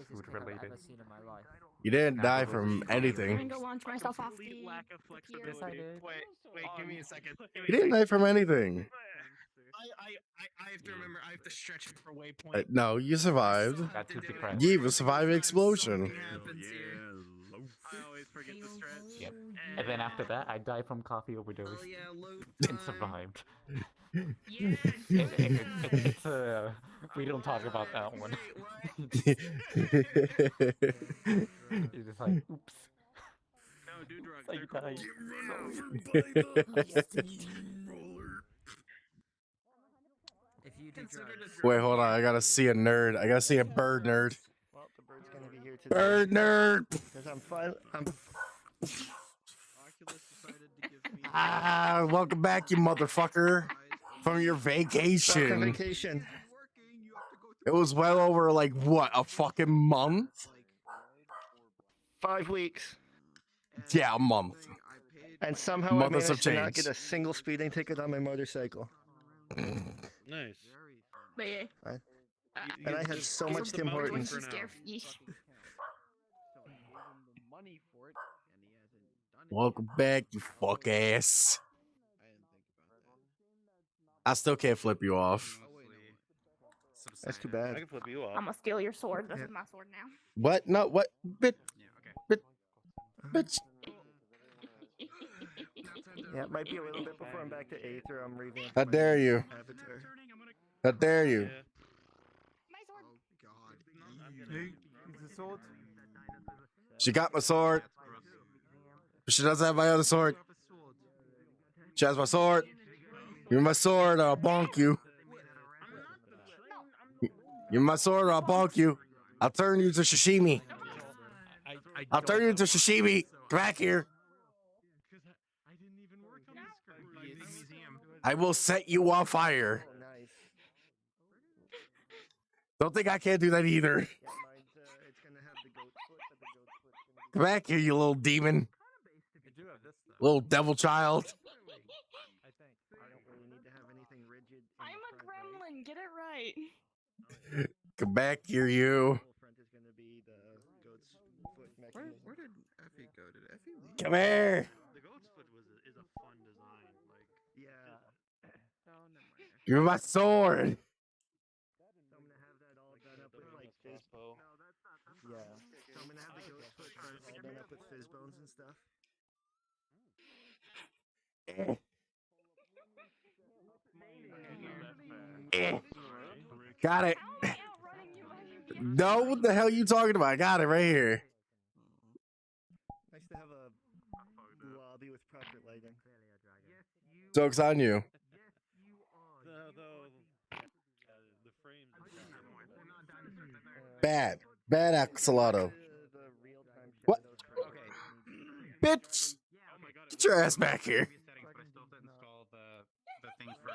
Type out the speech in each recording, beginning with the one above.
food related. You didn't die Naturally. from I'm anything. gonna go launch myself off the lack of pier. flexibility. Yes, I did. Wait, give me a second. You didn't die from anything. I have to remember. I have to stretch for Waypoint. No, you survived. Got too depressed. You even survived an explosion. I always forget the stretch. Yep. And then after that, I died from coffee overdose Oh yeah, load and time. survived. Yeah. It's we don't talk about that one. It's just like, oops. No, do drugs. Like, They're die. If you do drugs. Wait, hold on. I gotta see a nerd. I gotta see a bird nerd. Well, the bird's gonna be here today. Bird nerd. Because I'm fine. Ah, welcome back, you motherfucker, from your vacation. Vacation. It was well over like what, a fucking month? 5 weeks. Yeah, a month. And somehow I Months have managed to not changed. get a single speeding ticket on my motorcycle. Nice. But yeah. And I had so much Tim Hortons. Welcome back, you fuck ass. I still can't flip you off. That's too I bad. can flip you off. I'm gonna steal your sword. This is my sword now. What? No, what? Bitch. Bitch. Yeah, it might be a little bit before I'm back to 8th or I'm revamping. How my dare you? Avatar. How dare you? My sword. Hey, the sword. She got my sword. But she doesn't have my other sword. She has my sword. Give me my sword or I'll bonk you. Give me my sword or I'll bonk you. I'll turn you to sashimi. I'll turn you into sashimi. Come back here. I will set you on fire. Oh, nice. Don't think I can't do that either. Yeah, mine's, it's gonna have the goat foot, but the goat foot's gonna be... Come back here, you little demon. Little devil child. I don't really need to have anything rigid. I'm a gremlin. Get it right. Come back here, you. The front is gonna be the goat's foot mechanism. Where did Effie go? Did Effie leave? Come here. The goat's foot is a fun design. Like Yeah. Give me my sword. So I'm gonna have that all done up with like fizz. crossbow. Yeah. So I'm gonna have the goat's foot all done up with fizz bones and stuff. Got it. How am I outrunning you? No, what the hell are you talking about? I got it right here. Nice to have a lobby with proper lighting. Joke's on you. The frames. Bad. Bad axolotl. The real-time What? shadows for Okay. Bitch. Get your ass back here. Settings, but I still have to install the thing for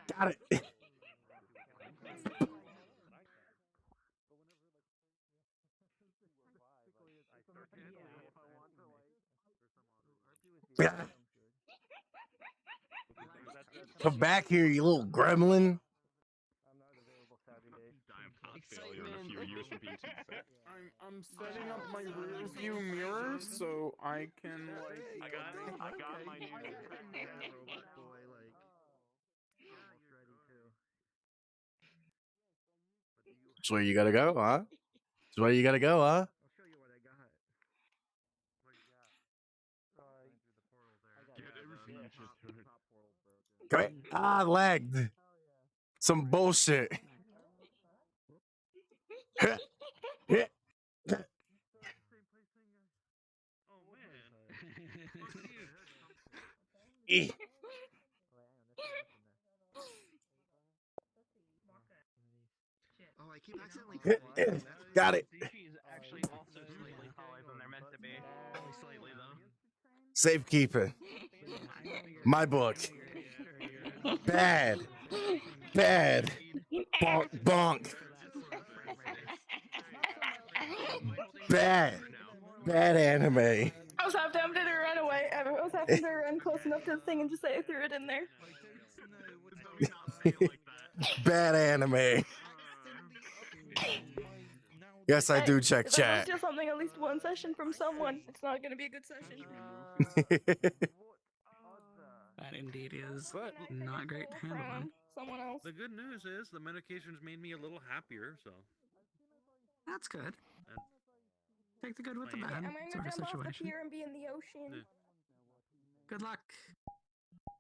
Got it. Come back here, you little gremlin. I'm not available Saturday. I'm setting up my rear view mirror so I can like. I got my new. Robot boy, like, almost ready to. That's where you gotta go, huh? That's where you gotta go, huh? I'll show you what I got. Come here. Ah, lagged. Some bullshit. Oh man. Eh. Oh, I keep accidentally. Got it. Sushi is actually also slightly taller than they're meant to be. Only slightly though. Safekeeping. My book. Bad. Bad. Bonk. Bonk. Bad. Bad anime. I was half tempted to run away. I was half tempted to run close enough to the thing and just say I threw it in there. Bad anime. Yes, I do check If I don't chat. steal something at least one session from someone, it's not gonna be a good session. That indeed is But- not great to handle them. Someone else. The good news is the medications made me a little happier, so. That's good. And Take the good with the Yeah, bad I'm gonna sort of jump off the situation. pier and be in the ocean. Yeah. Good luck.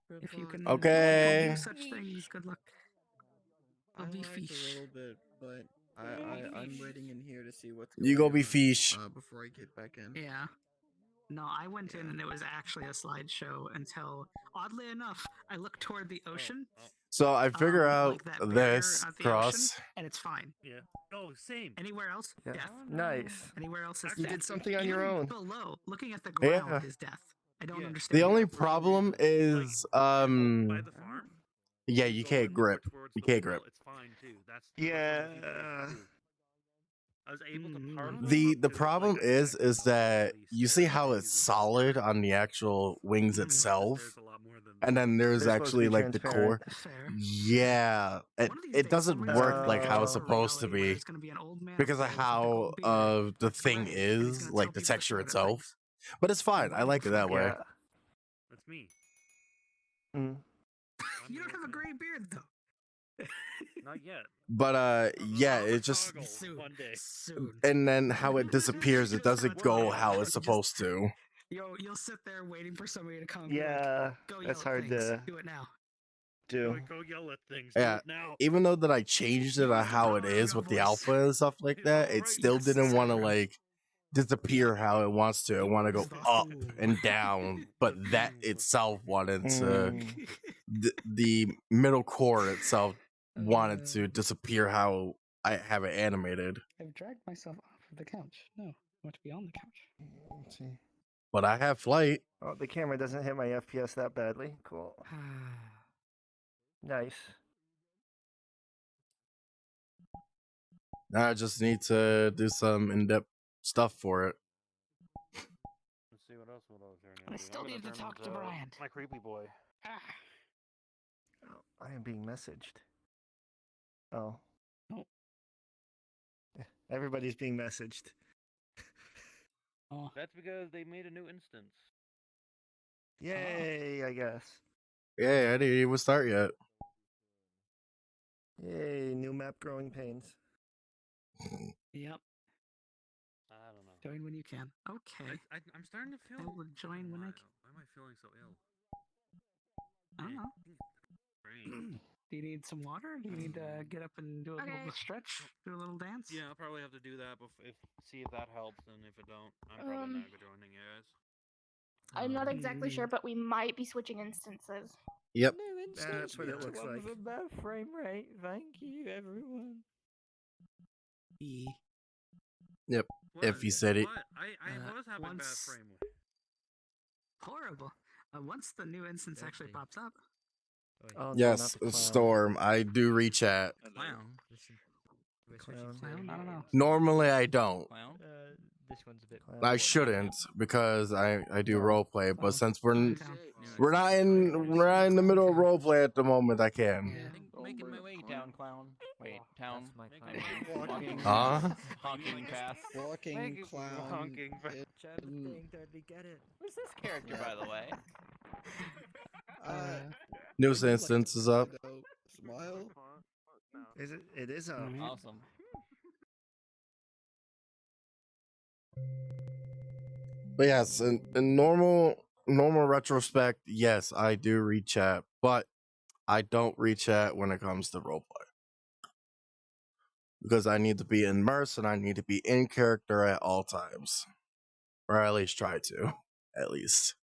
If you can Okay. do such things, good luck. I'll be a fish. little bit, but I'm waiting in here to see what's You going go be on, fish. before I get back in. Yeah. No, I went in and it was actually a slideshow until, oddly enough, I looked toward the ocean. So I figure out like that this bear at the cross. ocean, and it's fine. Yeah. Oh, same. Anywhere else, Yeah. death. Nice. Anywhere else is You death. did something on your Even own. Below, looking at the ground Yeah. is death. I don't Yeah. understand. The only problem is By the farm. yeah, you can't grip. You can't grip. It's fine too. That's Yeah. I was able to Mm. part The problem is that you see how it's solid on the actual wings itself, and then there's They're supposed to actually be like the core. transparent. Fair. Yeah, One of these it days, doesn't somebody's work gonna like go how it's to supposed to reality where be there's gonna be an old man because of with a how gold beard the that's thing gray, and he's is gonna like tell the people texture what it itself. likes. But it's fine. I waiting like it for that it. way. Yeah. That's me. Mm. You don't have a gray beard though. Not yet. But yeah, I'll it just toggle Soon. one day. Soon. and then how it disappears, it doesn't go how it's Just- supposed to. You'll sit there waiting for somebody to come. and be Yeah. like, go yell That's at hard things. to Do it now. do. Go yell at things. Yeah. Do it now. Even though that I changed it on how it is with the alpha and stuff like that, it still Yes, didn't want to Skyrim. like disappear how it wants to. It want to go Use the up fool. and down, but that itself wanted to Mm. the middle core itself wanted to disappear how I have it animated. I've dragged myself off of the couch. No, I want to be on the couch. Let's see. But I have flight. Oh, the camera doesn't hit my FPS that badly. Cool. Nice. Now I just need to do some in-depth stuff for it. Let's see what else will turn I into. still I'm gonna need to turn talk to into Brian. My creepy boy. Oh, I am being messaged. Oh. Oh. Everybody's being messaged. Oh, That's because they made a new instance. Yay, I guess. Yeah, I didn't even start yet. Yay, new map growing pains. yep. I don't know. Join when you can. Okay. I'm starting to feel. I will join when I can. Why am I feeling so ill? I don't know. Brain. Do you need some water? Do you need to get up and do a Okay. little stretch? Do a little dance? Yeah, I'll probably have to do that. See if that helps, and if it don't, I'm probably not joining you guys. I'm not exactly Mm. sure, but we might be switching instances. Yep. That's what it looks like. A bad frame rate. Thank you, everyone. E. If you said it. What? I was having bad once- frame rate. Horrible. Once the new instance actually pops up. Oh, no, Yes, not the clown. Storm. I do reach at. Clown. Clown. Clown? I don't know. Normally I don't. Clown? This one's a bit. Clown. I shouldn't because I do roleplay, Clown. but since Clown. we're not in the middle of roleplay at the moment, I can. Yeah. Making my way down, clown. Wait, town. Walking. Honking pass. Walking clown. Honking. Who's this character, by the way? News instance is up. Smile. Is it? It is up. Mhm. Awesome. But yes, in normal retrospect, yes, I do reach chat, but I don't reach chat when it comes to roleplay. Because I need to be immersed and I need to be in character at all times. Or at least try to. At least.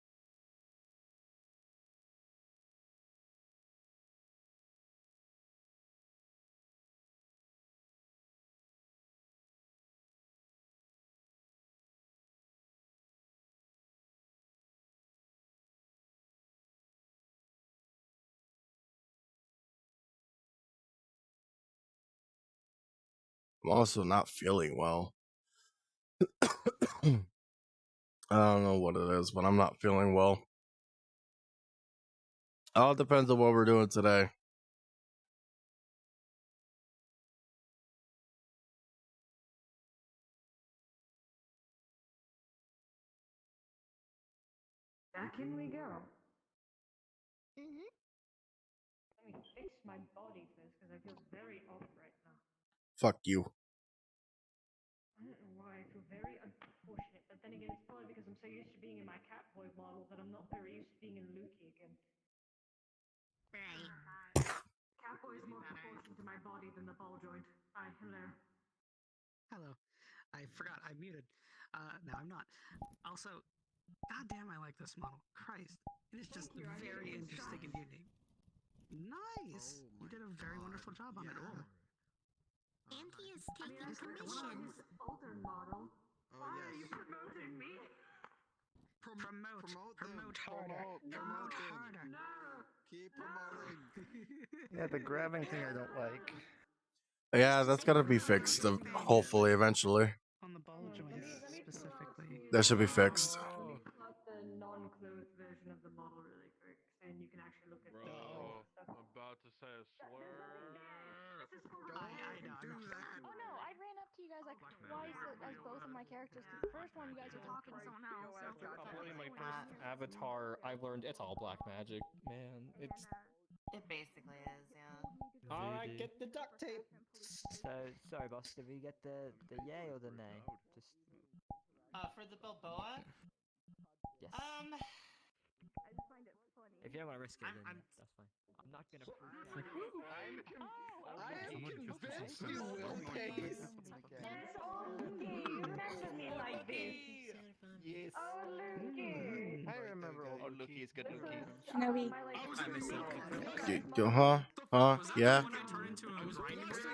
I'm also not feeling well. I don't know what it is, but I'm not feeling well. All depends on what we're doing today. Back in we go. Let me fix my body first because I feel very off right now. Fuck you. I don't know why I feel very unfortunate, but then again, it's probably because I'm so used to being in my Catboy model that I'm not very used to being in Lukey again. Catboy is more proportion to my body than the ball joint. Hi, hello. Hello. I forgot I muted. No, I'm not. Also, goddamn, I like this model. Christ, it is just very interesting and unique. Nice. You did a very wonderful job on it all. And he is taking I want commissions. this older model. Why are you promoting me? Promote harder. Promote them. Harder. No. Keep promoting. Yeah, the grabbing thing I don't like. Yeah, that's gotta be fixed. Hopefully, eventually. On the ball joints specifically. That should be fixed. Let me pull up the non-clothed version of the model really quick, and you can actually look at the stuff. I'm about to say a slur. I know. Oh no, I ran up to you guys like twice as both of my characters. Because the first one, you guys were talking to someone else. So I thought Uploading my someone first else. avatar, I've learned it's all black magic, man. It's It basically is, yeah. I get the duct tape. So sorry, boss. Did we get the yay or the nay? Just For the Balboa, yes. I just find it funny. If you don't want to risk it, then I'm- that's fine. I'm not gonna. You will pace. Yes, oh Lukey, you remember me like this. Yes. Oh Lukey. I remember old Lukey is good Lukey. Shinobi. Huh? Yeah?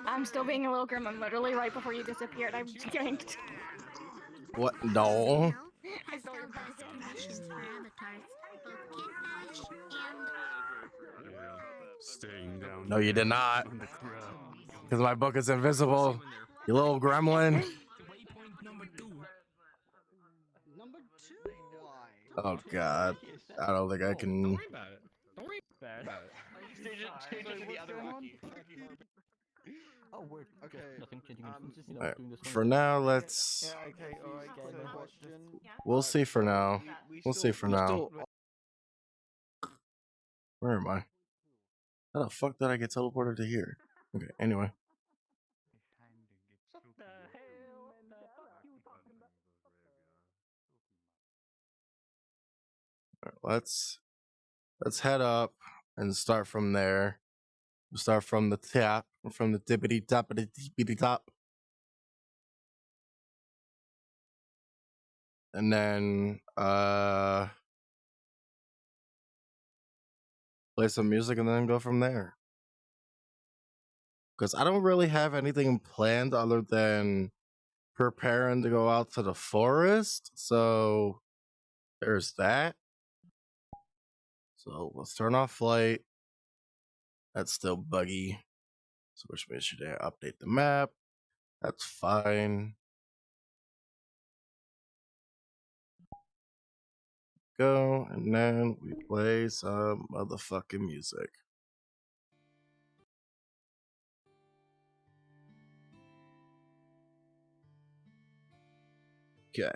I'm still being a little grim. I'm literally right before you disappeared. I'm yanked. What? No. Has the best commissions for avatars, both Kid Bash and Staying down. No, you did not. On the ground. Because my book is invisible. You little gremlin. Waypoint number 2. Number 2? Why? Oh, God. I don't think I can. Don't worry about it. Don't worry bad. about it. Change it to the other Lukey. Oh, we're Okay. nothing changing. Just Alright, doing this one. for now, let's. Yeah, okay, alright, Okay, so then. question. We'll see for now. We'll see for now. Where am I? How the fuck did I get teleported to here? Okay, anyway. What the hell and the fuck you talking about? Alright, let's head up and start from there. We'll start from the top, from the tippity top of the tippity top. And then play some music and then go from there. Because I don't really have anything planned other than preparing to go out to the forest. So there's that. So let's turn off flight. That's still buggy. So which means should I update the map? That's fine. Go, and then we play some motherfucking music. Okay.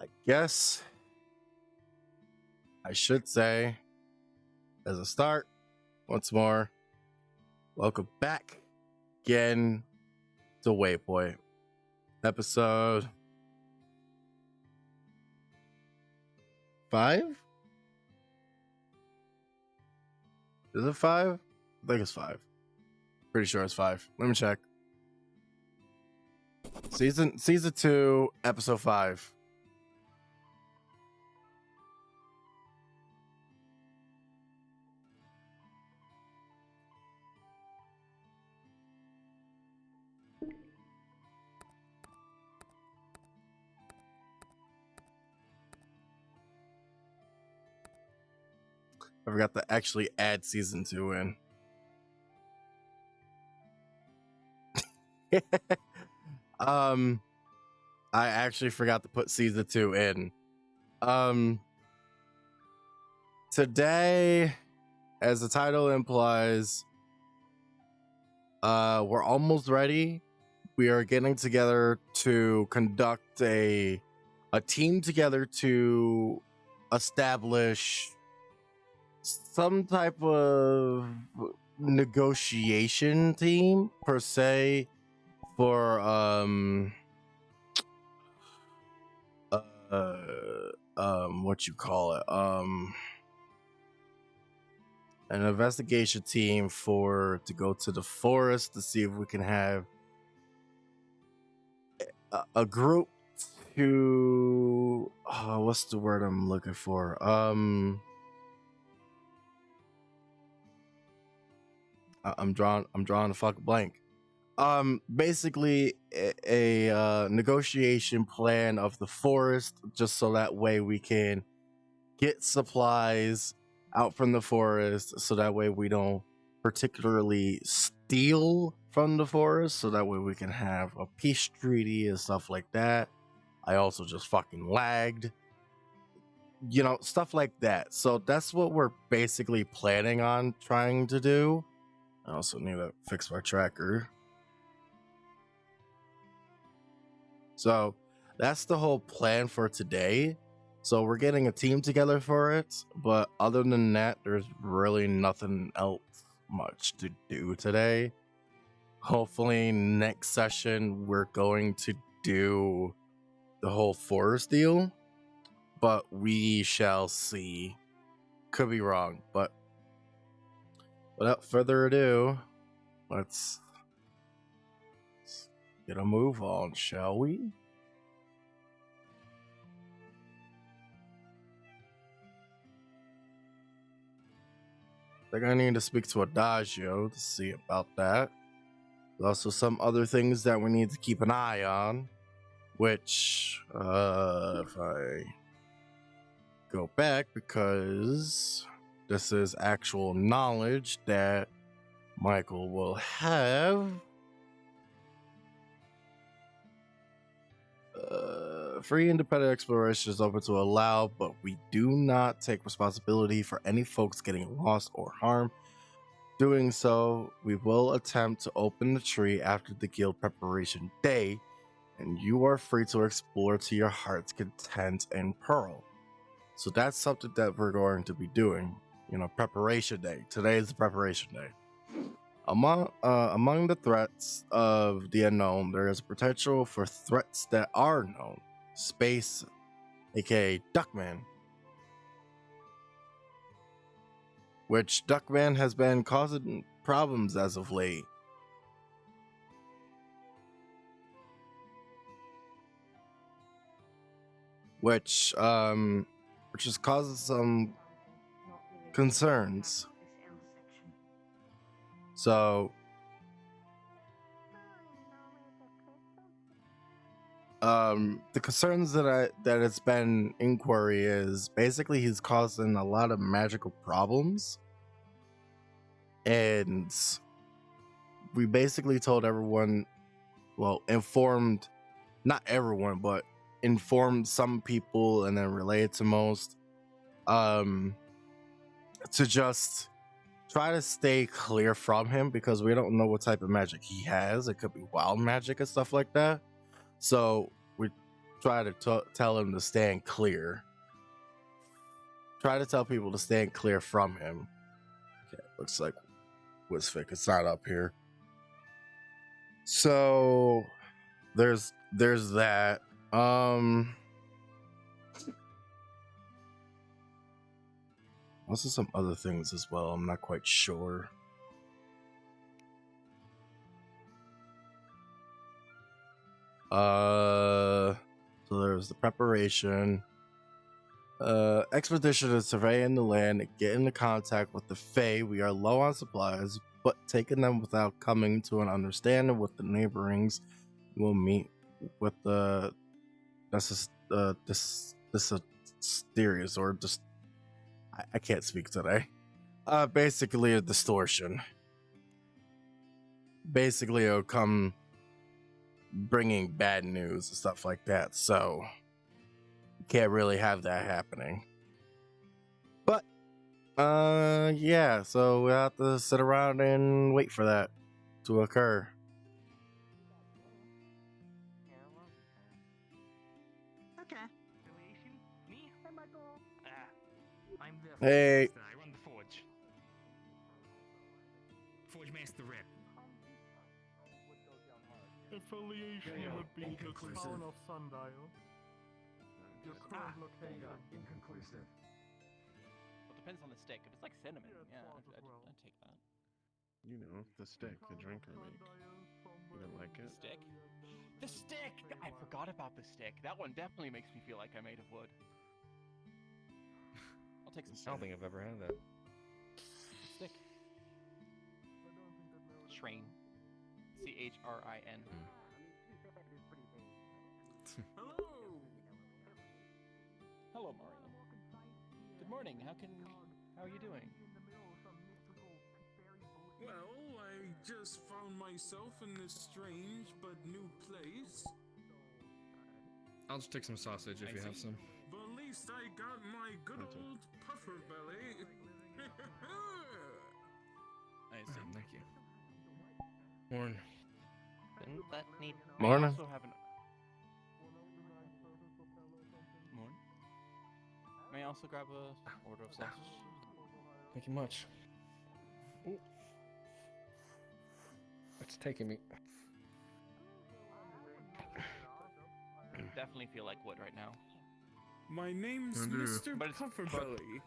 I guess I should say, as a start, once more, welcome back again to Waypoint. Episode 5? Is it 5? I think it's 5. Pretty sure it's 5. Let me check. Season 2, episode 5. I forgot to actually add season 2 in. I actually forgot to put season 2 in. Today, as the title implies, we're almost ready. We are getting together to conduct a team together to establish some type of negotiation team per se for what you call it, an investigation team to go to the forest to see if we can have a group to what's the word I'm looking for? I'm drawing a fuck blank. Basically a negotiation plan of the forest, just so that way we can get supplies out from the forest, so that way we don't particularly steal from the forest, so that way we can have a peace treaty and stuff like that. I also just fucking lagged, stuff like that. So that's what we're basically planning on trying to do. I also need to fix my tracker. So that's the whole plan for today. So we're getting a team together for it, but other than that, there's really nothing else much to do today. Hopefully next session we're going to do the whole forest deal, but we shall see. Could be wrong, but without further ado, let's get a move on, shall we? I think I need to speak to Adagio to see about that. There's also some other things that we need to keep an eye on, which, if I go back, because this is actual knowledge that Michael will have. Free independent exploration is open to allow, but we do not take responsibility for any folks getting lost or harmed. Doing so, we will attempt to open the tree after the guild preparation day, and you are free to explore to your heart's content and pearl. So that's something that we're going to be doing, preparation day. Today is the preparation day. Among the threats of the unknown, there is potential for threats that are known. Space, aka Duckman. Which Duckman has been causing problems as of late. Which is causing some concerns. So the concerns that it's been inquiry is basically he's causing a lot of magical problems, and we basically told everyone, informed not everyone, but informed some people and then relayed to most, to just try to stay clear from him, because we don't know what type of magic he has. It could be wild magic and stuff like that. So we try to tell him to stand clear. Try to tell people to stand clear from him. Okay, looks like Wisfic, it's not up here. So there's that. Also some other things as well. I'm not quite sure. So there's the preparation. Expedition is surveying the land and get into contact with the Fae. We are low on supplies, but taking them without coming to an understanding with the neighborings. We'll meet with the this mysterious, or just I can't speak today. Basically a distortion. Basically it'll come bringing bad news and stuff like that. So can't really have that happening. But yeah, so we have to sit around and wait for that to occur. Okay. Me? Hi, Michael. I'm the Hey. Forge Master. I run the Forge. Forge Master Rep. Affiliation would be the Inconclusive. town of Sundial. Your current location. Inconclusive. Well, it depends on the stick. If it's like cinnamon, yeah, I'd take that. You know, the stick, the drink I make. You don't like it? Stick? The stick! I forgot about the stick. That one definitely makes me feel like I'm made of wood. I'll take some I don't think I've ever had that. stick. Train. C-H-R-I-N. Hello! Hello, Mario. Good morning. How are you doing? Well, I just found myself in this strange but new place. I'll just take some sausage if you have some. But at least I got my good old puffer belly. I see. Thank you. Morning. Didn't that need... Morning. I also have an... Morning. May I also grab a order of sausage? Thank you much. Ooh. It's taking me. Definitely feel like wood right now. My name's I do. Mr. But it's- Pufferbelly.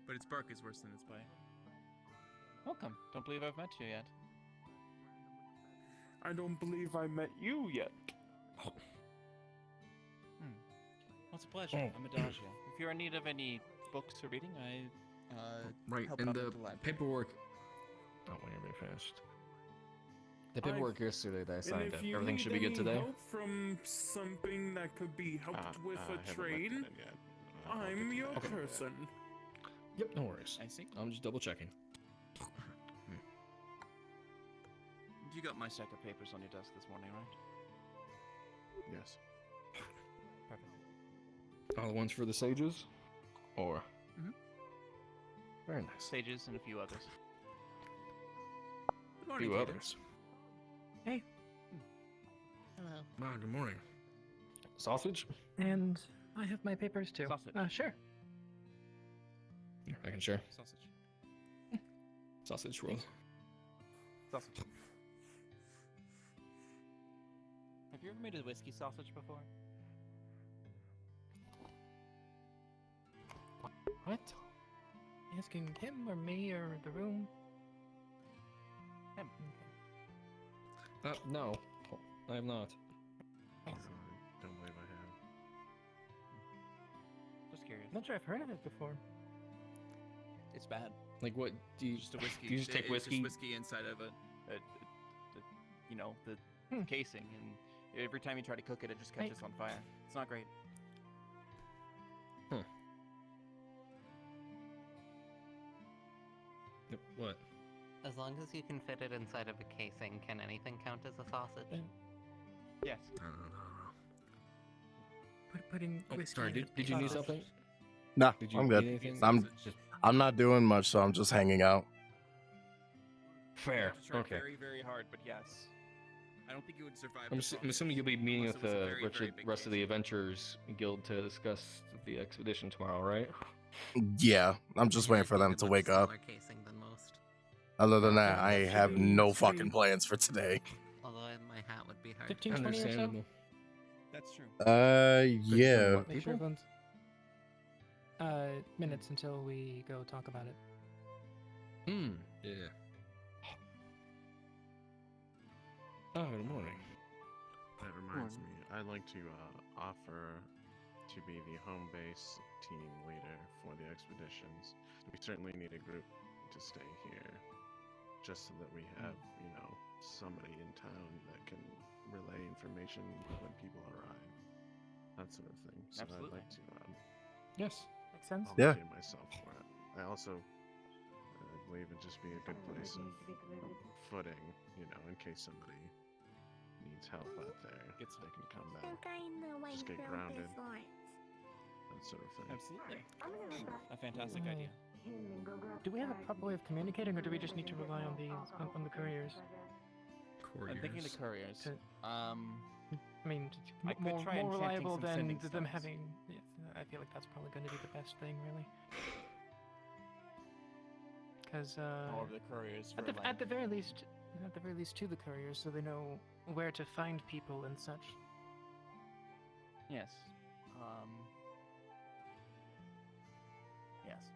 But its bark is worse than its bite. Welcome. Don't believe I've met you yet. I don't believe I met you yet. Well, it's a pleasure. I'm Adagio. If you're in need of any books or reading, I Right, help and out the at the library. paperwork. Oh, when you're finished. The paperwork yesterday that I And signed if it. you Everything need should be good any today. help from something that could be helped with a train, I'm your person. Yep, no worries. I see. I'm just double checking. You got my stack of papers on your desk this morning, right? Yes. Perfect. All the ones for the sages? Or? Mhm. Very nice. Sages and a few others. Good A morning, few Peter. others. Hey. Hello. Ah, good morning. Sausage? And I have my papers too. Sausage. Sure. I can share. Sausage. Sausage rolls. Sausage. Have you ever made a whiskey sausage before? What? Asking him or me or the room? Him. No, I have not. Don't believe I have. Just curious. I'm not sure I've heard of it before. It's bad. Like, what do you? Just a whiskey. Do you just take it's whiskey? Just whiskey inside of you know, the casing, and every time you try to cook it, it just catches on fire. It's not great. What? As long as you can fit it inside of a casing, can anything count as a sausage? Yes. I don't know. Putting Oh, whiskey sorry. in Did you need sausage. something? Nah, Did you I'm need good. anything? I'm not doing much, so I'm just hanging out. Fair. You have to try Okay. very, very hard, but yes. I don't think you would survive. I'm, the I'm assuming you'll be meeting unless with it was a the very, very big rest of the Adventurers Guild to discuss the expedition tomorrow, right? Yeah, I'm just waiting for them to wake up. Casing than most. Other than that, I have no fucking plans for today. Although my hat would be hard. 15, 20 or so? Understandable. That's true. Yeah. Make sure everyone's... minutes until we go talk about it. Yeah. Oh, good morning. That reminds me, I'd like to offer to be the home base team leader for the expeditions. We certainly need a group to stay here, just so that we have, you know, somebody in town that can relay information when people arrive. That sort of thing. So Absolutely. I'd like to Yes. Makes sense. volunteer myself for it. I also believe it'd just be a good place of footing, you know, in case somebody needs help out there, Get some- they can come The back. guy in the white Just get robe grounded. is Lawrence. That sort of thing. Absolutely. A fantastic idea. Do we have a proper way of communicating, or do we just need to rely on these on the couriers? I'm thinking the couriers. To- Um, I mean, I could more, try more enchanting reliable some than sending them stones. having. Yeah, I feel like that's probably going to be the best thing, really. Because all of the couriers for at the very least, to the couriers, so they know where to find people and such. Yes. Yes.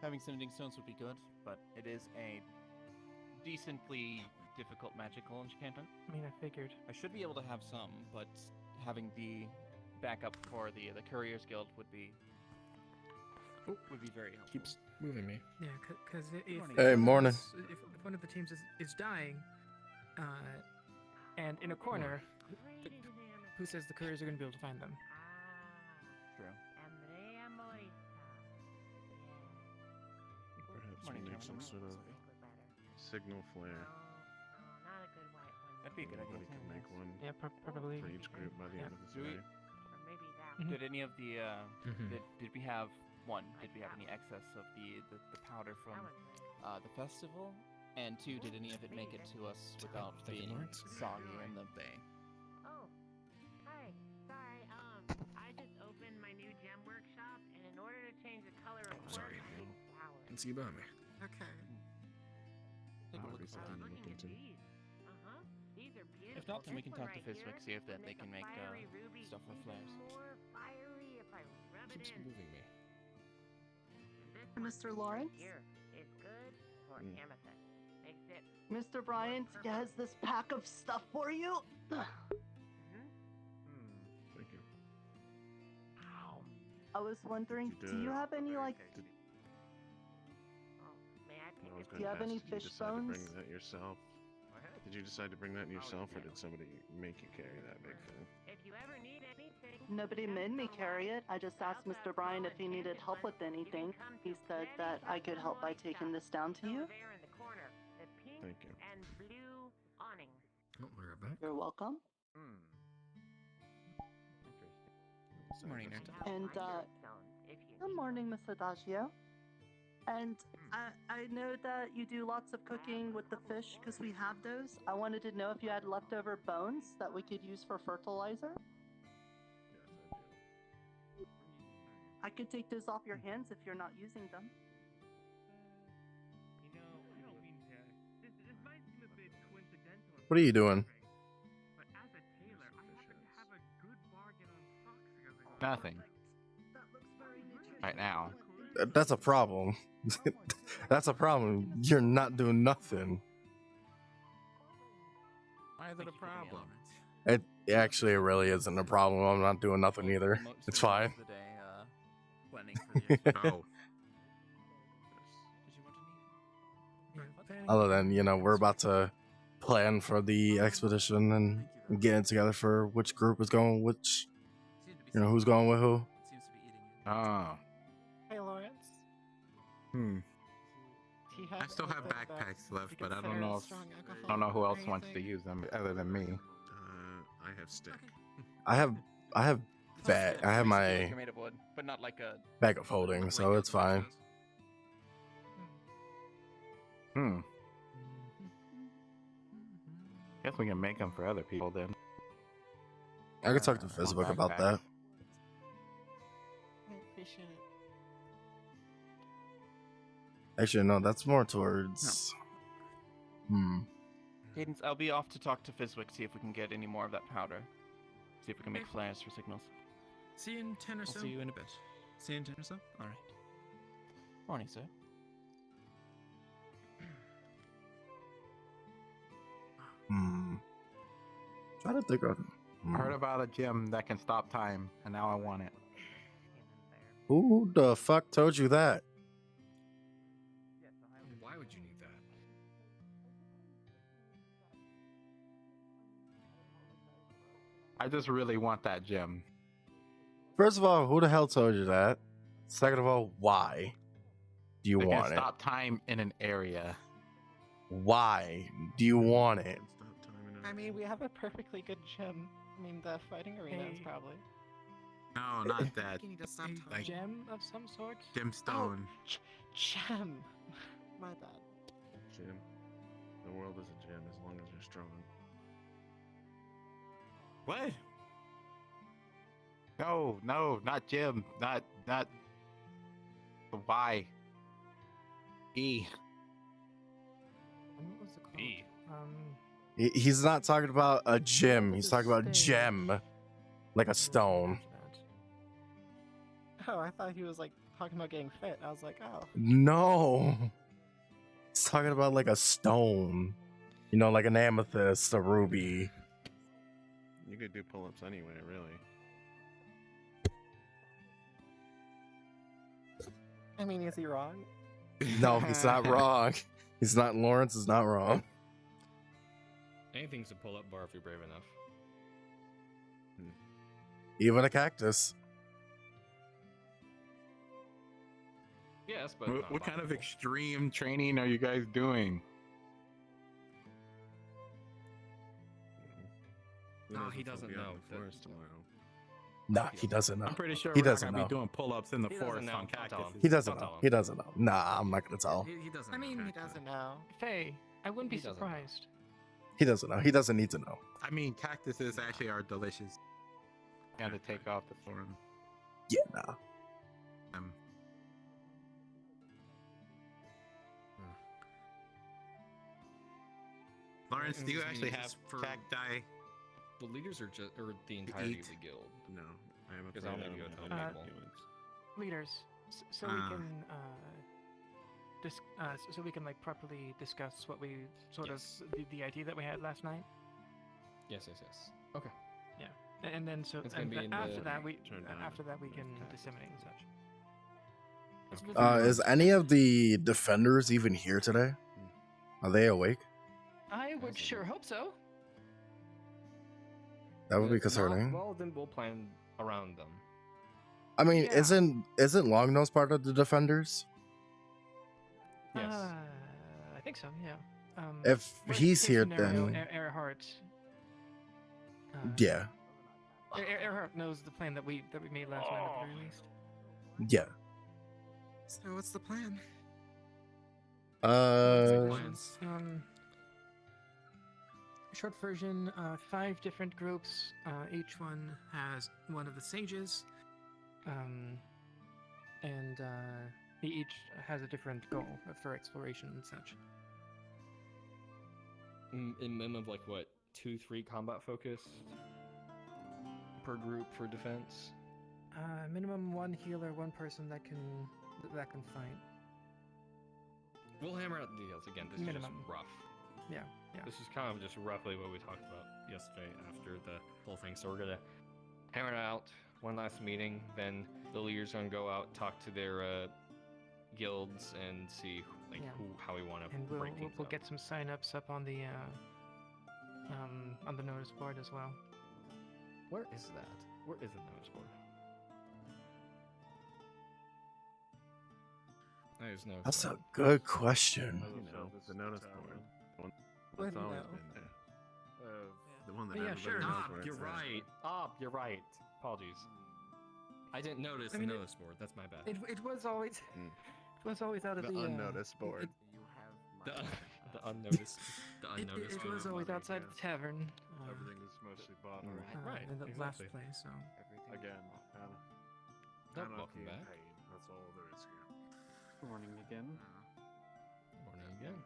Having sending stones would be good, but it is a decently difficult magical enchantment. I mean, I figured. I should be able to have some, but having the backup for the Couriers Guild would be very helpful. Keeps moving me. Yeah, because if Hey, morning. If one of the teams is dying, and in a corner, who says the couriers are going to be able to find them? True. Perhaps Morning, we make gentlemen. some sort of signal flare. That'd be a good idea. Everybody can make one Yeah, probably. for each group by the end of Do the we- day. Mhm. Did any of the Mhm. did we have Did we have any excess of the powder from the festival? And two, did any of it make it to us without Thank you, being Lawrence. soggy in the bay? Oh, hi. Sorry, I just opened my new gem workshop, and in order to change the color of quartz, Sorry. I need flowers. Can see about me. Okay. Take a Might look be at something to that. look into. Uh-huh. These are beautiful. If not, then we This can one talk to right Fizwick, here see if that will they can a make fiery ruby stuff with even flares. more fiery if I rub it Keeps in. moving me. And this one Mr. right Lawrence? here is good for Mm. amethyst. Makes it Mr. Bryant has this pack of stuff for you. Thank you. I was wondering, Did you do you have any like? May I pick I was a going Do you to have ask, any did you fish decide to bring bones? that yourself? Did you decide to bring that yourself, or did somebody make you carry that big thing? If you ever need anything, Nobody made me carry it. I just asked Mr. Bryant if he needed help with anything. He said that I could help by taking this down to you. there in the corner, the pink Thank you. and blue awning. Oh, we're right back. You're welcome. So Morning, that's- Nurta. And good morning, Miss Adagio. And I know that you do lots of cooking with the fish because we have those. I wanted to know if you had leftover bones that we could use for fertilizer. Yes, I do. I could take those off your hands if you're not using them. You know, I don't mean to. This might seem a bit coincidental. What are you doing? But as a tailor, I happen to have a good bargain on socks going on. Nothing. Right now. That's a problem. That's a problem. You're not doing nothing. Why is it a problem? It actually really isn't a problem. I'm not doing nothing either. It's fine. The day, planning for the Oh. Other than, we're about to plan for the expedition and getting together for which group is going with which, who's going with who. Oh. Hey, Lawrence. I still have backpacks left, but I don't know who else wants to use them other than me. I have stick. I have I have my You're made of wood, but not like a. bag of holding, so it's fine. Guess we can make them for other people then. I could talk to Facebook about that. I appreciate it. Actually, no, that's more towards. Cadence, I'll be off to talk to Fizwick, see if we can get any more of that powder. See if we can make flares for signals. See you in 10 or I'll so. see you in a bit. See you in 10 or so? Alright. Morning, sir. Try to think of. I heard about a gem that can stop time, and now I want it. Who the fuck told you that? Why would you need that? I just really want that gem. First of all, who the hell told you that? Second of all, why do you It want can stop time in an area. Why do you want it? Stop time in an I mean, we have a perfectly good gym. I mean, the fighting arena is probably No, not that. You need to stop like gem of some sort. gemstone. Gem. My bad. Jim. The world is a gym as long as you're strong. What? No, no, not Jim. Not the Y. E. What was it called? E. He's not talking about a gym. He's talking about gem, like a stone. Oh, I thought he was like talking about getting fit. I was like, oh. No, he's talking about like a stone. You know, like an amethyst, a ruby. You could do pull-ups anyway, really. I mean, is he wrong? No, he's not wrong. He's not. Lawrence is not wrong. Anything's a pull-up bar if you're brave enough. Even a cactus. Yes, but What kind of extreme training are you guys doing? No, he doesn't know. Forest tomorrow. Nah, he doesn't know. I'm pretty sure he we're not doesn't gonna know. be doing pull-ups in the He doesn't forest know. on Don't tell him. cactuses. He doesn't Don't know. tell him. He doesn't know. Nah, I'm not gonna tell. He doesn't. I mean, he doesn't know. Faye, I wouldn't be He doesn't. surprised. He doesn't know. He doesn't need to know. I mean, cactuses actually are delicious. You gotta take off the thorn. Yeah, nah. Lawrence, do you This actually means have it's for- cacti? The leaders are just, or the entirety of eat? the guild. No, I am Because afraid I'll I maybe don't go have tell any people. feelings. Leaders, so we can so we can like properly discuss what we sort Yes. of the idea that we had last night. Yes, yes, yes. Okay. Yeah, and then so It's gonna and be then in after the- that we Turn down after that we the can cactus. disseminate and such. Is any of the defenders even here today? Are they awake? I would sure hope so. That would be If not, concerning. well, then we'll plan around them. I mean, Yeah. isn't Longnose part of the defenders? Yes. I think so. Yeah. If worst he's case here, scenario, then Earhart. yeah, Earhart knows the plan that we made last night at the very least. yeah. So what's the plan? Short version, 5 different groups. Each one has one of the sages, and each has a different goal for exploration and such. In men of like what, 2-3 combat focused per group for defense. Minimum 1 healer, 1 person that can fight. We'll hammer out the details again. This is Minimum. just rough. Yeah. This is kind of just roughly what we talked about yesterday after the whole thing. So we're gonna hammer it out. One last meeting. Then the leaders gonna go out, talk to their guilds, and see like Yeah. how we want to And break we'll things up. get some sign-ups up on the notice board as well. Where is that? Where is the notice board? There's no. That's a good question. You know, the notice board. The one Wouldn't that's always know. been there. The one that Yeah, everybody sure. knows where it's You're at. right. You're right. Apologies. I didn't notice I mean, the notice board. That's my bad. It was always it was always out of The the unnoticed board. The unnoticed. The unnoticed. It was always outside the tavern. Everything is mostly bought Right, In the exactly. last place, so. Again, Hannah. Yep, Hannah welcome being back. paid. That's all there is here. Good morning again. Morning again.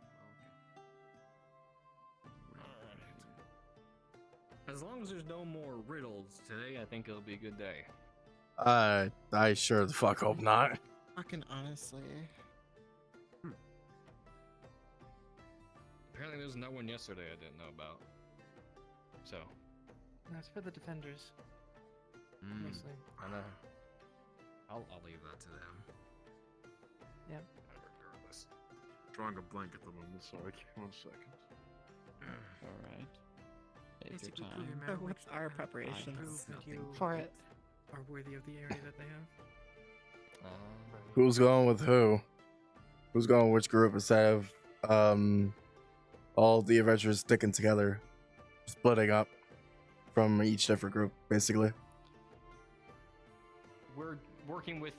As long as there's no more riddles today, I think it'll be a good day. I sure the fuck hope not. Fucking honestly. Apparently, there's no one yesterday I didn't know about. So. That's for the defenders. Mostly. I know. I'll leave that to them. Yep. Regardless. Drawing a blank at the moment, sorry. 1 second. Alright. Take your Basically, time. prove your What's our preparations? that you For it. are worthy of the area that they have. Who's going with who? Who's going with which group instead of all the adventurers sticking together? splitting up from each different group, basically. We're working with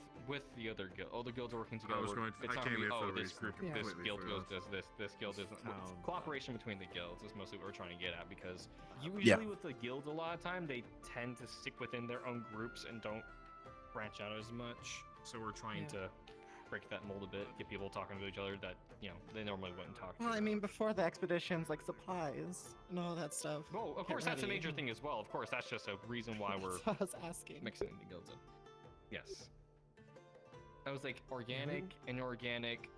the other guild. All the guilds are working together. It's I not came gonna be, here for oh, a this reason. group, this Completely guild forgot. does this. This guild does Town. cooperation between the guilds is mostly what we're trying to get at, because usually with the guilds, a lot of time they tend to stick within their own groups and don't branch out as much. So we're trying to break that mold a bit, get people talking to each other that they normally wouldn't talk to. Well, I mean, before the expeditions, like supplies and all that stuff. Well, of course, that's a major thing as well. Of course, that's just a reason why we're That's what I was asking. mixing the guilds up. Yes. I was like organic, inorganic,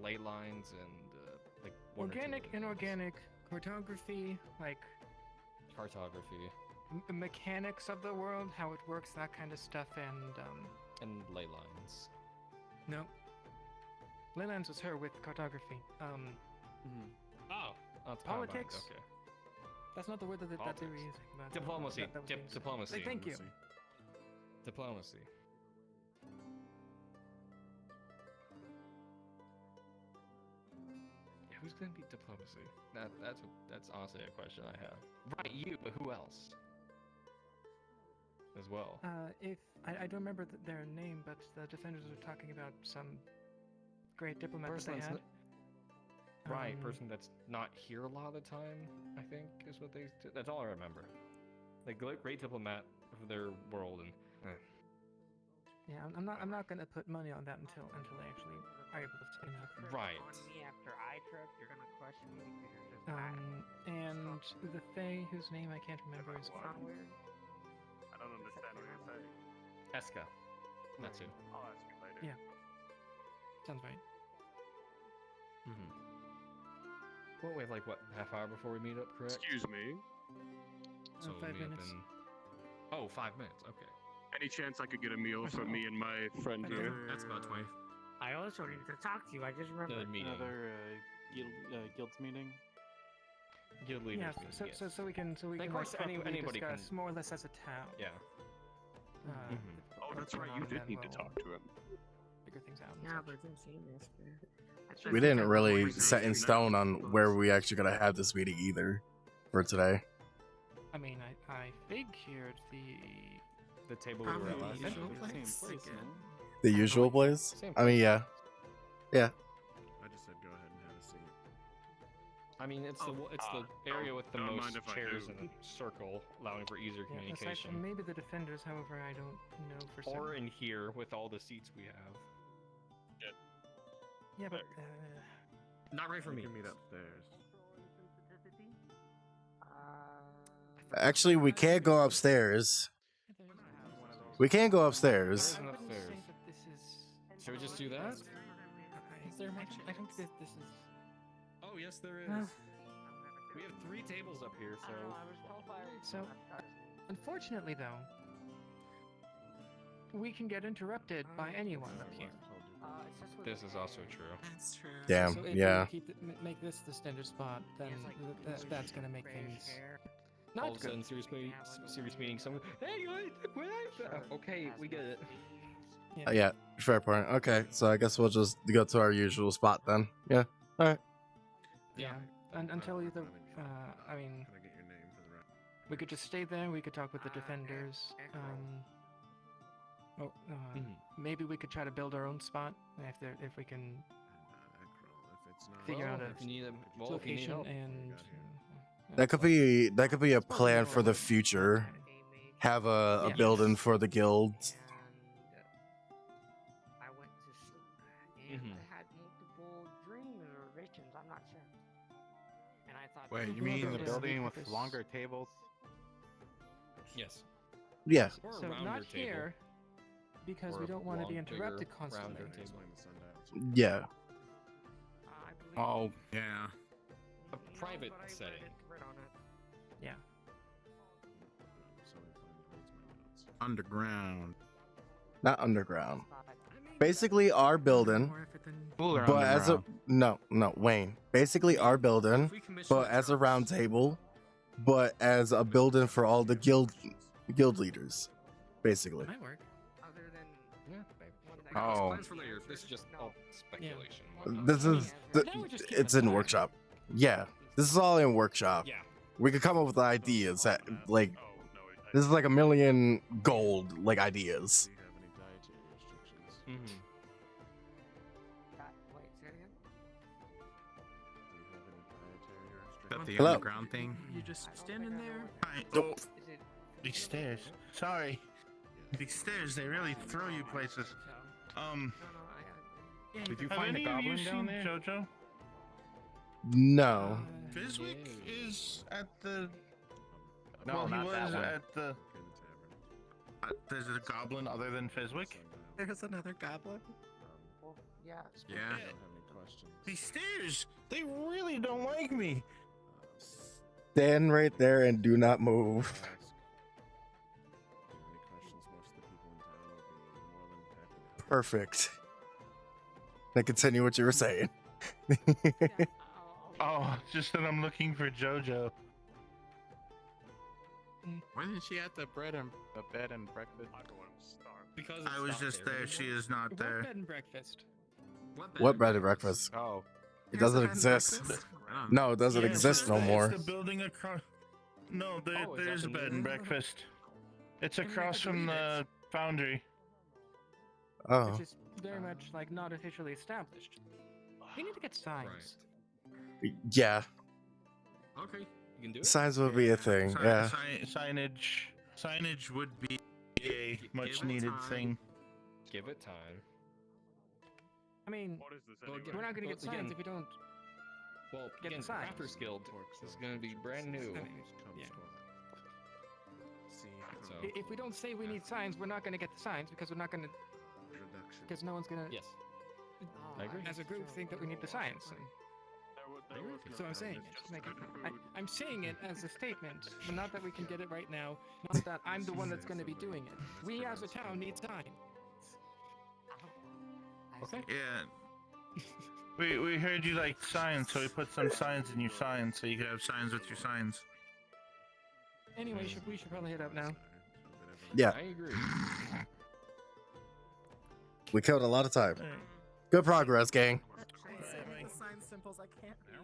ley lines, and like one or two Organic, other things. inorganic, cartography, like Cartography mechanics of the world, how it works, that kind of stuff, and ley lines. no. Leylands was her with cartography. Oh, that's Politics. Okay. That's not the word that they were Politics. using. But Diplomacy. that was being said. Diplomacy. Thank you. Diplomacy. Yeah, who's gonna be diplomacy? That's honestly a question I have. Right, you, but who else? As well. If I don't remember their name, but the defenders were talking about some great diplomat that they had. Right, person that's not here a lot of the time, I think, is what they. That's all I remember. Like great diplomat of their world, and. Yeah, I'm not gonna put money on that until they actually are able to spin up. Right. On me after I trip, you're gonna question me because you're just mad. And the Fae, whose name I can't remember, is Sound weird? I don't understand what you're saying. Eska. That's it. I'll ask you later. Yeah. Sounds right. Well, we have like what, half hour before we meet up, correct? Excuse me. So 5 we have minutes. Oh, 5 minutes. Okay. Any chance I could get a meal for me and my friend here? That's about 20. I also need to talk to you. I just remembered. Another guilds meeting. Guild leaders. Yeah, meeting, yes. so we can Of like, course, properly anybody can- discuss more or less as a town. Yeah. Oh, that's right. You did need to talk to him. Figure things out. Yeah, but didn't see this. We didn't really set in stone on where we actually gonna have this meeting either for today. I mean, I figured the table we were at last Usual time. place again. The usual place? Same I mean, yeah. Yeah. I just said go ahead and have a seat. I mean, it's the area with the don't most mind if I chairs do. in a circle, allowing for easier aside communication. from maybe the defenders, however, I don't know for certain. Or in here with all the seats we have. Yeah, but Not right for We me. can meet upstairs. Actually, we can't go upstairs. We can't go upstairs. There isn't upstairs. this is. Should we just do that? Is there much? I don't think this is. Oh, yes, there is. We have 3 tables up here, so. So, unfortunately, though, we can get interrupted by anyone up here. This is also true. That's true. Damn, So if yeah. we make this the standard spot, then that's gonna make things All not of a sudden, good. serious meeting, someone. Hey, what okay, we get it. Yeah, fair point. Okay, so I guess we'll just go to our usual spot then. Yeah. All right. Yeah, and until either, I mean, Can I get your name for the record? we could just stay there. We could talk with the defenders. Maybe we could try to build our own spot if we can If it's not figure out if you need a if you need location help. and. That could be a plan for the future. Have a Yeah. building for the guild. I went to sleep and I had multiple dreams or visions. I'm not sure. And I thought. Wait, you Well, mean the yeah, building with because- longer tables? Yes. Yeah. Or a So rounder not table. here, because Or we a don't want to be long, bigger, interrupted constantly. rounder table. Explain the sundial. Yeah. Oh, yeah. A private setting. Yeah. Underground. Not underground. Basically our building, Cooler but as a no, Wayne. Basically our building, If we commission but the as a trucks- round table, but as a building for all the guild leaders, basically. Might work. Other than Yeah, maybe. Oh. Plans for later. This is just all speculation. This is Now we just keep it's it in back. workshop. Yeah, this is all in workshop. Yeah. we could come up with ideas that, like, this is like 1 million gold, like, ideas. Do you have any dietary restrictions? Mm-hmm. Wait, say it again? Do you have any dietary restrictions? That the Hello? underground thing? You just standing there. Hi. Nope. These stairs. Sorry. These stairs, they really throw you places. Did you Have find a any of you goblin down seen there? JoJo? No. Fiswick is at the. No, well, he not that was one. at the. There's a goblin other than Fiswick? There's another goblin. Well, yeah. Yeah. I don't have any questions. These stairs, they really don't like me. Stand right there and do not move. Ask. Do you have any questions? Most of the people in town will be more than happy to help. Perfect. Now continue what you were saying. Oh, just that I'm looking for JoJo. Wasn't she at the bed and breakfast? Because I it's was not just there. She anymore. is not What there. bed and breakfast? What bread and breakfast? Oh. It There's a doesn't bed and exist. breakfast? No, it doesn't Yeah, exist no more. It's the building across. No, there, Oh, is that there's the a bed new and one? breakfast. It's I mean, I across from believe the it. foundry. Oh. Which is very much like not officially established. We need to get signs. Yeah. Okay, you can do it. Signs would be a thing. Yeah. Signage would be a much it needed time. thing. Give it time. I mean, Well, again, we're not going to well, get signs again- if we don't. Well, Get again, the signs. Crafters Guild is going to be brand new. Yeah. See, So, If we don't say we need signs, we're not going to get the signs because we're not going to. production. Because no one's going to. yes. I agree. As a group, think that we need the signs. So I'm saying it. Like, I'm saying it as a statement, but not that we can get it right now. Not that I'm the one that's going to be doing it. We as a town need signs. Okay. Yeah. We heard you like signs, so we put some signs in your signs so you could have signs with your signs. Anyway, we should probably head out now. Yeah. I agree. We killed a lot of time. Good progress, gang. Sign symbols I can't read.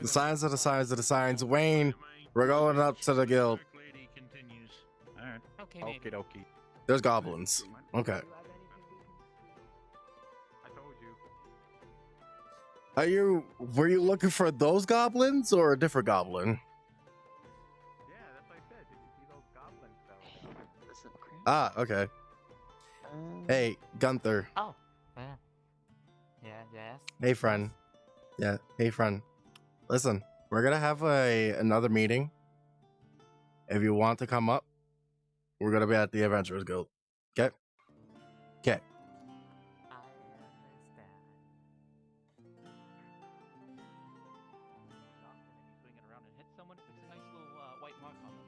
The signs are the signs of the signs. Wayne, we're going up to the guild. Lady continues. All right. Okay, Okie dokie. There's goblins. Okay. I told you. Were you looking for those goblins or a different goblin? Yeah, that's what I said. Did you see those goblins though? Ah, okay. Hey, Gunther. Oh. Yeah. Yes. Hey, friend. Yeah, hey, friend. Listen, we're gonna have another meeting. If you want to come up, we're gonna be at the Adventurers Guild. Okay? Okay. I understand. Swing it around and hit someone, it makes a nice little white mark on them.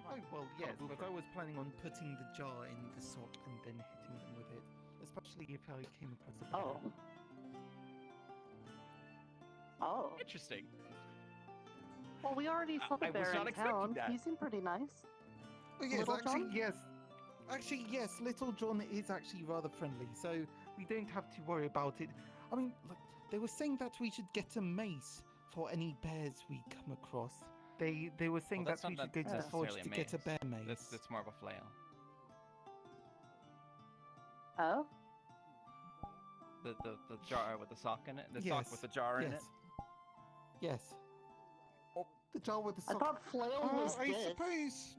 Oh, well, yes, but I was planning on putting the jar in the sock and then hitting them with it. Especially if I came across a bear. Oh. Interesting. Well, we already saw the I was bear not in expecting town. that. He seemed pretty nice. Oh, yes, Little actually, John? yes. Actually, yes, Little John is actually rather friendly, so we don't have to worry about it. I mean, look, they were saying that we should get a mace for any bears we come across. They were saying Well, that that's we not should go to the forge necessarily to get a bear mace. That's more of a flail. Oh? The jar with the sock in it? The sock Yes, with the jar in it? Yes. Oh, the jar with the I sock. thought flail was I this.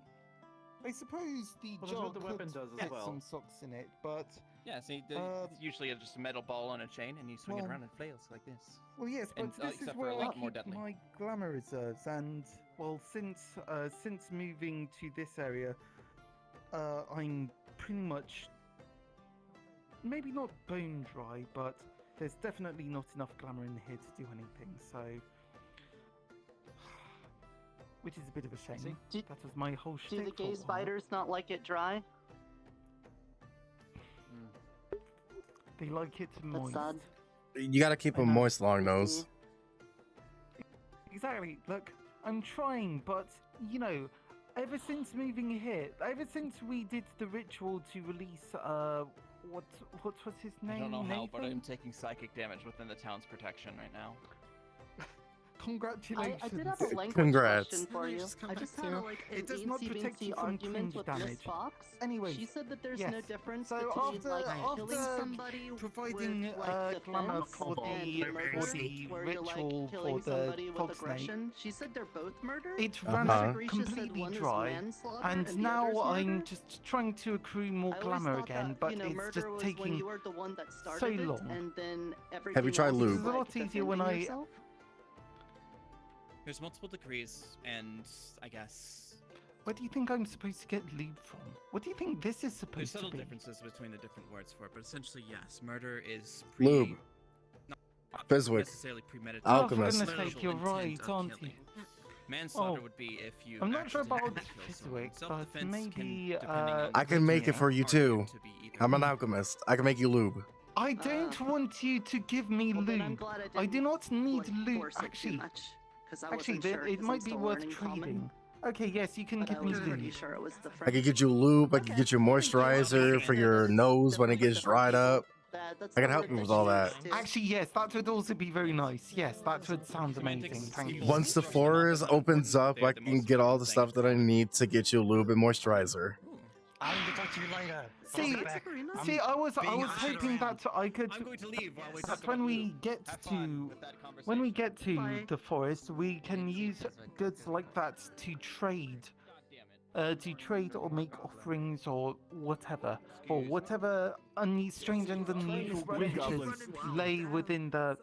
suppose the Well, that's jar what the could weapon does as fit well. some socks in it, but Yeah, see, Uh, it's usually just a metal ball on a chain, and you swing it well- around and flails like this. well, yes, but And, this is except for where a I lot more keep deadly. my glamour reserves, and well, since moving to this area, I'm pretty much maybe not bone dry, but there's definitely not enough glamour in here to do anything. So, which is a bit of a shame. That was my whole Do shtick the for a gay while. spiders not like it dry? They like it moist. sad. You gotta keep them moist, long nose. Exactly. Look, I'm trying, but you know, ever since moving here, ever since we did the ritual to release, what was his name? I don't know how, but I'm Nathan? taking psychic damage within the town's protection right now. Congratulations. I did have a language Congrats. question for you. I just had like an It does not protect eensy you from argument cringe with damage. Miss Fox. Anyways, She said that there's yes. no difference So between like killing after somebody providing with like glamour defense for and murder, the where you're like ritual killing for the somebody with fog snake, aggression. She said they're both murder. it Uh-huh. ran Grisha said completely one is dry, manslaughter and and the now other's I'm murder. just trying to accrue more I always glamour thought again, that, but you know, it's murder just was when taking you were the one that so started it, long. and then everything Have you tried else lube? was, It's a lot like, easier when defending I- yourself. There's multiple degrees, and I guess Where do you think I'm supposed to get lube from? What do you think this is there's supposed to subtle be? differences between the different words for it, but essentially, yes, murder is Lube. not Fizwick. necessarily premeditated. Alchemist. For goodness sake, you're right, aren't you? Manslaughter Oh, would be if you. I'm not sure accidentally about kill someone. Fizwick, but Self-defense maybe can, depending on I can make it for you too. to be either I'm an alchemist. I can make you lube. I don't want you to give me Well, then I'm lube. glad I I do didn't, not need like, lube. force it too Actually, much, 'cause I actually, wasn't sure, it 'cause might I'm be still worth learning trading. common. Okay, yes, you can But I give me was pretty lube. sure it was the I could get you lube. I could get you moisturizer for your nose when it gets dried up. I can help you with all that. Actually, yes, that would also be very nice. Yes, that would sound amazing. Thank you. Once the forest opens up, I can get all the stuff that I need to get you lube and moisturizer. I'm going to talk to you later. See, I was hoping that I could. I'm going to leave while we That talk when about we lube. get Have to fun with that conversation. the forest, we can use goods like that to trade. To trade or make offerings or whatever, for whatever strange and unusual creatures lay within the.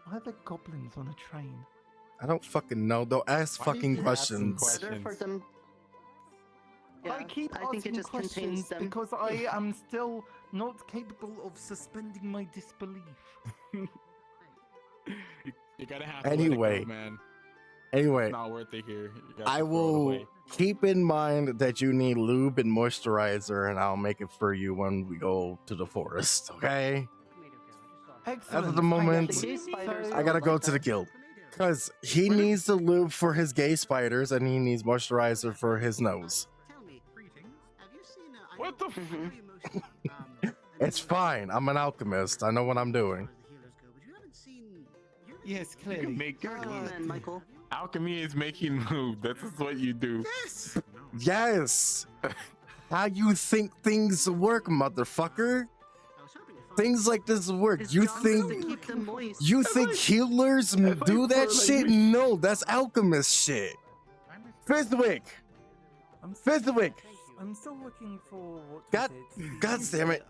Why are there goblins on a train? I don't fucking know. Don't ask fucking questions. Better for them. Yeah, I keep I think it asking just contains questions them. because I am still not capable of suspending my disbelief. You gotta have to Anyway. let it go, man. Anyway, It's not worth it here. You gotta I throw it will away. keep in mind that you need lube and moisturizer, and I'll make it for you when we go to the forest. Okay? Excellent. At the moment, I gotta go to the guild. Because he needs the lube for his gay spiders, and he needs moisturizer for his nose. What the It's fine. I'm an alchemist. I know what I'm doing. Yes, You clearly. can make Man, Michael. alchemy is making move. That's just what you do. Yes. Yes! How you think things work, motherfucker? Things like this work. You think healers do that shit? No, that's alchemist shit. Fizwick! Fizwick! I'm still looking for what God, was it? God damn it.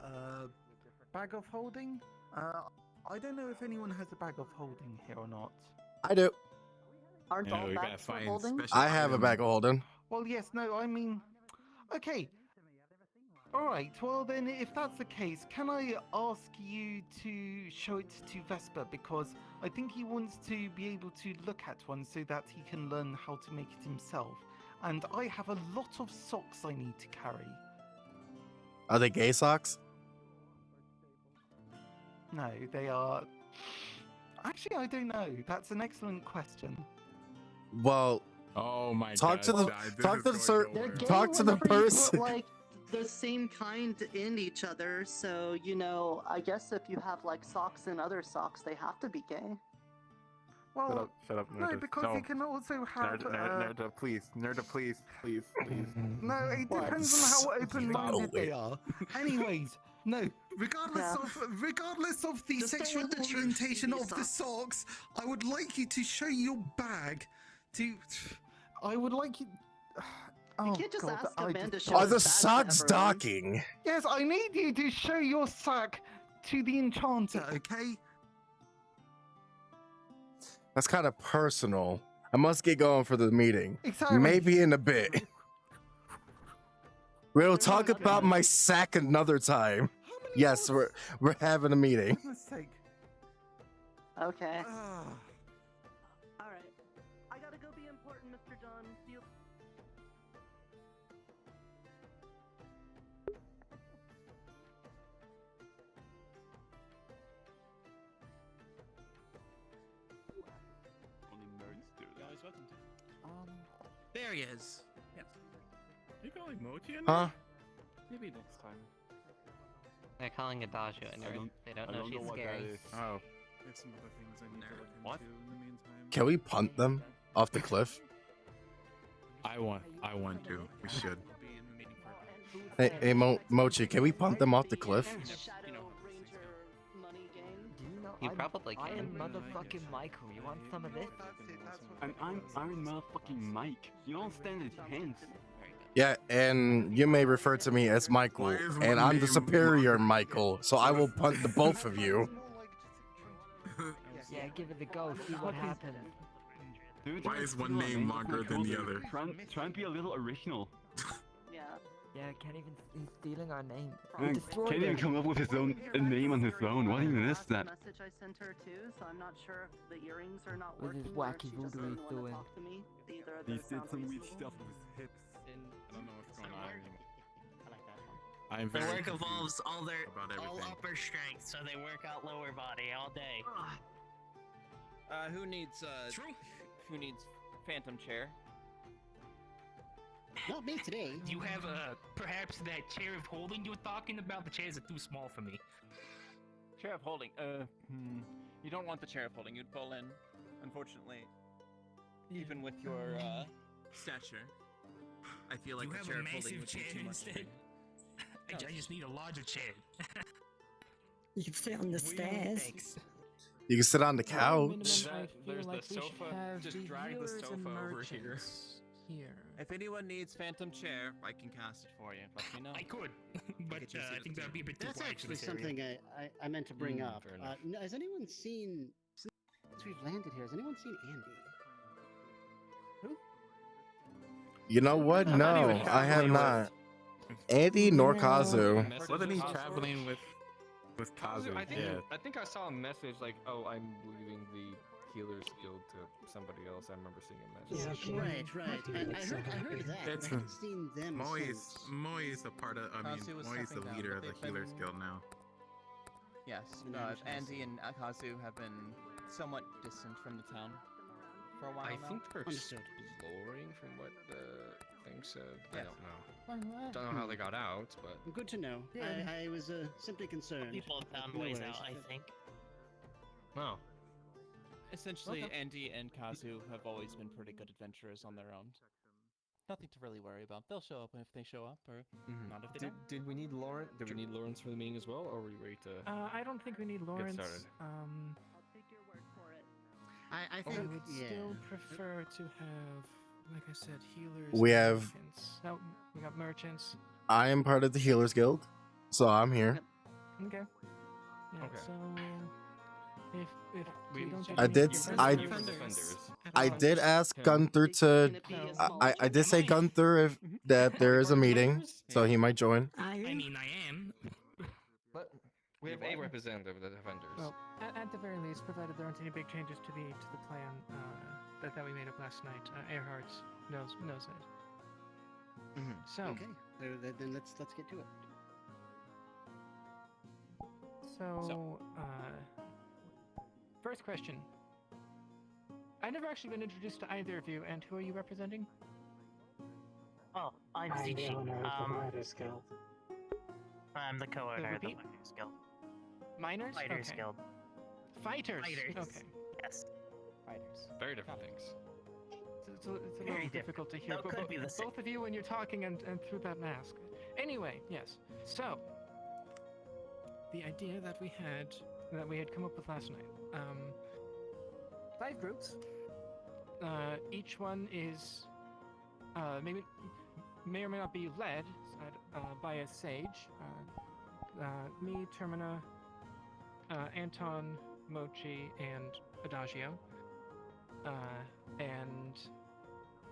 Bag of holding? I don't know if anyone has a bag of holding here or not. I do. Aren't Yeah, all we gotta bags for find holding? special I have a bag of holding. Well, yes, no, I mean, okay. Alright, well then, if that's the case, can I ask you to show it to Vesper? Because I think he wants to be able to look at one so that he can learn how to make it himself. And I have a lot of socks I need to carry. Are they gay socks? No, they are... Actually, I don't know. That's an excellent question. Well, Oh my talk god. to the this talk is to the going sir. They're nowhere. gay Talk to the whenever you person. put, like, the same kind in each other, so, you know, I guess if you have, like, socks and other socks, they have to be gay. Well, Shut up, no, Nerda. because No. you can also have... Nerda, please. Nerda, please. Please. No, it What? depends on how open-minded Stop they it. are. Anyways, no. Regardless of the Just don't sexual let the church orientation see of the socks. socks, I would like you to show your bag. I would like you. Oh, can't just God, ask a I man to just- show Are his the bag to socks everyone. docking? Yes, I need you to show your sack to the enchanter, okay? That's kind of personal. I must get going for the meeting. Exactly. Maybe in a bit. We'll talk about my sack another time. Yes, we're having a meeting. For goodness sake. Okay. Ah. Alright. I gotta go be important, Mr. John. See you. There he is. Yes. You calling Mochi in Huh? Maybe next time. They're calling Adagio, and they don't know she's scary. Oh. have some other things I need to look What? into in the meantime. Can we punt them off the cliff? I want to. We should. Hey, Mochi, can we punt them off the cliff? You probably can. I'm motherfucking Michael. You want some of this? I'm motherfucking Mike. You don't stand a chance. Yeah, and you may refer to me as Michael, and I'm the superior Michael, so I will punt the both of you. Yeah, give it a go. See what happens. Dude, Why is one name longer than the other? Try and be a little original. Yeah, can't even. He's stealing our name. Man, can't even come up with his own name on his own. What even is that? Message I sent her too, so I'm not sure if the earrings are not With working. his or if wacky she just voodoo doesn't he's wanna doing. talk to me. Either of He those did sound some weird reasonable. stuff with his hips. I don't know what's going on anymore. I'm Their very work confused involves all about everything. upper strength, so they work out lower body all day. Who needs who needs phantom chair? Not me today. Do you have perhaps that chair of holding you were talking about? The chairs are too small for me. Chair of holding. You don't want the chair of holding. You'd fall in, unfortunately. Even with your stature, I feel like you the have chair a of holding massive would be chair too much. for instead. you. I just need a larger chair. You can sit on the stairs. Thanks. You can sit on the couch. There's the sofa. Just drag the sofa over here. If anyone needs phantom chair, I can cast it for you. Let me know. I could, but I think that'd be a bit too That's wide for actually this area. something I meant to bring up. fair enough. Has anyone seen, since we've landed here, has anyone seen Andy? You know what? I'm not No, even I have traveling not. Andy nor Kazu. Wasn't he traveling with Kazu? I think I saw a message like, "Oh, I'm leaving the Healers Guild to somebody else." I remember seeing a message. Right. I heard that. It's I haven't seen them since. Moi's a part of. I mean, Kazu was Moi's the stepping down, leader but of the they've Healers been- Guild now. Yes, Andy and Akazu have been somewhat distant from the town for a while I now. think they're Understood. exploring from what the thing said. I Yes. don't know. Don't know how they got out, but Good to know. Yeah. I was simply concerned. People have found No ways worries. out, I think. no. Essentially, Okay. Andy and Kazu have always been pretty good adventurers on their own. Nothing to really worry about. They'll show up if they show up, or not if they don't. Did we need Lawrence? Did we need Lawrence for the meeting as well, or were you ready to? I don't think we need Lawrence. started. I I think, would yeah. still prefer to have, like I said, healers. We and have- merchants. No, we got merchants. I am part of the Healers Guild, so I'm here. Okay. Yeah, Okay. So if we don't get I any did. defenders- I did ask Gunther to. I did say Gunther if that there is a meeting, so he might join. I mean, I am. But we have a representative of the defenders. Well, at the very least, provided there aren't any big changes to the plan that we made up last night, Earhart knows it. So. Okay. Then let's get to it. So, first question. I've never actually been introduced to either of you, and who are you representing? Oh, I'm I'm the Zichi. owner of the Miners Guild. I'm the co-owner of the repeat? Miners Guild. Miners? Fighters Okay. Guild. Fighters. Fighters. Okay. Yes. Fighters. Very different things. It's a little Very different. difficult to hear, No, but could be the same. both of you when you're talking and through that mask. Anyway, yes. So, the idea that we had come up with last night. 5 groups. Each one is may or may not be led by a sage. Me, Termina, Anton, Mochi, and Adagio. And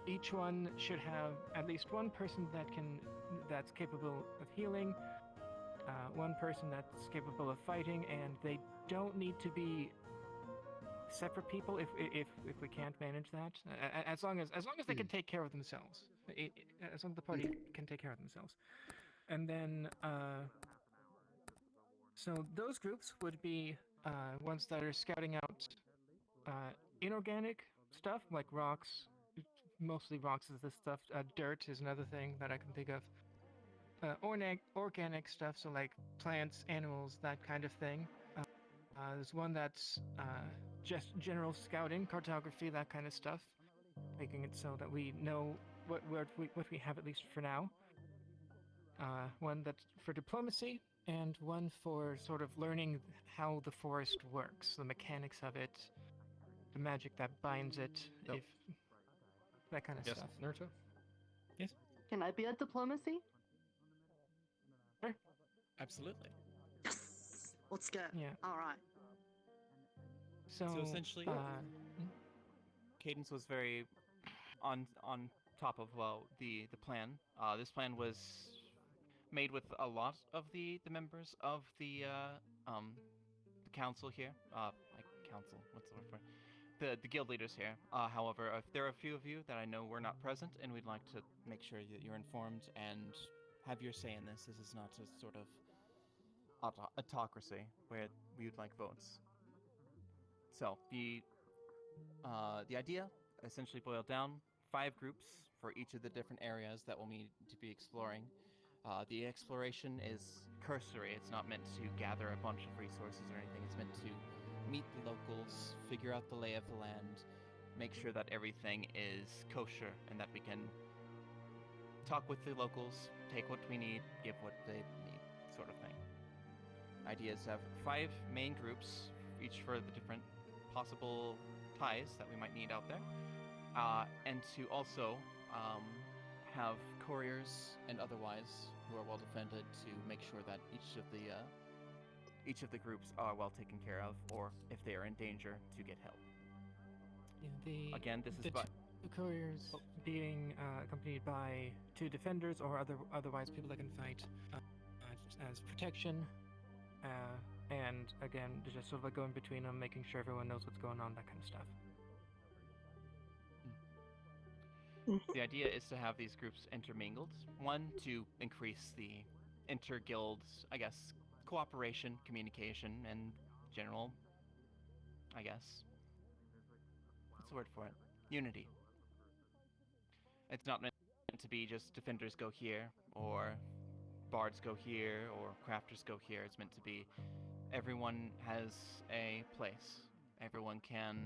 each one should have at least one person that's capable of healing, one person that's capable of fighting, and they don't need to be separate people if we can't manage that. As long as they can take care of themselves. As long as the party can take care of themselves. And then so those groups would be ones that are scouting out inorganic stuff like rocks. Mostly rocks is this stuff. Dirt is another thing that I can think of. Organic stuff, so like plants, animals, that kind of thing. There's one that's just general scouting, cartography, that kind of stuff, making it so that we know what we have at least for now. One that's for diplomacy, and one for sort of learning how the forest works, the mechanics of it, the magic that binds it, if that kind of Yes, stuff. Naruto? Yes? Can I be a diplomacy? Sure. Absolutely. Let's go. Yeah. All right. So essentially, Cadence was very on top of the plan. This plan was made with a lot of the members of the council here. Council. What's the word for it? The guild leaders here. However, if there are a few of you that I know were not present, and we'd like to make sure that you're informed and have your say in this. This is not a sort of autocracy where we would like votes. So the idea essentially boiled down 5 groups for each of the different areas that we'll need to be exploring. The exploration is cursory. It's not meant to gather a bunch of resources or anything. It's meant to meet the locals, figure out the lay of the land, make sure that everything is kosher, and that we can talk with the locals, take what we need, give what they need, sort of thing. Ideas have 5 main groups, each for the different possible ties that we might need out there, and to also have couriers and otherwise who are well defended to make sure that each of the groups are well taken care of, or if they are in danger, to get help. Yeah, Again, this is the 2 couriers being accompanied by 2 defenders or otherwise people that can fight as protection, and again, just sort of like going between them, making sure everyone knows what's going on, that kind of stuff. The idea is to have these groups intermingled. One, to increase the inter-guild, I guess, cooperation, communication, and general, I guess, what's the word for it? Unity. It's not meant to be just defenders go here, or bards go here, or crafters go here. It's meant to be everyone has a place. Everyone can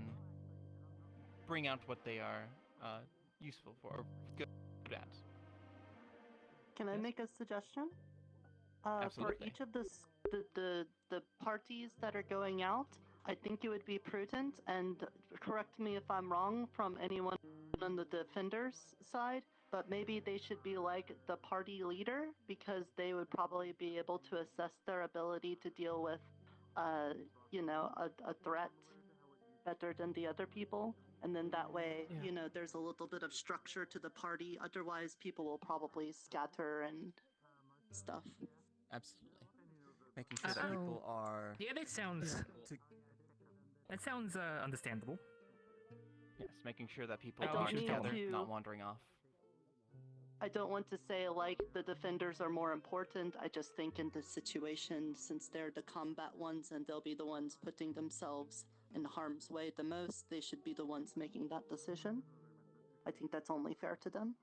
bring out what they are useful for, or good at. Can I make a suggestion? For Absolutely. each of the parties that are going out, I think it would be prudent, and correct me if I'm wrong from anyone on the defenders side, but maybe they should be like the party leader, because they would probably be able to assess their ability to deal with, a threat better than the other people. And then that way, there's a little bit of structure to the party. Otherwise, people will probably scatter and stuff. Absolutely. Making sure that people are... Yeah, that sounds... That sounds understandable. Yes, making sure that people I don't are need together, to- not wandering off. I don't want to say like the defenders are more important. I just think in this situation, since they're the combat ones and they'll be the ones putting themselves in harm's way the most, they should be the ones making that decision. I think that's only fair to them.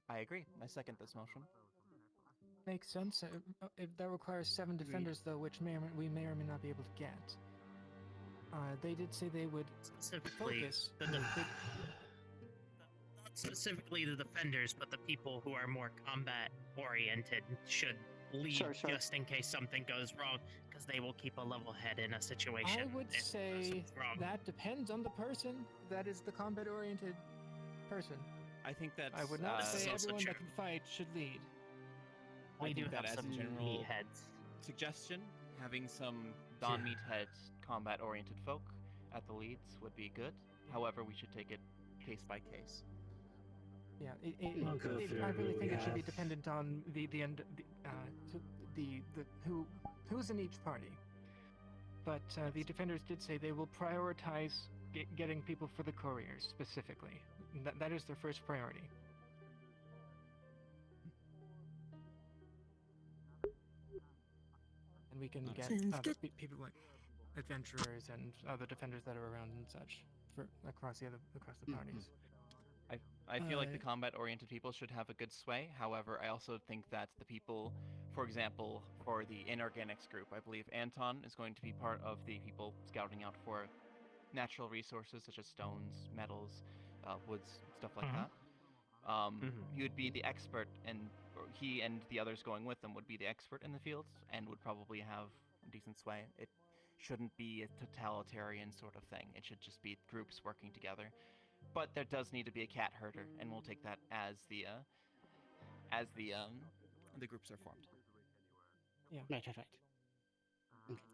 I agree. I second this motion. Makes sense. If that requires 7 defenders, though, which we may or may not be able to get. They did say they would Specifically, focus. not specifically the defenders, but the people who are more combat oriented should lead Sure. just in case something goes wrong, because they will keep a level head in a situation. I would if say something's wrong. that depends on the person that is the combat-oriented person. I think that's... I would not say also everyone true. that can fight should lead. We I do think that have as some a general meatheads. suggestion, having some non-meathead combat-oriented folk at the leads would be good. However, we should take it case by case. Yeah, I really think it should be dependent on who's in each party. But the defenders did say they will prioritize getting people for the couriers specifically. That is their first priority. And we can get other people like adventurers and other defenders that are around and such across the parties. I feel like the combat-oriented people should have a good sway. However, I also think that the people for example, for the inorganics group, I believe Anton is going to be part of the people scouting out for natural resources such as stones, metals, woods, stuff like that. He would be the expert, and he and the others going with him would be the expert in the fields and would probably have a decent sway. It shouldn't be a totalitarian sort of thing. It should just be groups working together. But there does need to be a cat herder, and we'll take that as the groups are formed. Yeah. Right.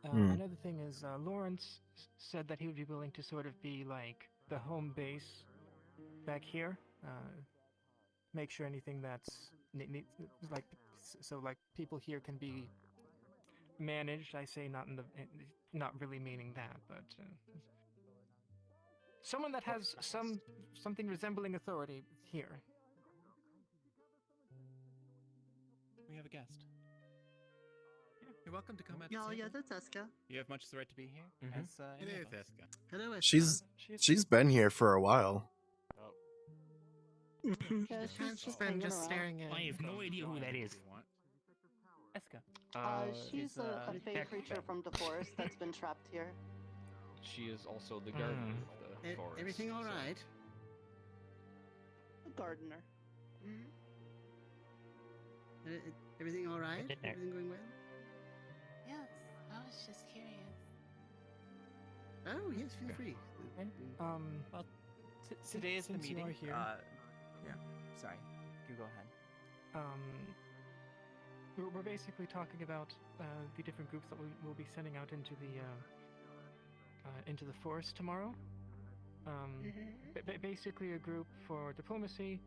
Another thing is, Lawrence said that he would be willing to sort of be like the home base back here. Make sure anything that's like like people here can be managed. I say not really meaning that, but someone that has something resembling authority here. We have a guest. You're welcome to come at Oh, yeah, that's Eska. You have much the right to be here. As, It any is of us. Eska. Hello, Eska. She's been here for a while. Yeah, she's been hanging just around. staring at. I have no idea who that is. Eska. She's a fey creature from the forest that's been trapped here. She is also the guardian of the forest. Everything all so- right? A gardener. Everything all right? Good there. Everything going well? Yes, I was just curious. Oh, yes, feel free. Well, today is the since you meeting. are here. Yeah. Sorry. You go ahead. We're basically talking about the different groups that we'll be sending out into the forest tomorrow. Basically, a group for diplomacy,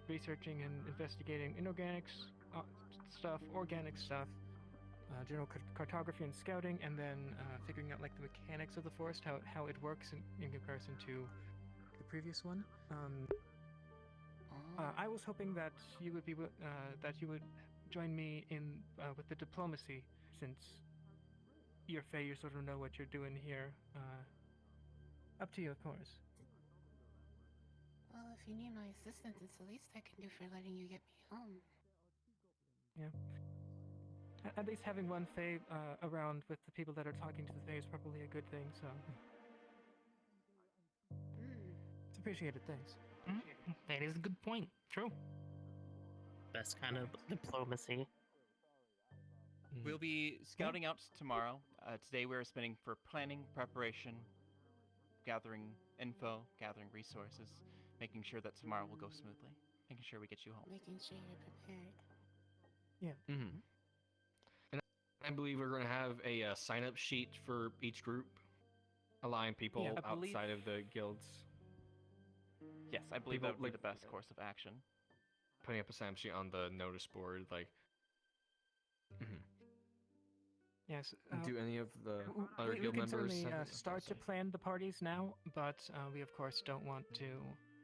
researching and investigating inorganics stuff, organic stuff, general cartography and scouting, and then figuring out like the mechanics of the forest, how it works in comparison to the previous one. I was hoping that you would join me in with the diplomacy, since you're Fae, you sort of know what you're doing here. Up to you, of course. Well, if you need my assistance, it's the least I can do for letting you get me home. Yeah. At least having one Fae around with the people that are talking to the Fae is probably a good thing, so. It's appreciated, thanks. That is a good point. True. Best kind of diplomacy. We'll be scouting out tomorrow. Today we're spending for planning, preparation, gathering info, gathering resources, making sure that tomorrow will go smoothly, making sure we get you home. Making sure you're prepared. Yeah. And I believe we're going to have a sign-up sheet for each group, allowing people outside of the guilds. Yes, I believe that would be the best course of action. Putting up a sign-up sheet on the notice board, like. Yes. Do any of the other guild we can members certainly have start to plan the parties now, but we of course don't want to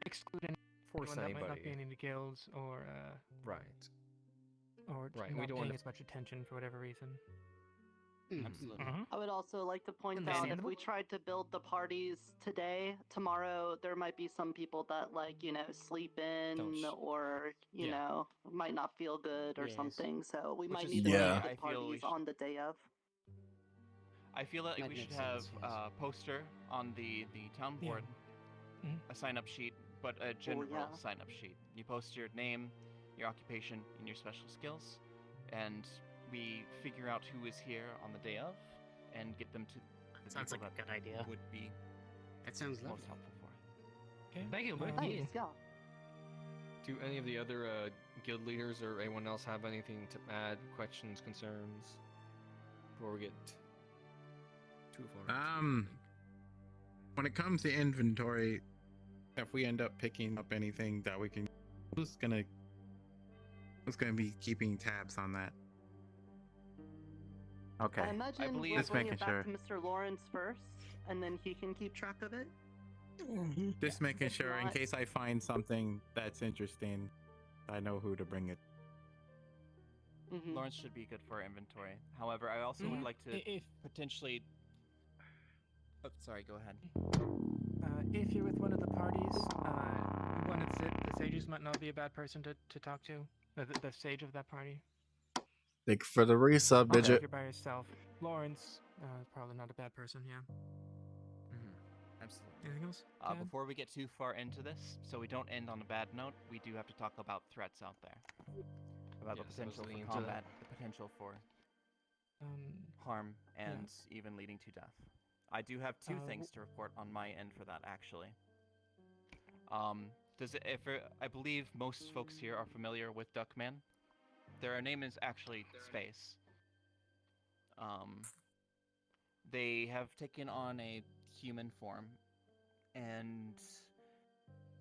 exclude Force anyone that might not anybody. be in any guilds or Right. or Right, not we don't paying wanna- as much attention for whatever reason. Absolutely. I would also like to point out if Understandable. we tried to build the parties today, tomorrow there might be some people that sleep in or you know might not feel good or Yes. something. So we Which might is need to why make I the feel we parties on the day of. I feel that That we should makes have sense, a poster on the town board, a sign-up sheet, but a general yeah. sign-up sheet. You post your name, your occupation, and your special skills, and we figure out who is here on the day of, and get them to the Sounds people like a that good idea. would be That sounds lovely. most helpful for it. Okay. Thank you. Good Nice, idea. yeah. Do any of the other guild leaders or anyone else have anything to add, questions, concerns, before we get too far? When it comes to inventory, if we end up picking up anything that we can, who's gonna be keeping tabs on that? Okay. I imagine we'll Just bring making it back sure. to Mr. Lawrence first, and then he can keep track of it. Just making If sure in not- case I find something that's interesting, I know who to bring it. Lawrence should be good for our inventory. However, I also would like to potentially. Oh, sorry. Go ahead. If you're with one of the parties, one of the sages might not be a bad person to talk to. The sage of that party. Thank you for the resub, Also, Digit. if you're by yourself, Lawrence, probably not a bad person. Yeah. Absolutely. Anything else? Before we get too far into this, so we don't end on a bad note, we do have to talk about threats out there. About the Yes, potential mostly for into combat, the potential for harm, and even leading to death. I do have two things to report on my end for that, actually. I believe most folks here are familiar with Duckman. Their name is actually Space. They have taken on a human form, and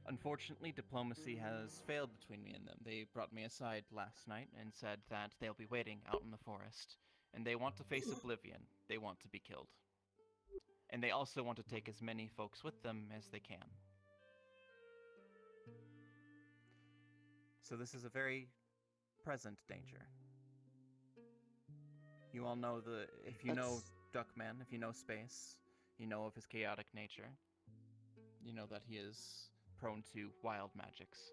unfortunately, diplomacy has failed between me and them. They brought me aside last night and said that they'll be waiting out in the forest, and they want to face Oblivion. They want to be killed. And they also want to take as many folks with them as they can. So this is a very present danger. You all know if you know Duckman, if you know Space, you know of his chaotic nature. You know that he is prone to wild magics.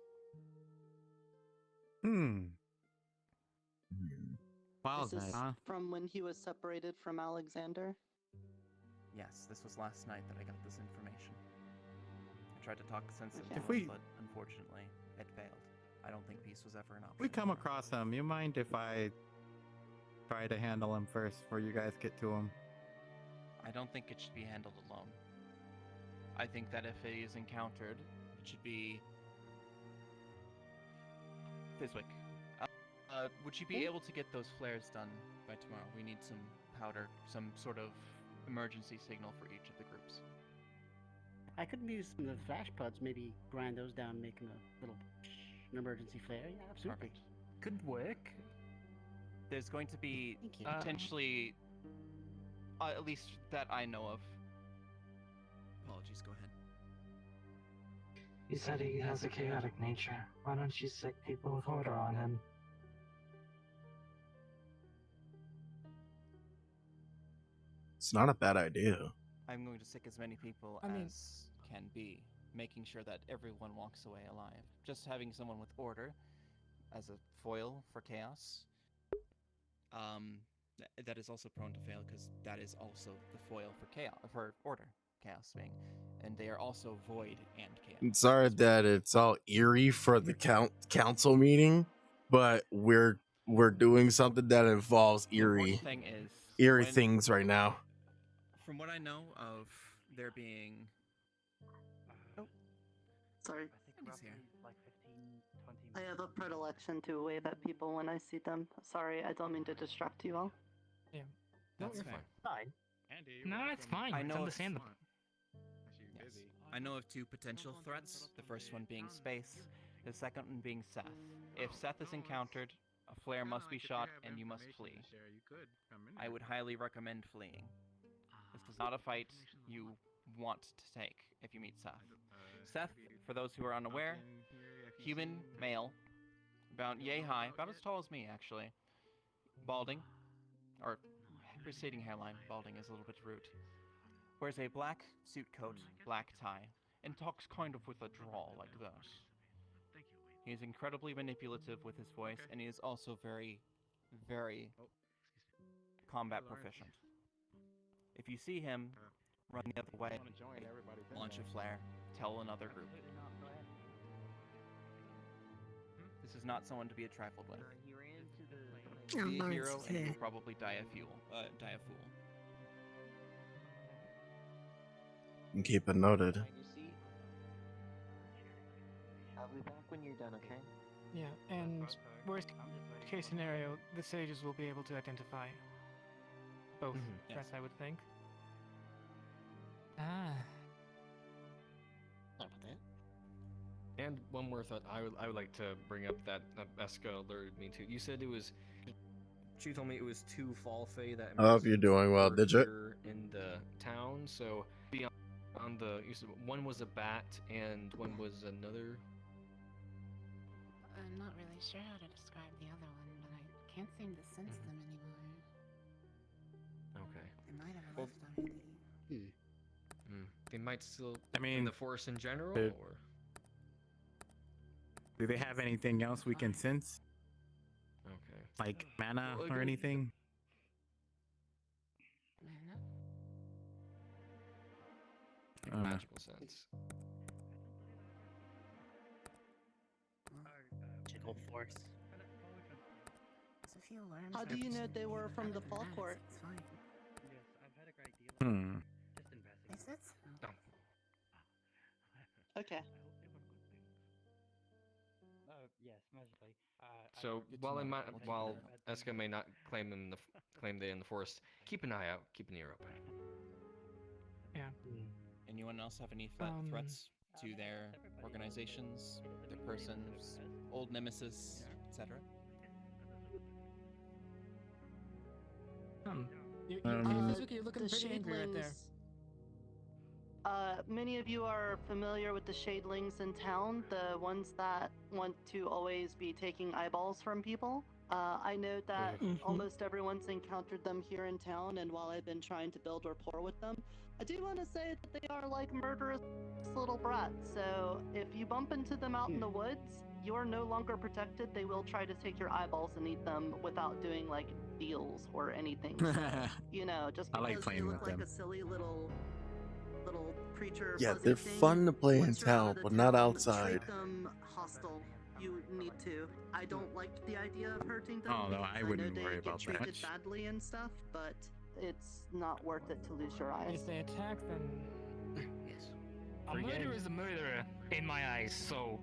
Wild Is this night, huh? from when he was separated from Alexander? Yes, this was last night that I got this information. I tried to talk sense into If him, we- but unfortunately, it failed. I don't think peace was ever an option. We come across him. You mind if I try to handle him first before you guys get to him? I don't think it should be handled alone. I think that if he is encountered, it should be... Fizwick, would you be able to get those flares done by tomorrow? We need some powder, some sort of emergency signal for each of the groups. I could use some of the flash pods, maybe grind those down, make them a little an emergency flare. Yeah, absolutely. Perfect. Could work. There's going to be Thank you. potentially, at least that I know of. Apologies, go ahead. He said he has a chaotic nature. Why don't you sick people with order on him? It's not a bad idea. I'm going to sick as many people as can be, making sure that everyone walks away alive. Just having someone with order as a foil for chaos, that is also prone to fail because that is also the foil for chaos, for order, chaos being, and they are also void and chaos. I'm sorry that it's all eerie for the council meeting, but we're doing something that involves The eerie important thing is eerie when- things right now. From what I know of there being... Sorry. He's here. I have a predilection to wave at people when I see them. Sorry, I don't mean to distract you all. Yeah. No, That's you're fair. fine. No, it's fine. I It's know of- understandable. Yes. I know of two potential threats. The first one being Space, the second one being Seth. If Seth is encountered, a flare must be shot and you must flee. I would highly recommend fleeing. This is not a fight you want to take if you meet Seth. Seth, for those who are unaware, human, male, about yay high, about as tall as me actually, balding, or preceding hairline, balding is a little bit rude, wears a black suit coat, black tie, and talks kind of with a drawl like this. He is incredibly manipulative with his voice, and he is also very, very combat proficient. If you see him, run the other way, launch a flare, tell another group. This is not someone to be trifled with. Be a hero and you'll probably die a fool. And keep it noted. I'll be back when you're done, okay? Yeah, and worst case scenario, the sages will be able to identify both Yes. threats, I would think. Sorry about that. And one more thought I would like to bring up that Eska alerted me to. You said it was... She told me it was 2 Fall Fae that... I hope you're doing well, were Digit. here in the town, so... On the... You said one was a bat and one was another... I'm not really sure how to describe the other one, but I can't seem to sense them anymore. Okay. They might have Well- left already. They might still... I mean, in the forest in general, it- or... Do they have anything else we can sense? Like mana Well, or again- anything? Magical sense. Magical force. So if you learn How do you know they were from the fall court? It's fine. Hmm. Is it? Okay. Yes, magically. So while Eska may not claim them claim they in the forest, keep an eye out, keep an ear open. Yeah. Anyone else have any threats to their organizations, their persons, old nemesis, etc.? Suzuki, you're looking the pretty angry right there. Many of you are familiar with the Shadelings in town, the ones that want to always be taking eyeballs from people. I know that almost everyone's encountered them here in town, and while I've been trying to build rapport with them, I do want to say that they are like murderous little brats. So if you bump into them out in the woods, you're no longer protected. They will try to take your eyeballs and eat them without doing like deals or anything. So, you know, just I because like playing they with look like them. a silly little creature. Yeah, fuzzy they're thing, fun to play in once you're out town, of the but not town, outside. Treat them hostile. You need to. I don't like the idea of hurting them. Oh, no, I because wouldn't know they worry get about that treated much. badly and stuff, but it's not worth it to lose your eyes. If they attack, then A murderer is a murderer in my eyes. So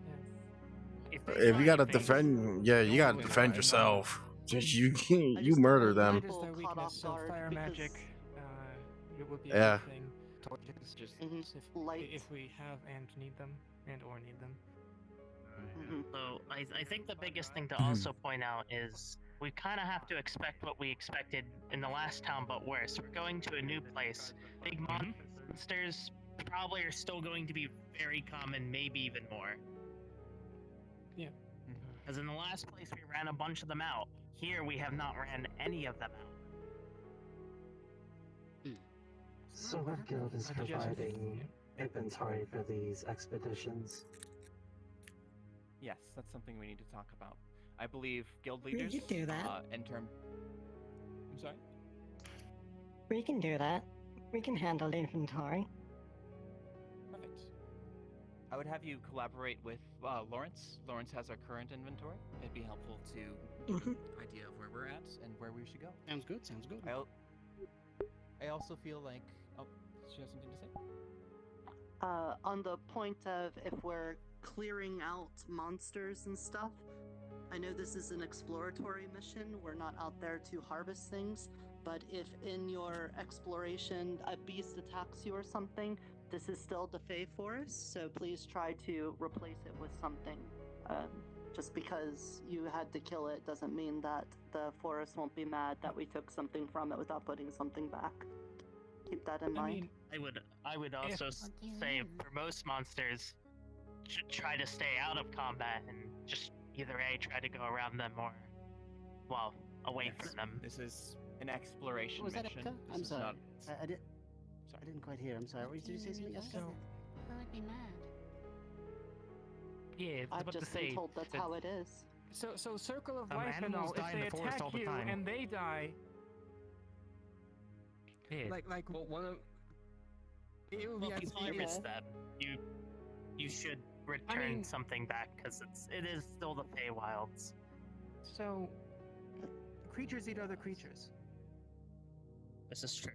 If you gotta defend, yeah, you gotta defend yourself. Just you murder them. Light is their weakness, so fire magic would be a Yeah. good thing. Torches, just if we have and need them, and or need them. So I think the biggest thing to also point out is we kind of have to expect what we expected in the last town, but worse. We're going to a new place. Big monsters probably are still going to be very common, maybe even more. Yeah. Because in the last place we ran a bunch of them out. Here we have not ran any of them out. So what guild is providing inventory for these expeditions? Yes, that's something we need to talk about. I believe guild We leaders could do that. in term. I'm sorry. We can do that. We can handle the inventory. Perfect. I would have you collaborate with Lawrence. Lawrence has our current inventory. It'd be helpful to get an idea of where we're at and where we should go. Sounds good. Sounds good. I also feel like. Oh, she has something to say? On the point of if we're clearing out monsters and stuff, I know this is an exploratory mission. We're not out there to harvest things, but if in your exploration a beast attacks you or something, this is still the Fey Forest, so please try to replace it with something. Just because you had to kill it doesn't mean that the forest won't be mad that we took something from it without putting something back. Keep that in mind. I would also say for most monsters, try to stay out of combat and just either try to go around them or, well, away from them. This is an exploration Was that mission. Eka? This I'm is sorry. not. I didn't quite hear. I'm sorry. Did you say something, Jessica? I would be mad. Yeah, I've but to just say been told that's how it is. So Circle of Life and animals all, die if in they the forest attack all the you time. and they die, like well, one of it would well, be if you unfair. harvest them, you should return something back because it is still the Feywilds. So, creatures eat other creatures. This is true.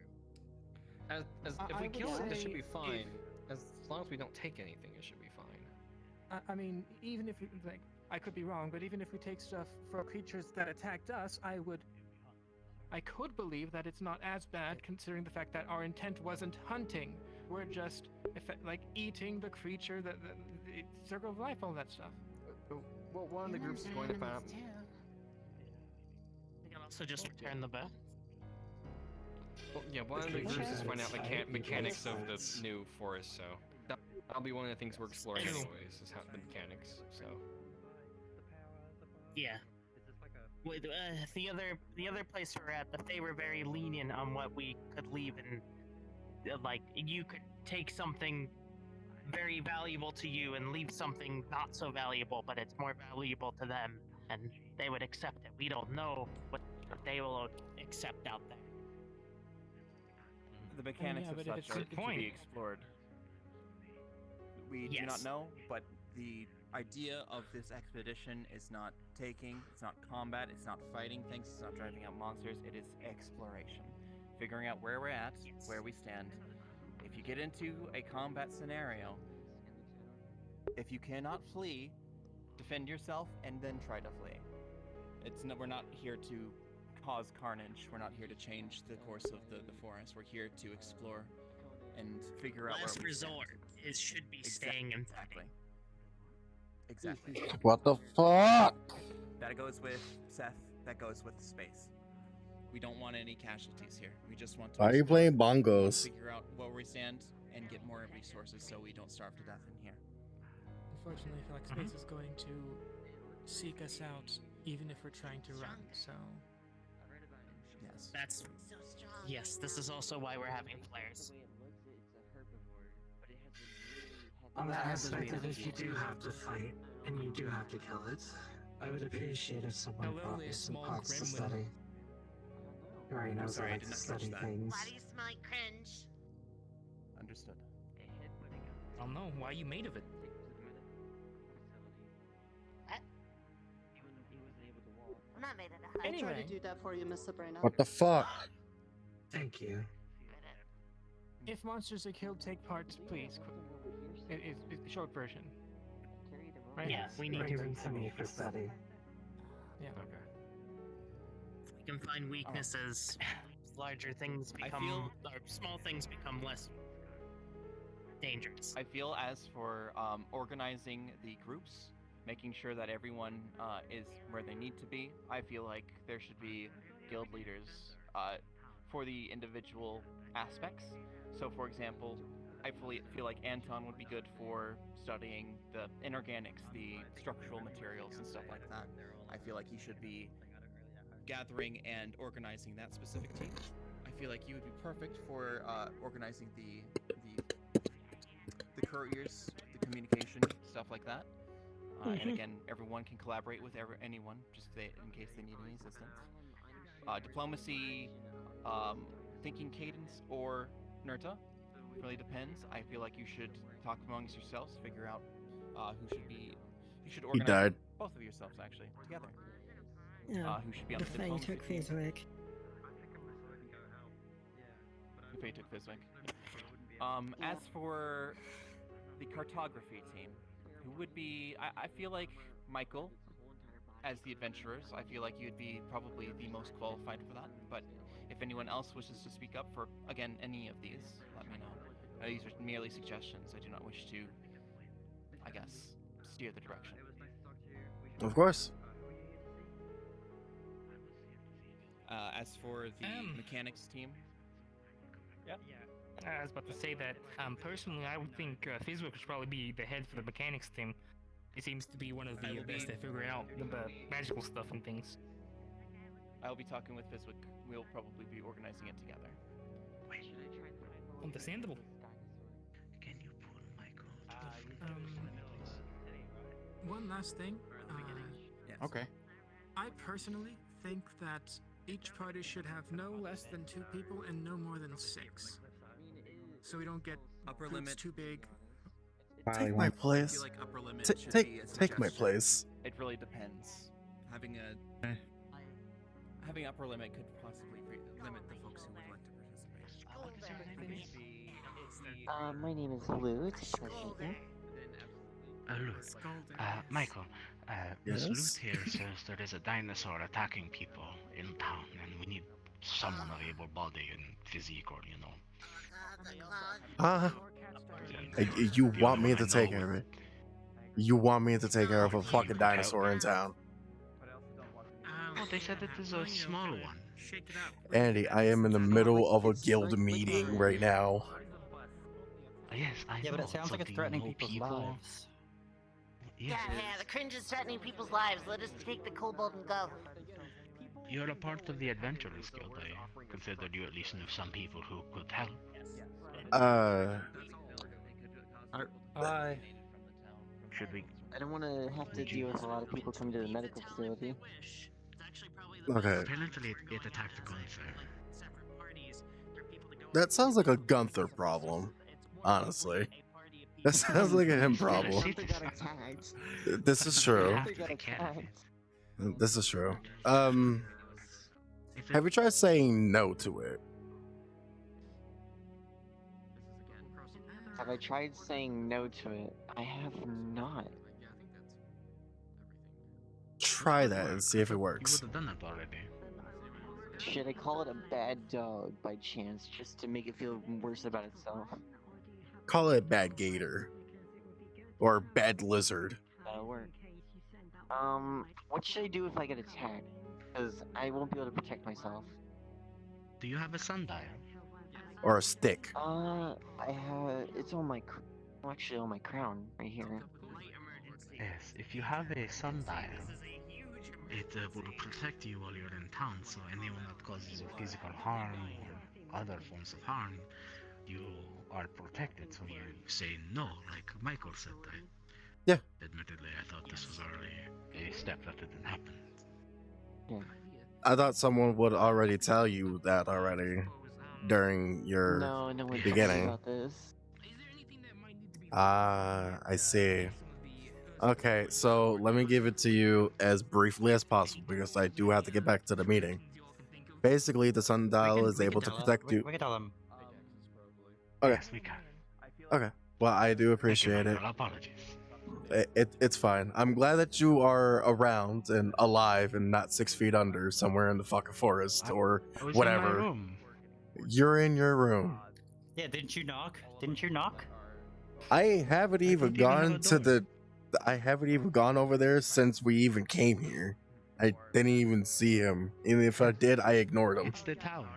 If I we would kill it, it say should be if- fine. As long as we don't take anything, it should be fine. I mean, even if you, like, I could be wrong, but even if we take stuff for creatures that attacked us, I could believe that it's not as bad considering the fact that our intent wasn't hunting. We're just, like, eating the creature, the Circle of Life, all that stuff. Well, one of the groups is going to find out. You can also just return the bat. Well, yeah, one of the groups is find out mechanics of the new forest, so that'll be one of the things we're exploring anyways, is how the mechanics. So Yeah. With, the other place we're at, they were very lenient on what we could leave, and like you could take something very valuable to you and leave something not so valuable, but it's more valuable to them. and they would accept it. We don't know what they will accept out there. The mechanics but of if it's such are good to point. be explored. We do not Yes. know, but the idea of this expedition is not taking, it's not combat, it's not fighting things, it's not driving out monsters, it is exploration. Figuring out where we're at, where we stand. If you get into a combat scenario, if you cannot flee, defend yourself and then try to flee. We're not here to cause carnage. We're not here to change the course of the forest. We're here to explore and figure out Last where we resort should be staying in fighting. Exactly. What the fuck? That goes with Seth. That goes with space. We don't want any casualties here. We just want to Why are you explore, playing bongos? figure out where we stand, and get more resources so we don't starve to death in here. Unfortunately, I feel like space is going to seek us out, even if we're trying to run. So. Yes. Yes, this is also why we're having flares. On the aspect that if you do have to fight, and you do have to kill it, I would appreciate if someone Hello brought there, me some small pots to gremlin. study. He already knows sorry, I I like did to not study catch that. things. Why do you smell like cringe? Understood. I don't know. Why are you made of it? What? I'm not made of a I try Anyway. to do that for you, Miss Sabrina. What the fuck? Thank you. If monsters are killed, take part, please. It's the short version. Right? Yeah, we need Bring to. them to me for study. Yeah. Okay. If we can find weaknesses, larger things become, or small things become less dangerous. I feel as for organizing the groups, making sure that everyone is where they need to be, I feel like there should be guild leaders for the individual aspects. So, for example, I feel like Anton would be good for studying the inorganics, the structural materials, and stuff like that. I feel like he should be gathering and organizing that specific team. I feel like you would be perfect for organizing the couriers, the communication, stuff like that. And again, everyone can collaborate with anyone, just in case they need any assistance. Diplomacy, thinking cadence, or Nerta. Really depends. I feel like you should talk amongst yourselves, figure out who should be. You should organize died. both of yourselves actually together. Yeah. Who should be on the The Fae diplomacy took team? Fizwick. The Fae took Fizwick. As for the cartography team, who would be? I feel like Michael, as the adventurers, I feel like you'd be probably the most qualified for that. But if anyone else wishes to speak up for, again, any of these, let me know. These are merely suggestions. I do not wish to, I guess, steer the direction. Of course. As for the mechanics team, yeah. I was about to say that, personally, I would think Fizwick should probably be the head for the mechanics team. He seems to be one of the best at figuring out the magical stuff and things. I'll be talking with Fizwick. We'll probably be organizing it together. Understandable. Can you pull my One last thing. Okay. I personally think that each party should have no less than 2 people and no more than 6. So we don't get upper groups limit too big. Take my place. I feel like upper limit should be a Take my suggestion. place. It really depends. Having upper limit could possibly limit the folks who would like to participate. My name is Lute. Michael, Yes? Miss Luth here says there is a dinosaur attacking people in town, and we need someone of able body and physique, or You want me to take care of it? You want me to take care of a fucking dinosaur in town? Oh, they said it is a small one. Andy, I am in the middle of a guild meeting right now. Yes, I know. Yeah, but it sounds like it's do you threatening know people's people? lives. Yes, Yeah, the cringe is threatening people's lives. Let us take the kobold and go. you're a part of the Adventurers Guild. I considered you at least knew some people who could help. Uh, Hi. Should we I don't want to have to deal with a lot of people coming to the medical facility. Okay. Apparently it attacked the Gunther. That sounds like a Gunther problem, honestly. That sounds like a him problem. Gunther got attacked. This is true. Gunther got attacked. This is true. Have you tried saying no to it? Have I tried saying no to it? I have not. Try that and see if it You works. would have done that already. Should I call it a bad dog by chance, just to make it feel worse about itself? Call it bad gator. Or bad lizard. That'll work. What should I do if I get attacked? Because I won't be able to protect myself. Do you have a sundial? Or a stick. I have. It's on my. Actually, on my crown right here. Yes, if you have a sundial, it will protect you while you're in town, so anyone that causes you physical harm or other forms of harm, you are protected, so you say no, like Michael said. Yeah. Admittedly, I thought this was already a step that didn't happen. Yeah. I thought someone would already tell you that already during your No one told me beginning. about this. I see. Okay, so let me give it to you as briefly as possible because I do have to get back to the meeting. Basically, the sundial is able to protect you. We can tell them. Okay. Yes, we can. Okay. Well, I do appreciate it. Apologies. It's fine. I'm glad that you are around and alive and not 6 feet under somewhere in the fucking forest or I was whatever. in my room. You're in your room. Yeah, didn't you knock? Didn't you knock? I haven't even gone to the. I haven't even gone over there since we even came here. I didn't even see him. And if I did, I ignored him. It's the tower.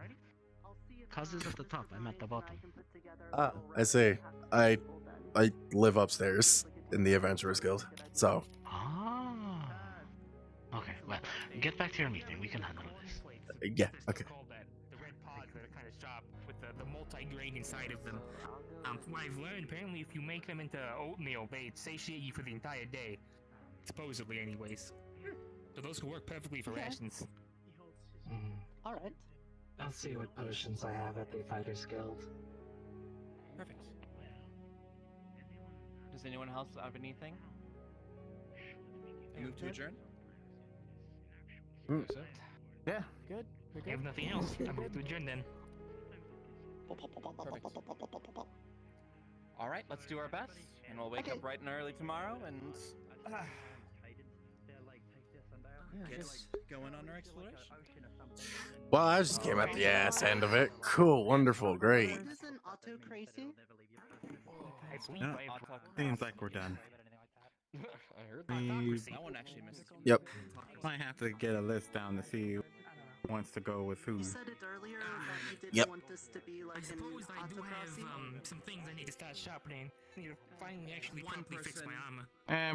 Cuz is at the top, I'm at the bottom. Ah, I see. I live upstairs in the Adventurers Guild. So. Ah. Okay, well, get back to your meeting. We can handle this. Yeah, okay. The red pods that are kind of sharp with the multi-grain inside of them. From what I've learned, apparently if you make them into oatmeal, they satiate you for the entire day. Supposedly, anyways. So those could work perfectly for rations. Alright. I'll see what potions I have at the Fighters Guild. Perfect. Does anyone else have anything? Move to adjourn? Yeah. Good. I have nothing else. I'm going to adjourn then. All right, let's do our best, and we'll wake up bright and early tomorrow, and Get going on our exploration. Well, I just came at the ass end of it. Cool, wonderful, great. Isn't Otto crazy? No, seems like we're done. I heard That one actually missed. Yep. Might have to get a list down to see who wants to go with who. You said it earlier that you didn't Yep. want this to be like I an suppose I do have autocracy. some things I need to start sharpening. I need to finally actually properly fix my armor.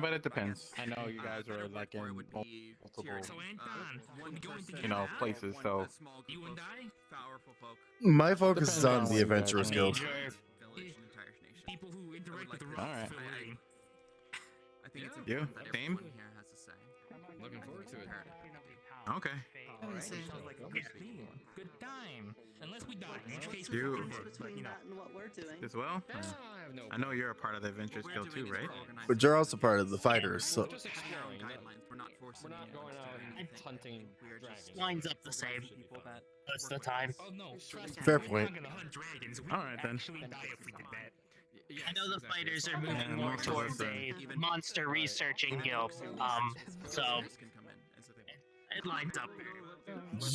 But it depends. I know you guys are like in multiple, So Anton, we're going to you know, places. So you and I? Powerful folk. My focus is Depends on on the what you guys Adventurers want. Guild. People who interact with the All right. facility. I think it's You, important that Dame? everyone here has to say. Looking forward to it. Okay. Good time. Unless we die, in which case You- we're fucking dead, but, Between you know. that and what we're doing. As well? I know you're a part of the Adventures Guild too, right? But you're also part of the fighters, so Just exploring. Guidelines. We're not forcing We're not going out hunting dragons. Lines up the same most of the time. Oh no, trust me, Fair we're point. not gonna hunt dragons. We All right, then. actually die if we did that. I know the fighters are Yeah, moving more most of us towards are. a monster researching guild. So it lines up.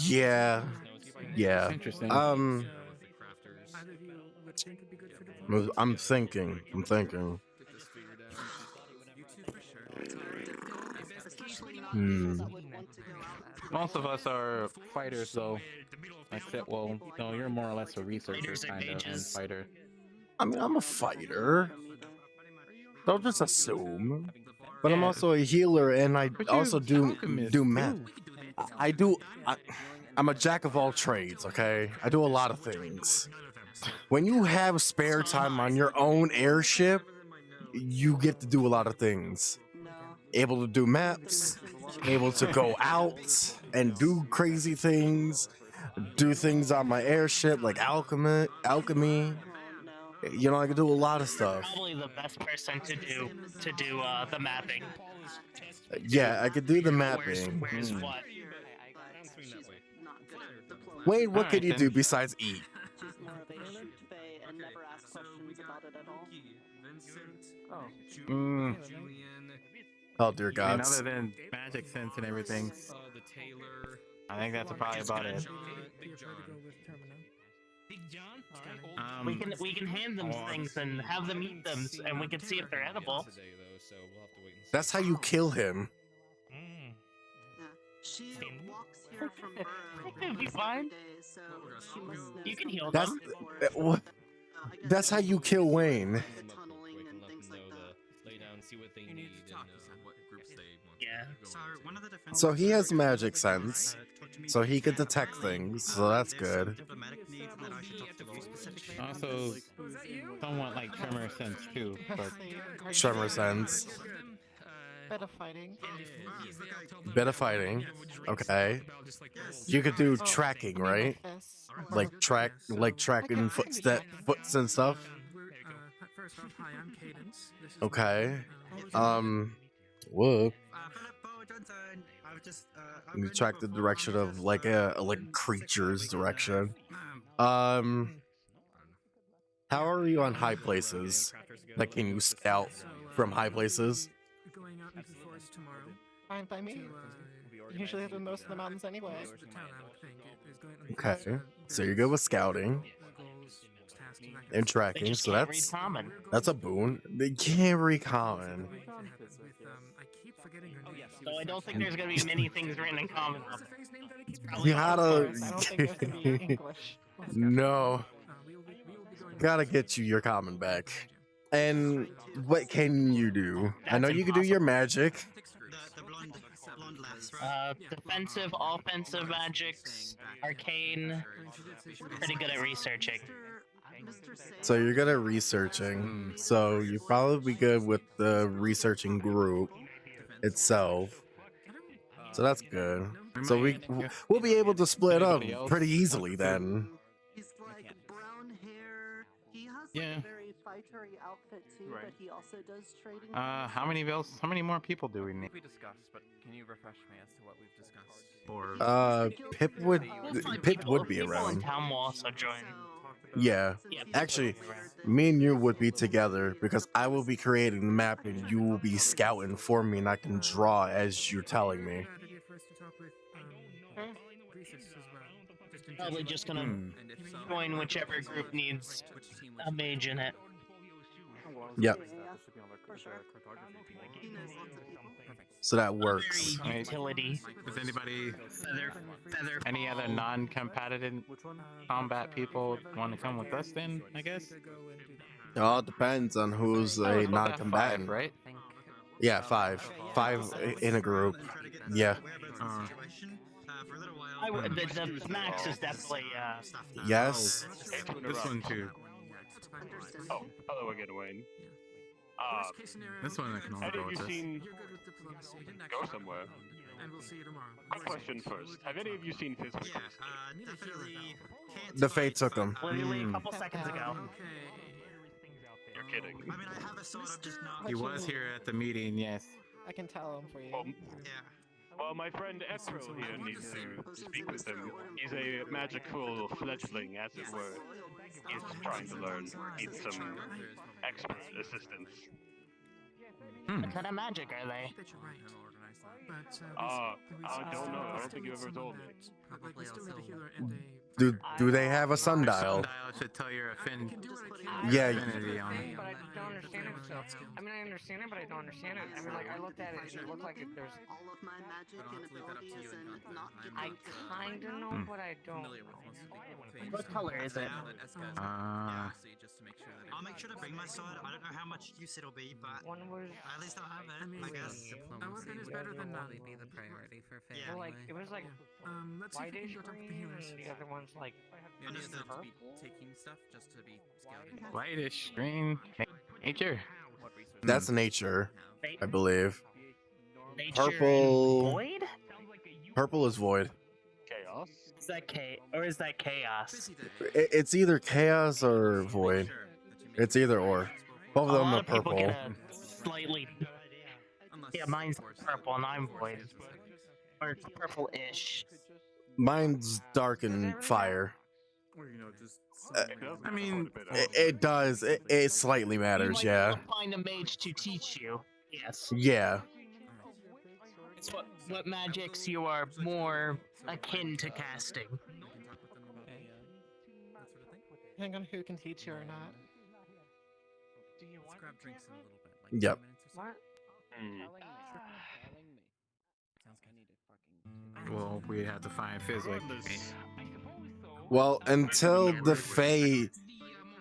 yeah, yeah. Interesting. I'm thinking. Most of us are fighters, though. Except, well, no, you're more or less a researcher Fighters and kind of, and mages. fighter. I mean, I'm a fighter. Don't just assume. But I'm also a healer, and I But also you're do alchemist, math. I'm a jack of all trades. Okay, I do a lot of things. When you have spare time on your own airship, you get to do a lot of things. able to do maps, able to go out and do crazy things, do things on my airship like alchemy. You know, I can do a lot of stuff. Probably the best person to do the mapping. Yeah, I could do the Where's mapping. what? Wayne, what Alright, can you then. do besides eat? She's more of a shoot fae and never ask questions about it at all. Oh dear I mean, gods. other than magic sense and everything, The tailor. I think that's probably about it. Big John. Big John? We can hand them things and have them eat them, and we can see if they're edible. Today, though, so we'll have to wait and see. That's how you kill him. She walks here from Burrow It'll be fine. so she must know You can heal That's them. that's how you kill Wayne. Lay down, see what they need, and what groups they want. Yeah. So one of the defense. So he has magic sense, so he can detect things. So that's good. Diplomatic needs that I should talk to you specifically. Also, somewhat like tremor sense too, but Tremor sense. Better fighting. Bit of fighting. Okay. You could do tracking, right? Like tracking foots and stuff. First off, hi, I'm Cadence. This is Okay. Whoop. You track the direction of like a creature's direction. How are you on high places? Like, can you scout from high places? going out into the forest tomorrow. Fine by me. To, Usually live in most of the mountains anyway. most of the town, I would think, is going to be Okay. So you're good with scouting and tracking, so that's a boon. They can't read common. So I don't think there's gonna be many things written in common. You gotta no. Gotta get you your common back. And what can you do? I know you can do your magic. Defensive, offensive magics, arcane. Pretty good at researching. So you're good at researching. So you probably be good with the researching group itself. So that's good. So we'll be able to split up pretty easily then. He's like brown hair. He has Yeah. like a very fightery outfit too, but he also does trading. how many more people do we need? We discussed, but can you refresh me as to what we've discussed? Pip would be People in around. town will also join. Yeah. Actually, me and you would be together because I will be creating the map and you will be scouting for me and I can draw as you're telling me. Probably just gonna join whichever group needs a mage in it. Yep. For sure. He knows lots of people. So that works. Very utility. Does anybody, Feather. any other non-competitive combat people want to come with us then? I guess. It all depends on who's a non-combatant, right? Yeah, five in a group. Yeah. The max is definitely Yes. This one too. Oh, hello again, Wayne. This one I can only Have go you with this. seen go somewhere? And we'll see you tomorrow. Quick question first. Have any of you seen Fizzle? The Fate took him. literally a couple seconds ago. You're kidding. I mean, I have a sort of just not. He was here at the meeting, yes. I can tell him for you. Well, my friend Ekril here needs to speak with him. He's a magical fledgling, as it were. He's trying to learn. Needs some expert assistance. What kind of magic are they? I don't know. I don't think you ever told me. Like, we still need a healer and a Do they have a sundial? Sundial should tell your Yeah. affinity on it. But I don't understand it. So I mean, I understand it, but I don't understand it. I mean, like I looked at it, and it looked like there's. All of my magic and abilities and not I kind of know, but I don't. What color is it? I'll make sure to bring my sword. I don't know how much use it'll be, but at least I'll have it. I guess. a weapon is better than none. be the priority for family. Well, like it was like Let's see if we whitish can go talk to the green, healers. and the other one's like taking stuff just to be scouting. Whitish green nature. That's nature, I believe. Nature and Purple. void? Purple is void. Chaos. Is that is that chaos? It's either chaos or void. It's either or. Both of A them lot are of people purple. get a slightly. Yeah, mine's purple and I'm void. Or it's purple-ish. Mine's dark and fire. Or just. I mean, It does. It slightly You matters. might Yeah. be able to find a mage to teach you. Yes. Yeah. It's what magics you are more akin to casting. Depending on who can teach you or not. Let's grab drinks in a little bit. Yep. What? well, we have to find physics. Well, until the Fae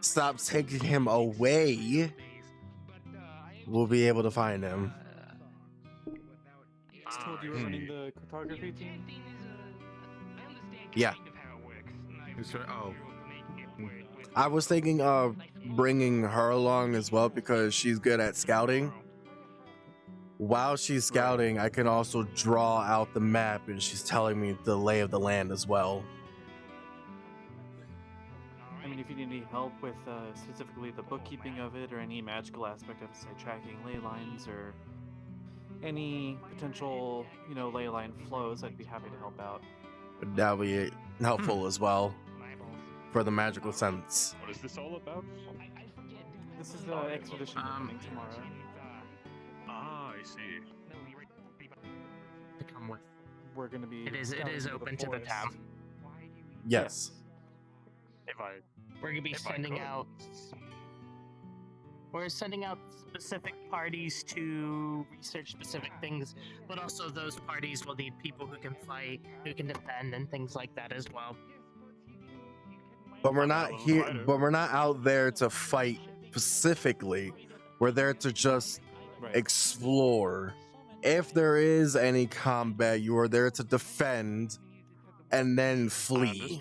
stops taking him away, we'll be able to find him. I told you were running the cartography team. Yeah. Oh. I was thinking of bringing her along as well because she's good at scouting. While she's scouting, I can also draw out the map and she's telling me the lay of the land as well. I mean, if you need any help with specifically the bookkeeping of it or any magical aspect of, say, tracking ley lines or any potential, ley line flows, I'd be happy to help out. That would be helpful as well for the magical sense. What is this all about? This is the expedition happening tomorrow. Ah, I see. To come with. We're going to be. It is open to the forest. town. Yes. We're gonna be sending out. We're sending out specific parties to research specific things, but also those parties will need people who can fight, who can defend, and things like that as well. But we're not here. But we're not out there to fight specifically. We're there to just explore. If there is any combat, you are there to defend and then flee.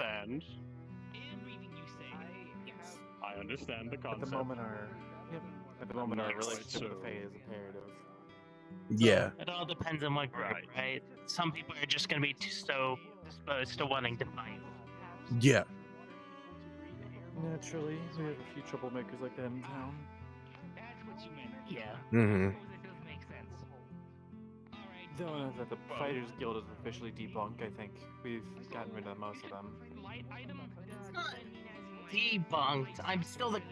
I understand the concept. At the moment, our relationship with the Fae is imperative. Yeah. It all depends on what group, right? Some people are just gonna be so disposed to wanting to fight. Yeah. Naturally, we have a few troublemakers like that in town. Yeah. Mm-hmm. Though now that the Fighters Guild is officially debunked, I think we've gotten rid of most of them. It's not debunked. I'm still the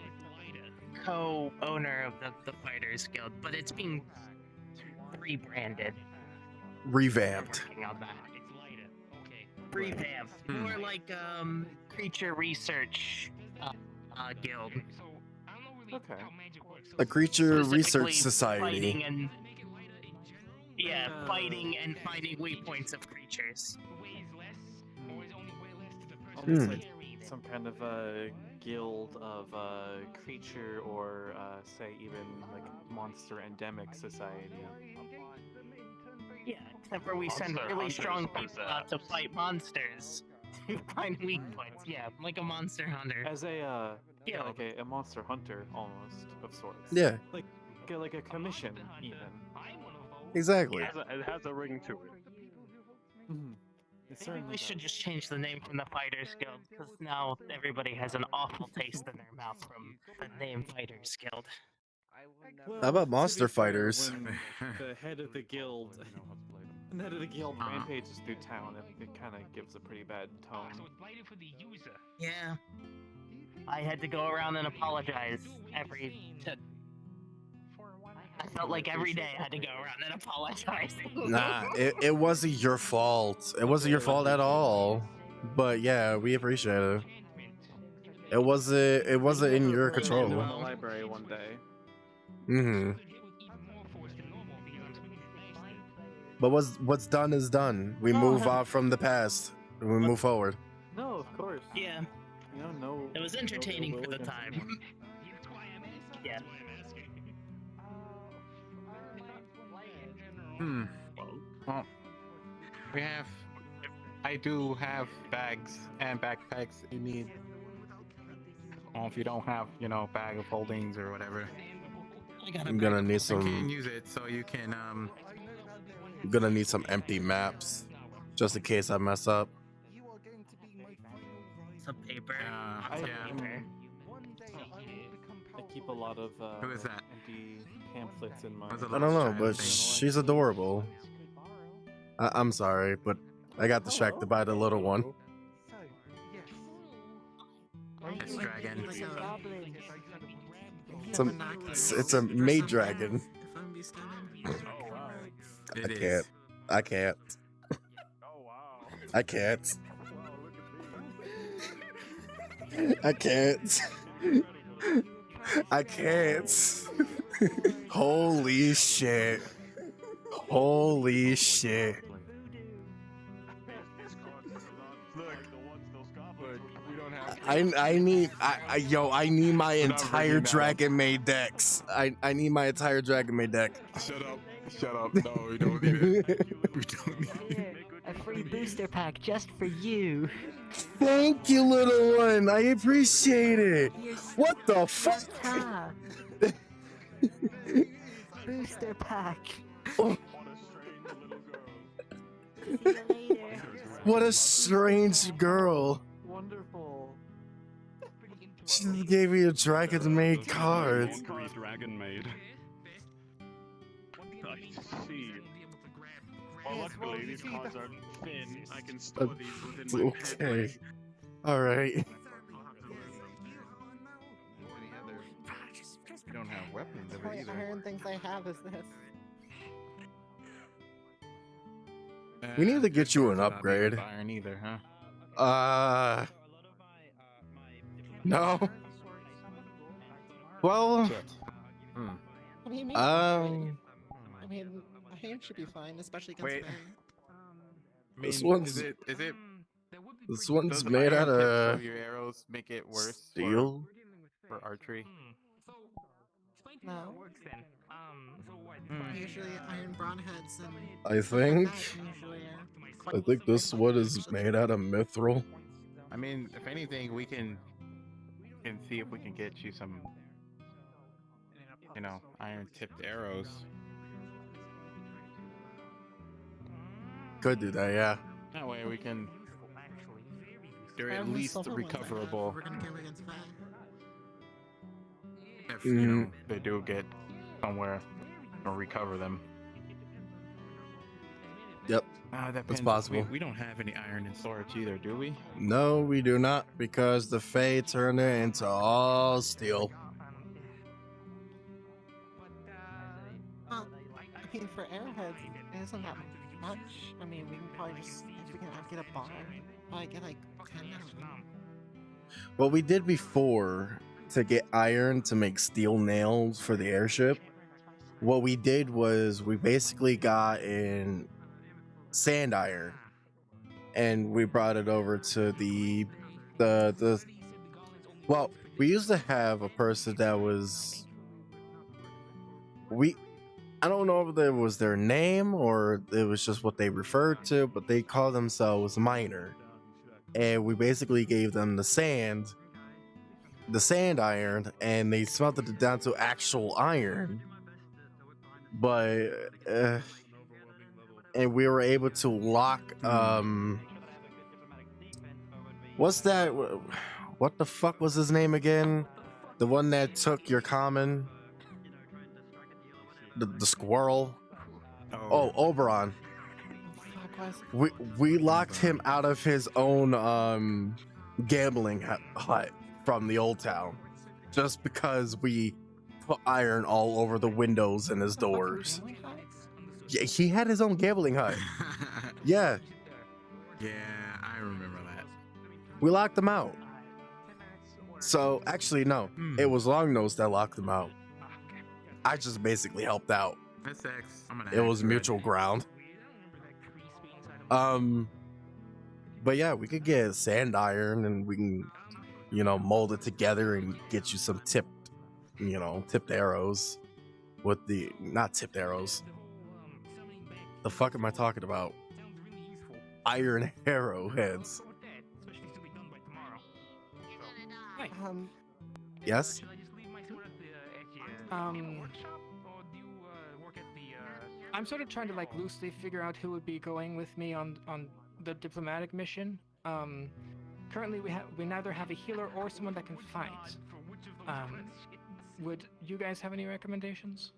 co-owner of the Fighters Guild, but it's being rebranded. Revamped. Working on that. Revamped. More like creature research guild. Okay. A creature Specifically research society. Fighting and fighting and finding weak points of creatures. Almost like some kind of a guild of creature or say even like monster endemic society. Yeah, except for we send Monster really hunters, strong what is people out to fight monsters to find weak points. Yeah, like a monster hunter. As a Yeah. like a monster hunter almost of sorts. Yeah. Like a commission even. Exactly. It has a ring to it. Maybe we should just change the name from the Fighters Guild, because now everybody has an awful taste in their mouth from the name Fighters Guild. How about monster fighters? The head of the guild. The head of the guild rampages through town. It kind of gives a pretty bad tone. Yeah. I had to go around and apologize I felt like every day I had to go around and apologize. Nah, it wasn't your fault. It wasn't your fault at all. But yeah, we appreciate it. It wasn't in your control. In the library one day. Mm-hmm. But what's done is done. We move on from the past and we move forward. No, of course. Yeah. No. It was entertaining for the time. Yeah. Well, I do have bags and backpacks you need. Well, if you don't have, bag of holdings or whatever. I'm gonna need You some. can use it so you can I'm gonna need some empty maps, just in case I mess up. Some paper. I keep a lot of Who is that? empty pamphlets in my. Was it I don't know, Child but thing? she's adorable. I'm sorry, but I got distracted by the little one. It's dragon. It's a maid dragon. It I is. can't. I can't. I can't. I can't. I can't. Holy shit. Holy shit. I need I need my entire Dragon Maid decks. I need my entire Dragon Maid deck. Shut up. Shut up. No, we don't need it. We don't need it. A free booster pack just for you. Thank you, little one. I appreciate it. What the fuck? Ah. Booster pack. Oh. See you later. What a strange girl. Wonderful. She just gave me a Dragon Maid card. Dragon Maid. I see. Well, luckily these cards are thin. I can store these within my pet. Okay. Alright. We don't have weapons of The it only either. iron things I have is this. We need to get you an Not big with upgrade. Iron either, huh? No. Well, Hmm. What do you mean? I mean, a hand should be fine, especially against Wait. men. This I mean, one's this one's does the made iron out tips of of your arrows make it worse steel. for archery? No. Hmm. Usually iron broadheads and I think. usually I think this one is made out of mithril. I mean, if anything, we can see if we can get you some, iron-tipped arrows. Could do that, yeah. That way we can. They're I at have the least silver ones I have. recoverable. We're gonna go against Faye. If Mhm. they do get somewhere or recover them. Yep. That That's depends. possible. We don't have any iron in storage either, do we? No, we do not, because the Fae turned it into all steel. Well, I mean, for arrowheads, it isn't that much. I mean, we can probably just, if we can get a bar, probably get like 10 out of them. What we did before to get iron to make steel nails for the airship, what we did was we basically got in sand iron and we brought it over to the well, we used to have a person that was I don't know if it was their name or it was just what they referred to, but they call themselves miner. And we basically gave them the sand iron, and they smelted it down to actual iron. But and we were able to lock what's that, what the fuck was his name again, the one that took your common, the squirrel. Oh, Oberon. We locked him out of his own gambling hut from the old town just because we put iron all over the windows and his doors. Yeah, he had his own gambling hut. Yeah. Yeah, I remember that. We locked him out. So actually, no, it was Longnose that locked him out. I just basically helped out. That's X. I'm gonna It was axe, right? mutual ground. But yeah, we could get sand iron and we can, mold it together and get you some tipped arrows with not tipped arrows. The fuck am I talking about? Iron arrowheads. Yes? I'm sort of trying to like loosely figure out who would be going with me on the diplomatic mission. Currently we neither have a healer or someone that can fight. Would you guys have any recommendations?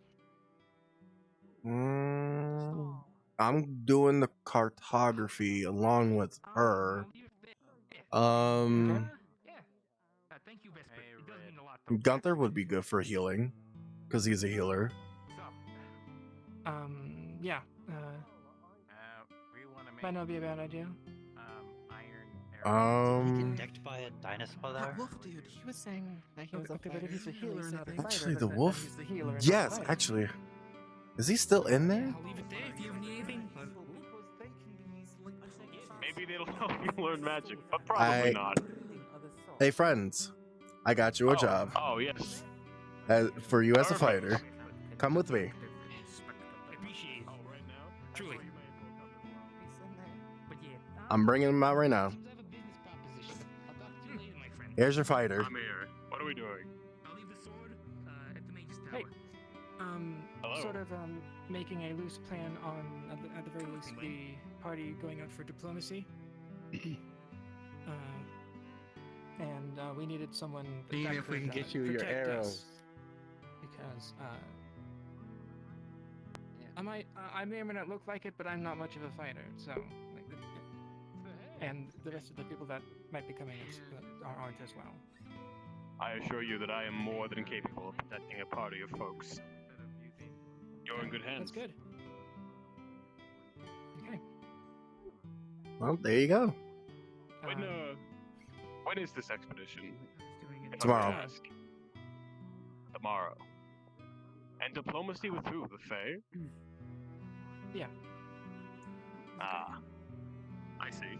I'm doing the cartography along with her. Gunther would be good for healing, because he's a healer. Yeah. Might not be a bad idea. Did he get decked by a dinosaur there? That wolf dude, he was saying that he was a Okay, fighter. but if he's a healer and not a fighter, Actually, the then wolf. he's the healer and not the Yes, fighter. actually. Is he still in there? I'll leave it there if you need anything. Maybe they'll help you learn magic, but probably not. Hey, friends. I got you a job. Oh, yes. For you as a fighter. Come with me. Appreciate it. Truly. I'm bringing him out right now. Here's your fighter. I'm here. What are we doing? Hey. Hello. Sort of making a loose plan on at the very least the party going out for diplomacy. And we needed someone Seeing that if we could, can get you your protect arrows. us. Because I may or may not look like it, but I'm not much of a fighter. So, like, and the rest of the people that might be coming aren't as well. I assure you that I am more than capable of protecting a party of folks. You're in good hands. That's good. Okay. Well, there you go. When is this expedition? If I Tomorrow. may ask. Tomorrow. And diplomacy with who? The Fae? Yeah. Ah. I see.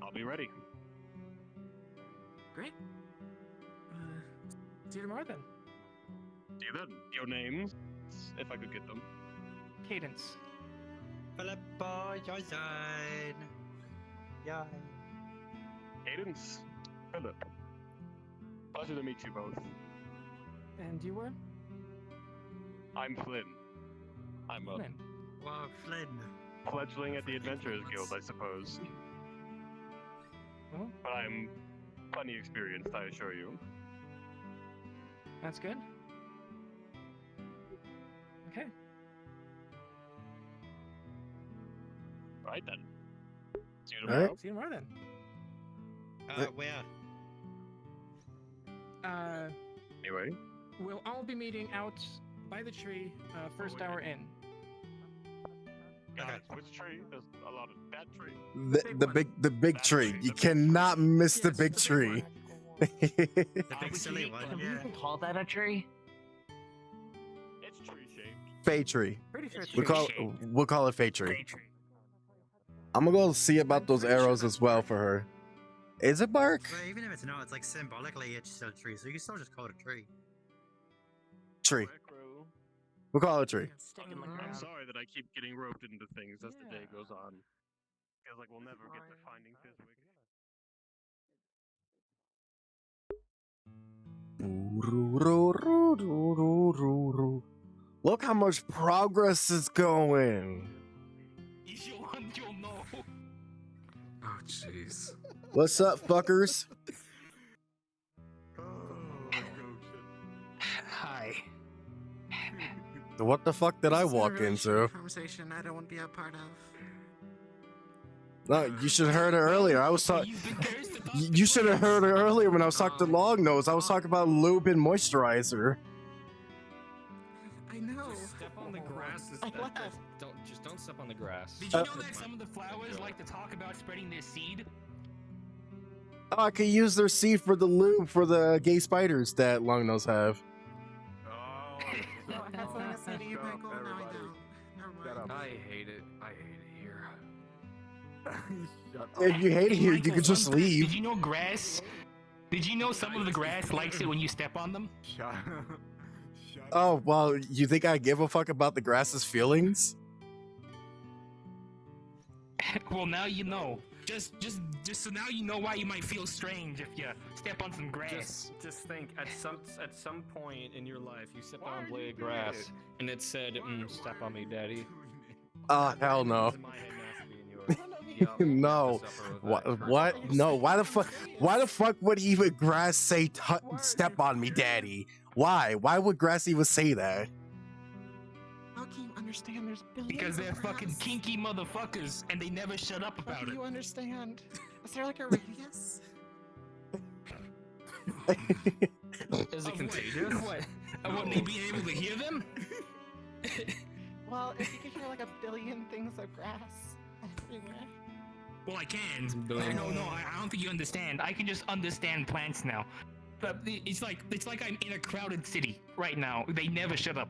I'll be ready. Great. See you tomorrow then. See you then. Your names, if I could get them. Cadence. Filippo, Joyson. Yeah. Cadence. Philip. Pleasure to meet you both. And you were? I'm Flynn. I'm a Flynn. Wow, Flynn. fledgling at the Adventurers Guild, I suppose. Well, But I'm plenty experienced, I assure you. that's good. Okay. Right then. See you All right. tomorrow. See you tomorrow then. Where? Anyway. We'll all be meeting out by the tree, first hour in. Guys, which tree? There's a lot of that tree. The big tree. You cannot miss the big tree. The big silly one, Can we yeah. even call that a tree? It's tree shaped. Fey tree. Pretty sure it's We'll call it Fey tree. I'm gonna go see about those arrows as well for her. Is it bark? Well, even if it's not, it's like symbolically it's still a tree, so you can still just call it a tree. Tree. We'll call it a tree. I'm sorry that I keep getting roped into things as the day goes on. Feels like we'll never get to finding Fizwick. Look how much progress is going. You'll know. Oh, jeez. What's up, fuckers? Hi. What the fuck did I This is a walk really into? shitty conversation I don't want to be a part of. No, you should have heard it earlier. I was talking. You should have heard it earlier when I was talking to Longnose. I was talking about lube and moisturizer. I know. Step on the grass. Don't step on the grass. Did you know that some of the flowers like to talk about spreading their seed? Oh, I could use their seed for the lube for the gay spiders that Longnose have. I hate it. I hate it here. If you hate it here, you could just leave. Did you know grass? Did you know some of the grass likes it when you step on them? Oh, well, you think I give a fuck about the grass's feelings? Well, now you know. Just so now you know why you might feel strange if you step on some grass. Just think, at some point in your life, you stepped on a blade of grass, and it said, "Step on me, daddy." Oh hell no. No. What? No. Why the fuck? Why the fuck would even grass say "step on me, daddy"? Why? Why would grass even say that? How can you understand? There's billions. Because they're of fucking grass. kinky motherfuckers, and they never shut up How about do it. you understand? Is there like a radius? Is it contagious? What? Wouldn't they be able to hear them? Well, if you could hear like a billion things of grass everywhere. Well, I can. No, I don't think you understand. I can just understand plants now. But it's like I'm in a crowded city right now. They never shut up.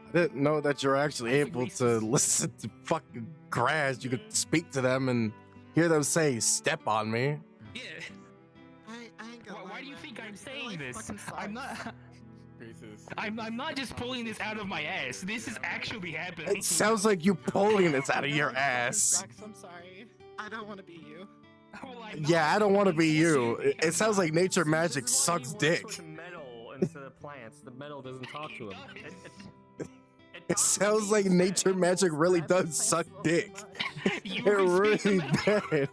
I didn't know that you're actually able to listen to fucking grass. You could speak to them and hear them say "step on me." Yeah. I ain't gonna Why do you think I'm saying this? fucking I'm not. I'm not just pulling this out of my ass. This is actually happening. It sounds like you pulling this out of your ass. Sucks, I'm sorry. I don't want to be you. Yeah, I don't want to be you. It sounds like nature magic sucks dick. With metal instead of plants. The metal doesn't talk to him. It sounds like nature magic really does suck dick. It really did.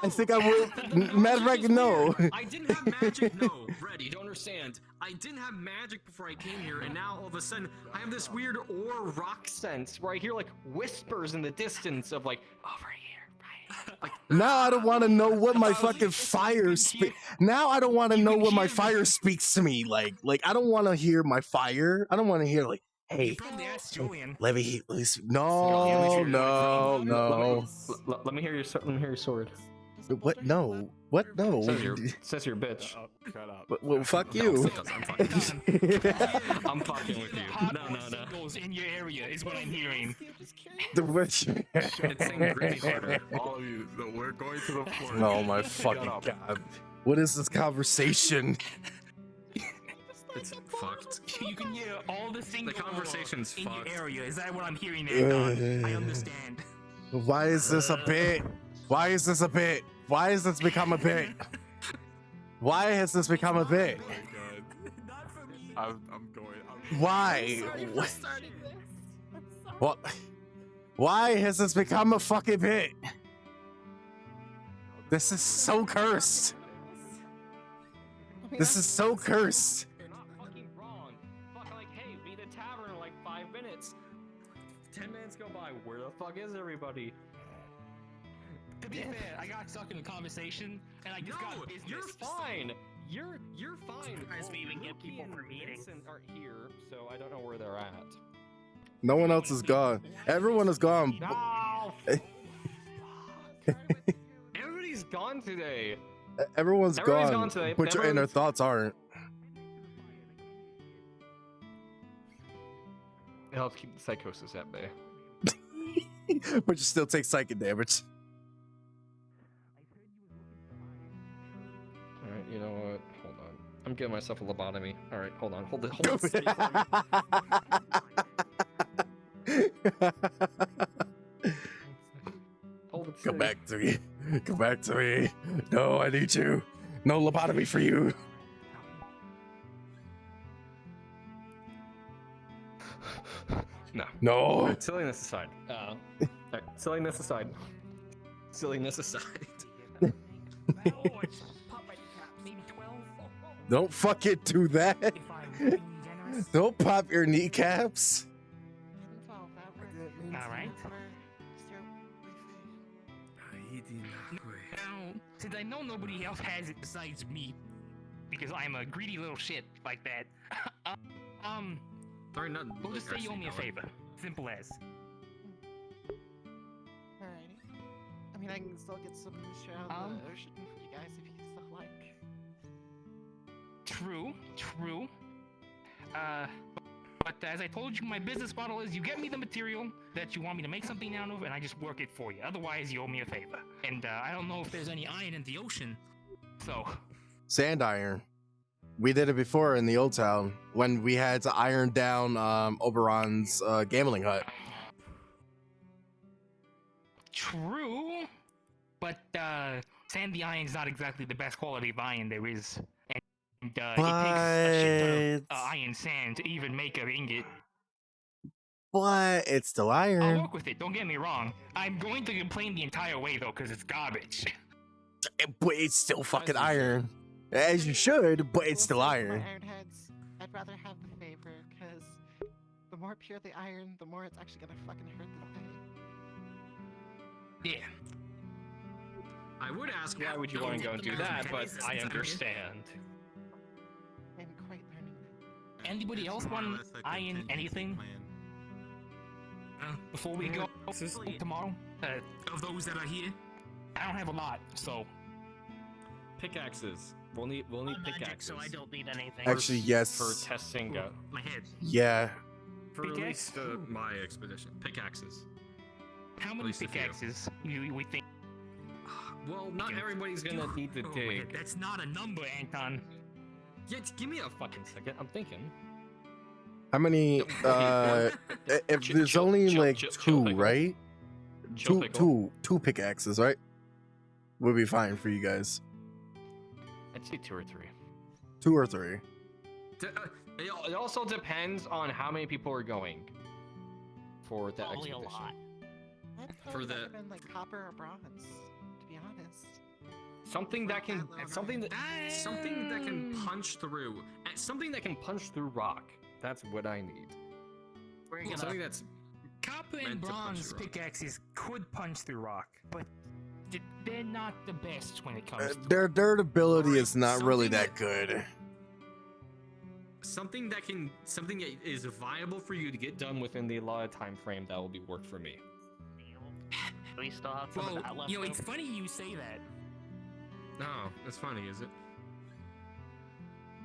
I think I would. Matter of fact, no. I didn't have magic. No, Red, you don't understand. I didn't have magic before I came here, and now all of a sudden I have this weird ore rock Sense where I hear like whispers in the distance of like over here, right? Now I don't want to know what my fucking fire speak. Now I don't want to know what my fire speaks to me. Like I don't want to hear my fire. I don't want to hear like, hey, let me hear. No. Let me hear your sword. What? No. What? No. Says your bitch. Shut up. Well, fuck you. I'm fucking with you. No. Goes in your area is what I'm hearing. The witch. It's saying gritty harder. All of you, we're going to the floor. Oh my fucking god. What is this conversation? It's fucked. You can hear all the single The conversation's in fucked. your area. Is that what I'm hearing there, Don? I understand. Why is this a bit? Why is this a bit? Why has this become a bit? Why has this become a bit? I'm going. Why? What? Why has this become a fucking bit? This is so cursed. This is so cursed. You're not fucking wrong. Fuck, like, hey, be the tavern in like 5 minutes. 10 minutes go by. Where the fuck is everybody? To be fair, I got stuck in a conversation and I just got business. You're fine. You're fine. Surprised we even get people for meetings. Aren't here, so I don't know where they're at. No one else is gone. Everyone is gone. No. Everybody's gone today. Everyone's Everybody's gone, gone today. but your inner thoughts aren't. It helps keep the psychosis at bay. But you still take psychic damage. Alright, you know what? Hold on. I'm giving myself a lobotomy. Alright, hold on. Hold it. Hold it. Hold it. Come back to me. Come back to me. No, I need you. No lobotomy for you. No. No. Alright, silliness aside. Alright, silliness aside. Silliness aside. Don't fucking do that. Don't pop your kneecaps. All right. Now, since I know nobody else has it besides me, because I'm a greedy little shit like that, Sorry, not we'll just say you owe me a favor. Simple as. Alrighty. I mean, I can still get some shit out of the ocean for you guys if you still like. True. But as I told you, my business model is you get me the material that you want me to make something out of, and I just work it for you. Otherwise, you owe me a favor. And I don't know if there's any iron in the ocean, so. Sand iron. We did it before in the old town when we had to iron down Oberon's gambling hut. True, but sandy iron's not exactly the best quality of iron there is, and it takes a shit ton of iron sand to even make an ingot. But it's still iron. I'll work with it. Don't get me wrong. I'm going to complain the entire way though, because it's garbage. But it's still fucking iron. As you should, but it's still iron. Ironheads, I'd rather have the favor, because the more pure the iron, the more it's actually gonna fucking hurt the thing. Yeah. I would ask why would you want to go and do that, but I understand. I'm quite learning that. Anybody else want iron anything? Before we go tomorrow? Of those that are here? I don't have a lot, so... Pickaxes. We'll need pickaxes. So I don't need anything. Actually, yes. For testing. My head. Yeah. For at least my expedition. Pickaxes. How many pickaxes we think? Well, not everybody's gonna need to dig. That's not a number, Anton. Yeah, give me a fucking second. I'm thinking. How many? If there's only like two, right? Two pickaxes, right? Would be fine for you guys. I'd say 2 or 3. 2 or 3. It also depends on how many people are going for that Probably expedition. a lot. For the Even like copper or bronze, to be honest. Something that can something that can punch through. Something that can punch through rock. That's what I need. Something that's copper and bronze pickaxes could punch through rock, but they're not the best when it comes to Their durability is not really that good. Something that is viable for you to get Done within the allotted time frame that will be work for me. We still have some of that left. You know, it's funny you say that. No, that's funny, is it?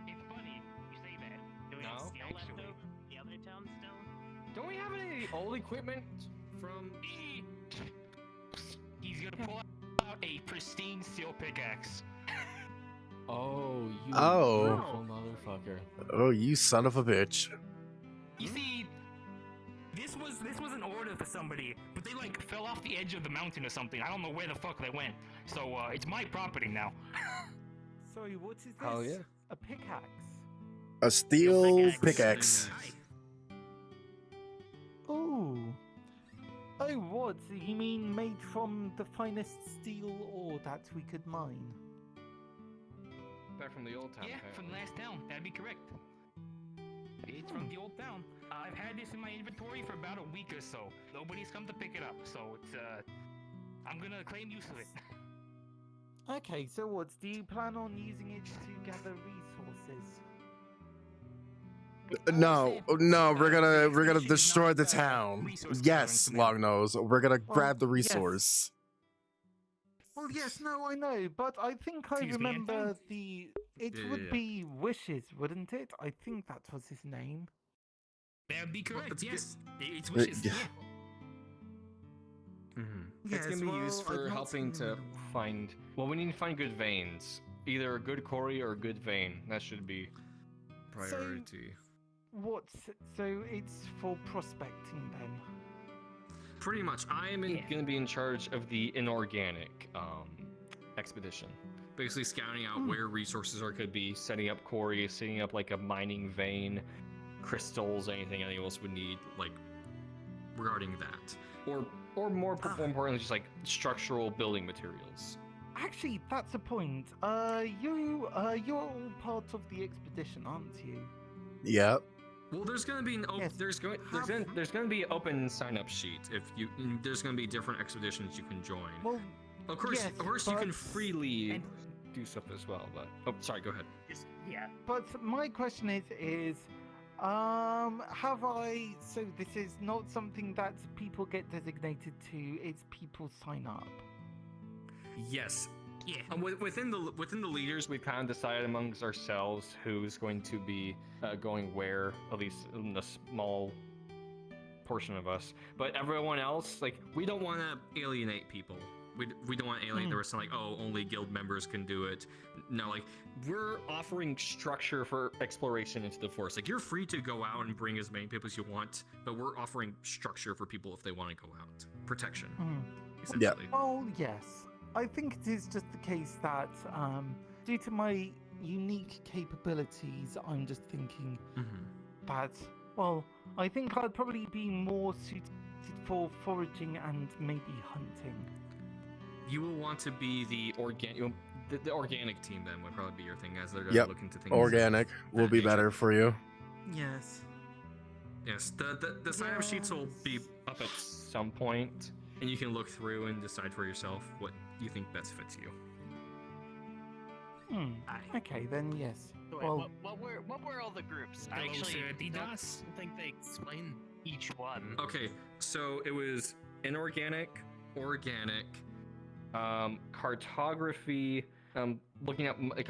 It's funny you say that. Do we No, still left over the other town still? Don't we have any old equipment from? He's gonna pull out a pristine steel pickaxe. Oh, you Oh. beautiful motherfucker. Oh, you son of a bitch. You see, this was an order for somebody, but they like fell off the edge of the mountain or something. I don't know where the fuck they went. So it's my property now. Sorry, what is this? Oh yeah. A pickaxe. A steel pickaxe. Oh. Oh, what? You mean made from the finest steel ore that we could mine? Back from the old town. Yeah, from the last town. That'd be correct. It's from the old town. I've had this in my inventory for about a week or so. Nobody's come to pick it up, so it's I'm gonna claim use of it. Okay, so what? Do you plan on using it to gather resources? No, we're gonna destroy the town. Yes, Longnose, we're gonna grab the resource. Well, yes, no, I know, but I think I Excuse me, remember Anton? it would be Wishes, wouldn't it? I think that was his name. That'd be correct. Yes, it's Uh, wishes. yeah. It's Yes, gonna be well, used for I've not helping seen to them. find. Well, we need to find good veins. Either a good quarry or a good vein. That should be priority. What? So it's for prospecting then? Pretty much. I am gonna be in charge of the inorganic expedition. basically scouting out where resources are, could be setting up quarries, setting up like a mining vein, crystals, anything else would need, like regarding that, or more importantly, just like structural building materials. Actually, that's a point. You're all part of the expedition, aren't you? Yep. Well, there's gonna be an there's gonna be an open sign-up sheet. If you there's gonna be different expeditions you can join. Well, of course, yes, you can but- freely do stuff as well. But sorry, go ahead. Yeah. But my question is, have I? So this is not something that people get designated to. It's people sign up. Yes. Yeah. Within the leaders, we've kind of decided amongst ourselves who's going to be going where, at least in the small portion of us. But everyone else, like, we don't want to alienate people. we don't want to alienate the rest. Like, oh, only guild members can do it. No, like we're offering structure for exploration into the forest. Like you're free to go out and bring as many people as you want, but we're offering structure for people if they want to go out. Protection. Essentially. Well, yes. I think it is just the case that due to my unique capabilities, I'm just thinking that, well, I think I'd probably be more suited for foraging and maybe hunting. You will want to be the organic team then would probably be your thing, as they're going to Yep. look into things. Organic will be better for you. Yes. Yes, the sign-up sheets will be up at some point, and you can look through and decide for yourself what you think best fits you. Okay, then yes. So wait, Well, what were all the groups? Hello, Actually, sir, I Adidas. don't think they explained each one. Okay, so it was inorganic, organic, cartography, looking at like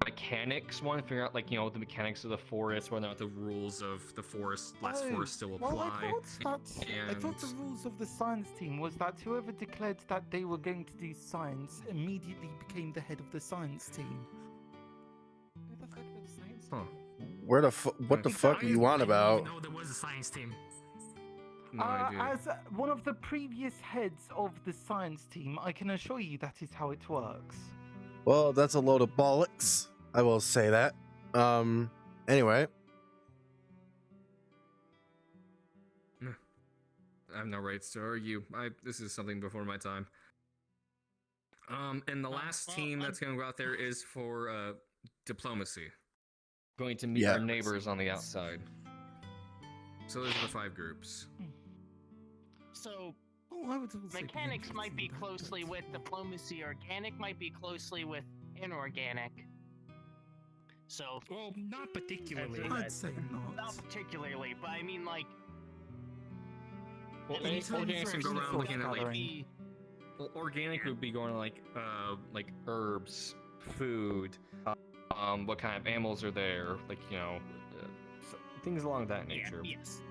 mechanics, one figuring out like the mechanics of the forest, whether or not the rules of the forest, forest still apply. Well, I thought the rules of the science team was that whoever declared that they were going to do science immediately became the head of the science team. Huh. What the fuck are you on about? No, there was a science team. No idea. As one of the previous heads of the science team, I can assure you that is how it works. Well, that's a load of bollocks. I will say that. Anyway. I have no rights to argue. This is something before my time. And the last team that's going to go out there is for diplomacy. Going to meet our neighbors on the outside. So those are the 5 groups. So I would also mechanics might be closely with diplomacy. Organic might be closely with inorganic. So well, not particularly. I'd say not. Not particularly, but I mean like. Well, organic can go around looking at like. Well, organic would be going like herbs, food, what kind of animals are there, like things along that nature. Yes.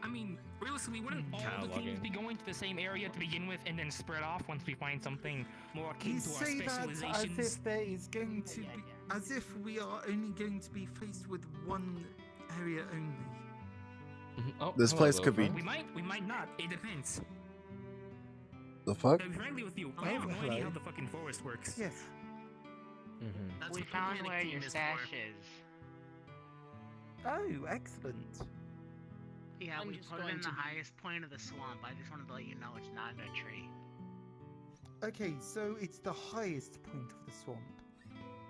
I mean, realistically, wouldn't all the teams be going to the same area to begin with, and then spread off once we find something more akin You to our say that specializations? as if there is going to be, as if we are only going to be faced with one area only. Oh, This place could be. We might not. It depends. The fuck? To be frankly with you, I have no idea how the fucking forest works. Yes. We found where your stash is. Oh, excellent. Yeah, I'm we just put it going in the to- highest point of the swamp. I just wanted to let you know it's not in a tree. Okay, so it's the highest point of the swamp.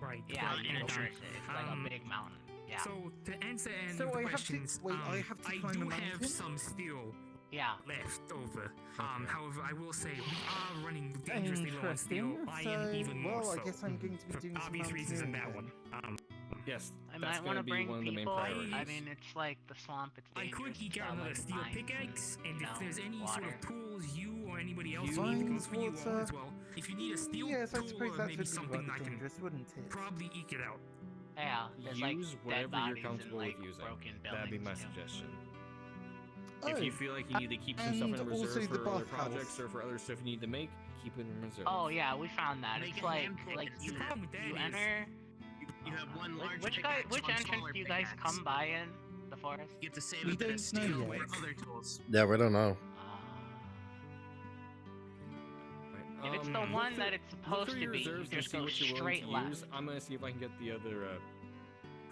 Right. Yeah, right, in a okay. tree. It's like a big mountain. Yeah. So to answer any So of the I have to- questions, wait, I have to I climb do a have mountain? some steel Yeah. left over. However, I will say we are running dangerously low on steel. Interesting. Iron even more Well, so. I guess I'm going to be For doing some obvious reasons in that mountaineering one. Yes, I that's might want to gonna be bring one of the main people. priorities. I mean, it's like the swamp. It's I dangerous. could eke it's out got, another like, steel mines pickaxe, and if there's any water. sort of tools you or anybody else Mines, need, it goes for you all water. as well. If you need a steel Yes, I tool suppose or that maybe would be something rather I can dangerous, wouldn't it? probably eke it out. Yeah, there's like Use dead whatever bodies you're and comfortable like with using. broken That'd be my buildings, too. suggestion. Oh, If you feel like you need to keep some stuff in and reserve also the for other bathhouse. projects or for other stuff you need to make, keep it in reserve. Oh yeah, we found that. Make It's a like hand pick. you The problem with that you is enter. You have one large Which pickaxe, one entrance smaller do you guys pickaxe. come by in the forest? You have to save We a bit don't of steel know for yet. other tools. Yeah, we don't know. If it's the one that it's supposed to be, you just go straight left. I'm gonna see if I can get the other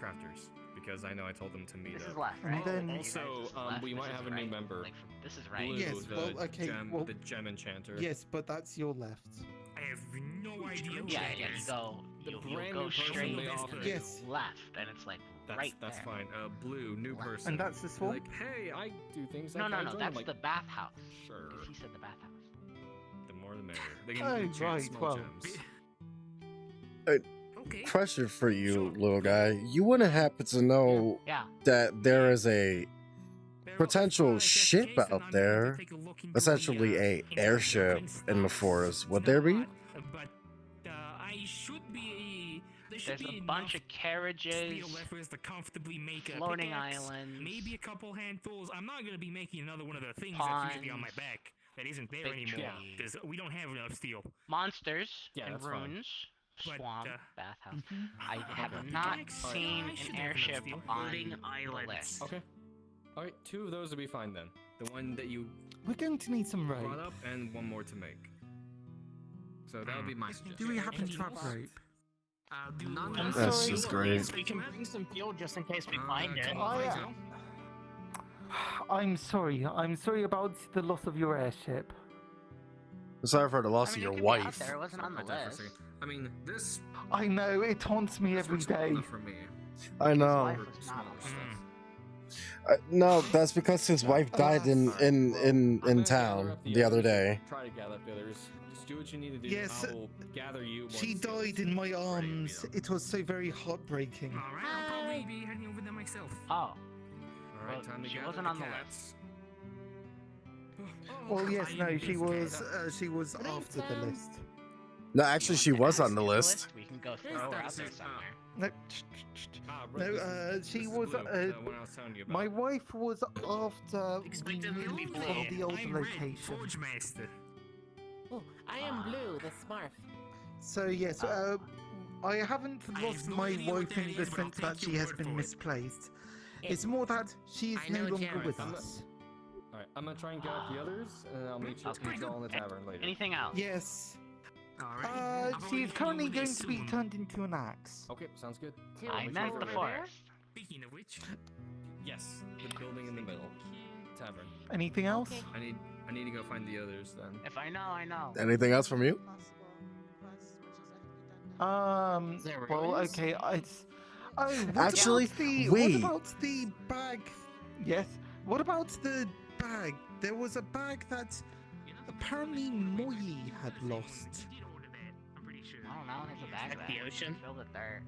crafters because I know I told them to meet This up. is left, And right? then- Also, we might have a new member. Like, this is right. Blue, Yes, the well, okay, gem, well- the gem enchanter. Yes, but that's your left. I have no idea what Yeah, that yeah, is. you brand go new person straight may offer- Yes. left, and it's like right That's there. fine. Blue, new person. And that's the They're swamp? like, hey, I do things. No, like no, I no, join." that's I'm like, the bathhouse. Sure. He said the bathhouse. The more the merrier. They can Oh, enchant right, small well. gems. Okay. Question for you, little guy. You wouldn't happen to know Yeah. that there is a potential ship out there, essentially a airship in the forest, would there be? But I should be. There should There's be a bunch enough of carriages, steel levers to comfortably make a floating pickaxe, islands, maybe a couple hand tools. I'm not gonna be making another one of the things that's usually on my ponds. back, that isn't there anymore. Because we don't have enough steel. Monsters Yeah, and that's fine. runes, But, swamp, bathhouse. I I have think not I seen should an have enough airship steel. on Floating the islands. list. Okay. All right, 2 of those will be fine then. The one that you We're going to need some rope. brought up, and 1 more to make. So that would be my suggestion. Do we happen to have rope? I'm That's sorry, just great. We can bring some fuel just in case we Uh, find it. come on, I, please, no? I'm sorry. I'm sorry about the loss of your airship. Sorry for the loss of it your could be out wife. there, it wasn't on the Right there for a list. second. I mean, this I know, it haunts me every works well day. enough for me. I know. Life was not on the list. No, that's because his wife died in town Gather up the other others and day. Try to gather up the others. Just do what you need to do. Yes, I will gather you. She once the others died in my are ready to arms. meet up. It was so very heartbreaking. Alright, I'll probably be heading over there myself. Oh, All right, well, time to she gather wasn't the on the cats. Well, yes, no, I'm she busy. was after the list. No, actually, she was on the list. We can go throw her out there somewhere. No, Bro, she this was. is blue, the one I was telling you about. My wife was after we Expect them to be moved blue. from the old I'm Red, location. Forge Master. Oh, I am Blue, the Smurf. So yes, I haven't I lost have no my idea what wife that in the is, but I'll sense that take she your has word been for it. misplaced. It's more that she is I no know longer Jared. with us. All right, I'm gonna try and get up the others, and then I'll meet you all in the tavern later. Anything else? Yes. Alright. She is currently going to be turned into an axe. Okay, sounds good. I meant the forest. Speaking of which, Yes, the building in the middle, tavern. Anything else? I need to go find the others then. If I know, I know. Anything else from you? There Well, really is? okay. It's. Oh, what Actually, about the, wait. What about the bag? Yes. What about the bag? There was a bag that apparently Moi had lost. I don't know. There's a bag Like there. the ocean? Filled with dirt.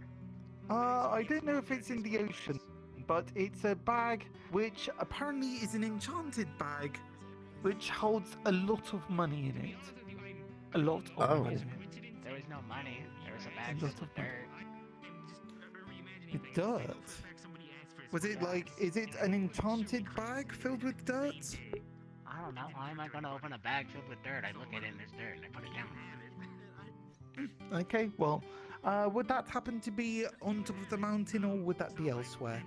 I don't know if it's in the ocean, but it's a bag which apparently is an enchanted bag, which holds a lot of money in it. A lot of Oh. money. There was no money. There was a bag lot filled with of money. dirt. With dirt. Was it like? Is it an enchanted bag filled with dirt? I don't know. Why am I gonna open a bag filled with dirt? I look at it and there's dirt and I put it down. Okay. Well, would that happen to be on top of the mountain, or would that be elsewhere?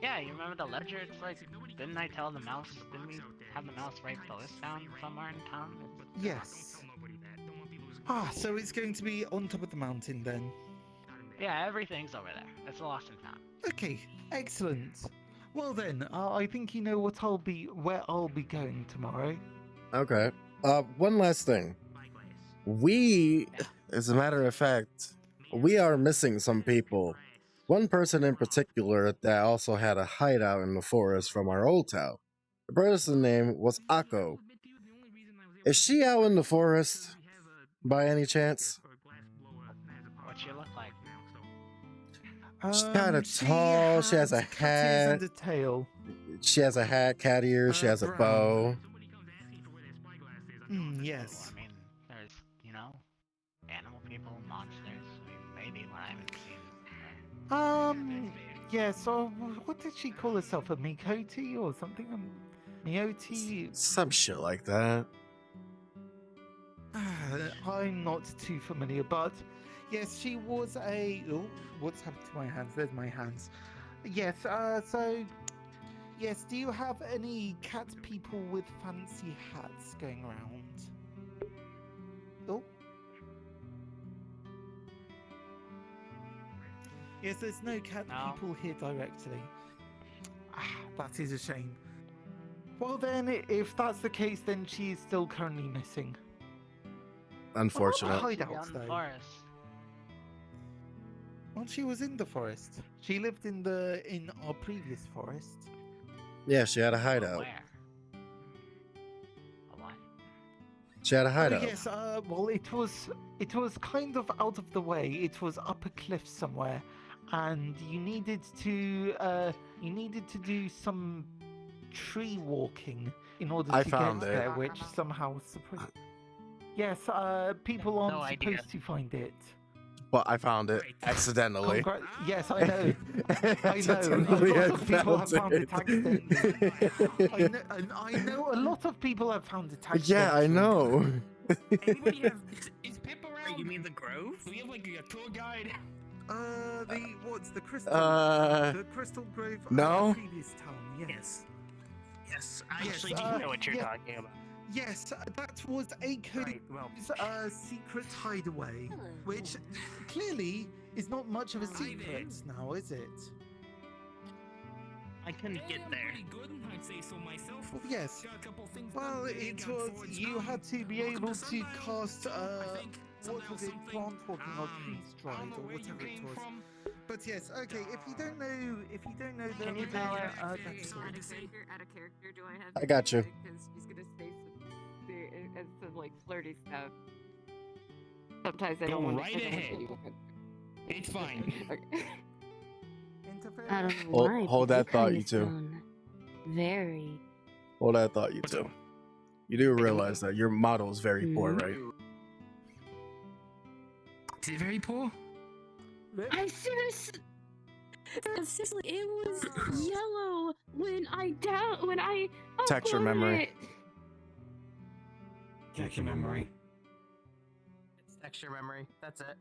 Yeah, you remember the ledger? It's like, didn't I tell the mouse? Didn't we have the mouse write the list down somewhere in town? Yes. Ah, so it's going to be on top of the mountain then. Yeah, everything's over there. It's lost and found. Okay, excellent. Well then, I think you know where I'll be going tomorrow. Okay. One last thing. We, as a matter of fact, we are missing some people. One person in particular that also had a hideout in the forest from our old town. The person's name was Akko. Is she out in the forest by any chance? What she look like? She's kind of tall. She has a cat ears hat. and a tail. She has a hat, cat ears. She has a brown. bow. Yes. I mean, there's, you know, animal people, monsters. I mean, maybe one I haven't seen. Yeah, so what did she call herself? A Mikoti or something? Mioti? Some shit like that. I'm not too familiar, but yes, she was a. Oh, what's happened to my hands? There's my hands. Yes, so. Yes, do you have any cat people with fancy hats going around? Oh. Yes, there's no cat people here directly. Ah, that is a shame. Well then, if that's the case, then she is still currently missing. Unfortunate. What about the hideout, though? Forest. Well, she was in the forest. She lived in our previous forest. Yeah, she had a hideout. Where? A what? She had a Oh, hideout. yes, well, it was kind of out of the way. It was up a cliff somewhere, and you needed to do some tree walking in order I to found get it. there, which somehow was supposed. Yes, people aren't No idea. supposed to find it. but I found it accidentally. Yes, I know. I know. A Accidentally, lot I of people have found found it it. accidentally. I know a lot of people have found it accidentally. Yeah, I know. Anybody have is Pip around? You mean the Grove? Do we have like a tour guide? What's the crystal? Uh, The crystal grove. no? The previous town. Yes. Yes, I Yes, actually do know what you're yeah. talking about. Yes, that was a secret hideaway, Which clearly is not much of a secret now, is it? I couldn't get there. I'd say so myself. Well, yes. Got a couple things Well, done today, it got was. swords You done. had to be Welcome able to to Sunlight, cast. I think. What was it? Plant walking or tree stride or whatever it was. But yes, okay. If you don't know the Can you tell her? that's all. Out of character, do I have? I got you. Because she's gonna say some like flirty stuff. Sometimes I Go don't want right ahead. It's fine. I don't know why. Hold but that thought, kinda you two. sound Very. Hold that thought, you two. You do realize that your model is very poor, right? Is it very poor? I seriously. Seriously, it was yellow when I Texture uploaded memory. it. Texture memory. It's texture memory. That's it.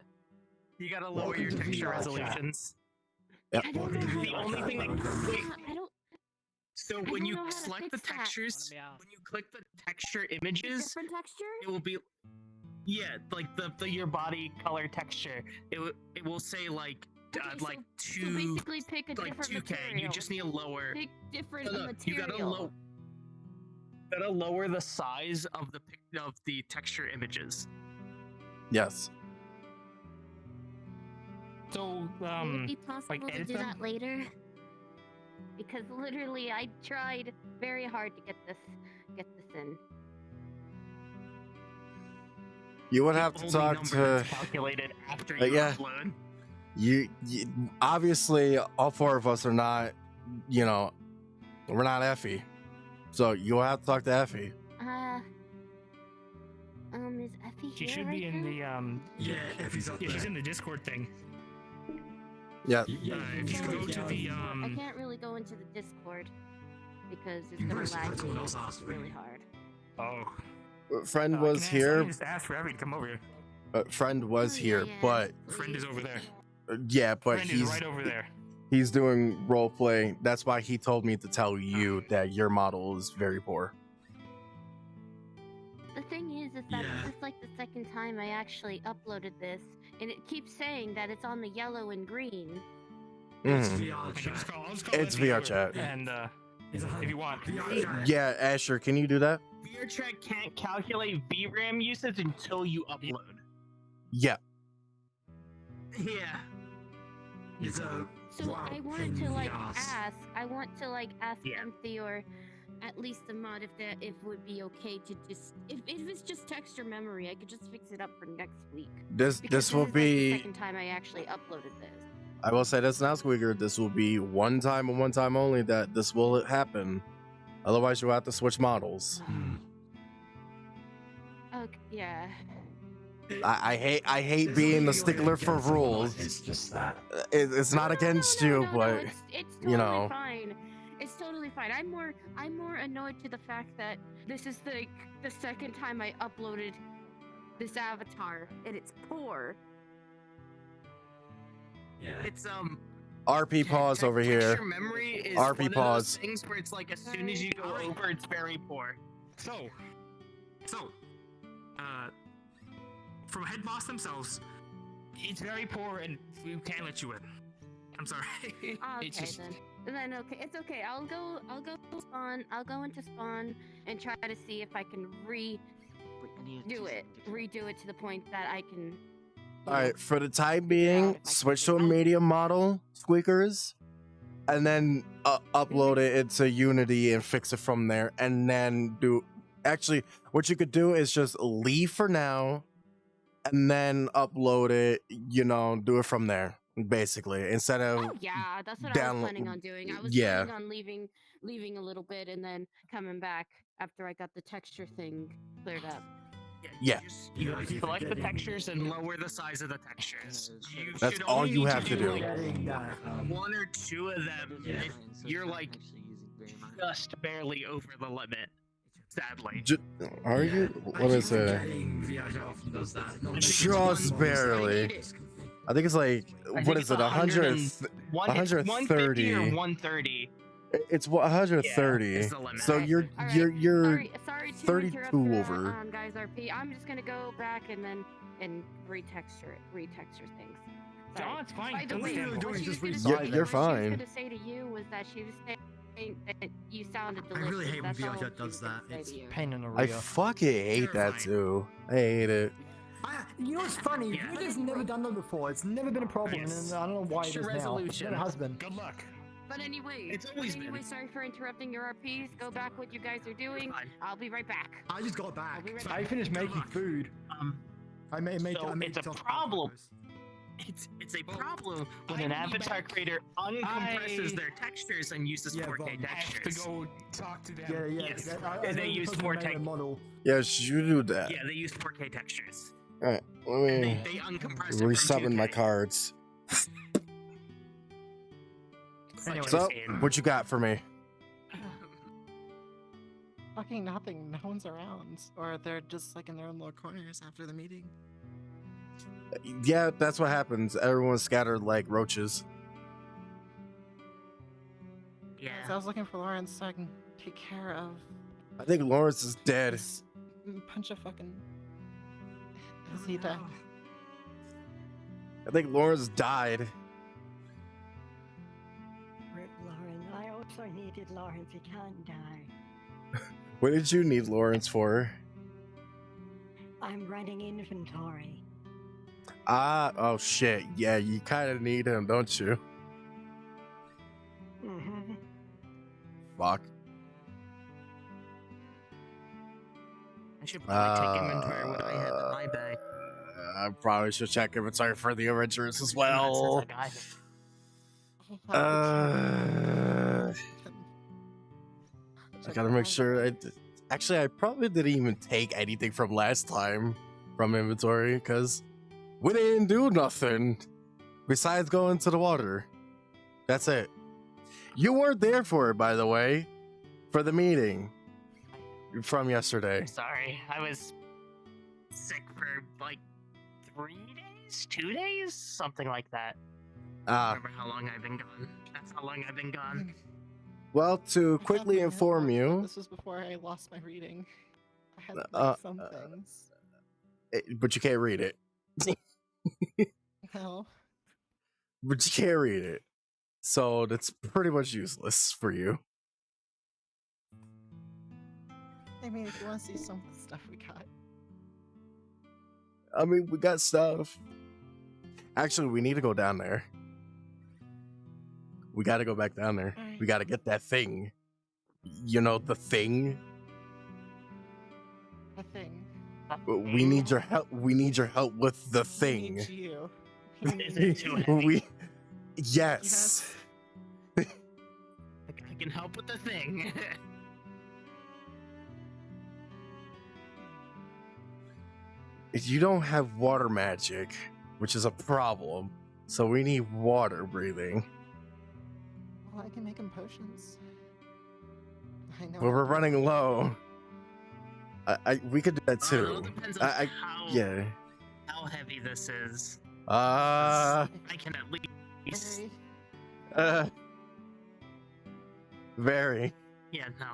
You gotta lower your texture resolutions. Yep. I don't know how The only thing that wait. I don't. So I when don't you know how to select the fix that. textures, when you click the texture images, Different texture? it will be like the your body color texture. It will say like So basically pick a like different 2K. material. You just need to lower. Pick different No, you material. gotta lower the size of the texture images. Yes. So Would it be possible like to edit do them? that later? Because literally, I tried very hard to get this in. You would have to Only talk number to. that's calculated after you yeah. upload. You obviously all four of us are not. We're not Effie, so you'll have to talk to Effie. Is Effie she here should right be in now? the Yeah, Effie's up yeah, she's there. in the Discord thing. Yeah. If you go to the I can't really go into the Discord because it's You gonna press lag someone me else asked me. really hard. Friend was I here. can just ask for Evie to come over here. Friend was here, yeah, but Friend is over there. yeah, but Friend he's is right over there. he's doing role play. That's why he told me to tell you that your model is very poor. The thing is that this is like the second time I actually uploaded this, and it keeps saying that it's on the yellow and green. It's Mhm. VR I'll chat. call It's Evie VR over, chat. And if you want. VR chat. Yeah, Asher, can you do that? VRChat can't calculate VRAM usage until you upload. Yeah. Yeah. So I wanted to yes. ask Empty or at least the mod if it would be okay to just if it's just texture memory, I could just fix it up for next week. This Because will is, be. the second time I actually uploaded this. I will say this now, Squeaker. This will be one time and one time only that this will happen. Otherwise, you'll have to switch models. Okay, yeah. I hate being the stickler for rules. It's just that. It's not against you, but It's totally you know. fine. It's totally fine. I'm more annoyed to the fact that this is the second time I uploaded this avatar and it's poor. Yeah. It's RP pause over here. Texture memory is RP one of those pause. things where it's like as soon as you go over, it's very poor. So, from head boss themselves, it's very poor and we can't let you in. I'm sorry. Okay It's just, then okay, it's okay. I'll go into spawn and try to see if I can redo it to the point that I can. All right, for the time being, switch to a medium model, Squeakers, and then upload it into Unity and fix it from there. And then actually, what you could do is just leave for now, and then upload it. Do it from there, basically, instead of. Oh yeah, that's what I was planning on doing. I was planning on leaving a little bit and then coming back after I got the texture thing cleared up. Yeah. You select the textures and lower the size of the textures. You That's should all only you need have to do. like, one or two of them. You're like just barely over the limit. Sadly. Are you? Let me say. Just barely. I think it's like, what is it? 130 or 130. It's 130. Yeah, is the limit. So you're Alright, you're sorry to 32 interrupt the, over. guys RP. I'm just gonna go back and retexture things. No, Sorry. it's fine. By the Don't way, stand what there. she was You're- gonna say- you're what fine. She was gonna say to you was that she was saying that you sounded delicious. I really hate when That's all VRJ she does was gonna that. say It's to you. Pain in the I rear. fucking hate that too. I hate it. You know what's funny? Yeah. VRJ's never done that before. It's never been a problem, and I don't know why it Extra is now. It resolution. never has been. Good luck. But anyway, It's always been. sorry for interrupting your RPs. Go back what you guys are doing. I'll be right back. I just got back. I'll be right I back. finished making food. I made So I made it's a chocolate problem. tacos. It's a problem when an avatar creator uncompresses their textures and uses 4K textures. To go talk to them. Yeah, yeah. Yes. I And they know use because I 4K. made a model. Yes, you do that. Yeah, they use 4K textures. Alright, let And me they uncompress it from resummon my 2K. cards. Anyways, So, Aiden. what you got for me? Fucking nothing. No one's around, or they're just like in their own little corners after the meeting. Yeah, that's what happens. Everyone's scattered like roaches. Yeah. So I was looking for Lawrence so I can take care of I think Lawrence is dead. this bunch of fucking. Is he dead? I think Lawrence died. Rip Lauren. I also needed Lawrence. He can't die. What did you need Lawrence for? I'm running inventory. Oh shit. Yeah, you kind of need him, don't you? Mm-hmm. Fuck. I should probably take inventory of what I have in my bag. I probably should check inventory for the Avengers as well. Since I got here. I gotta make sure. Actually, I probably didn't even take anything from last time from inventory because we didn't do nothing besides going to the water. That's it. You weren't there for it, by the way, for the meeting from yesterday. I'm sorry. I was sick for like 3 days? 2 days? Something like that. I don't remember how long I've been gone. That's how long I've been gone. Well, to quickly inform you, This was before I lost my reading. I had like, some things. But you can't read it. No. But you can't read it. So that's pretty much useless for you. I mean, if you want to see some of the stuff we got. I mean, we got stuff. Actually, we need to go down there. We got to go back down there. We got to get that thing. You know, the thing. A thing. We need your help. We need your help with the thing. Need you. Is it too heavy? We. Yes. I can help with the thing. You don't have water magic, which is a problem. So we need water breathing. Well, I can make him potions. I know. But we're running low. We could do that It too. all depends on Yeah. how heavy this is. Uh. I can at least. Very. Yeah, no.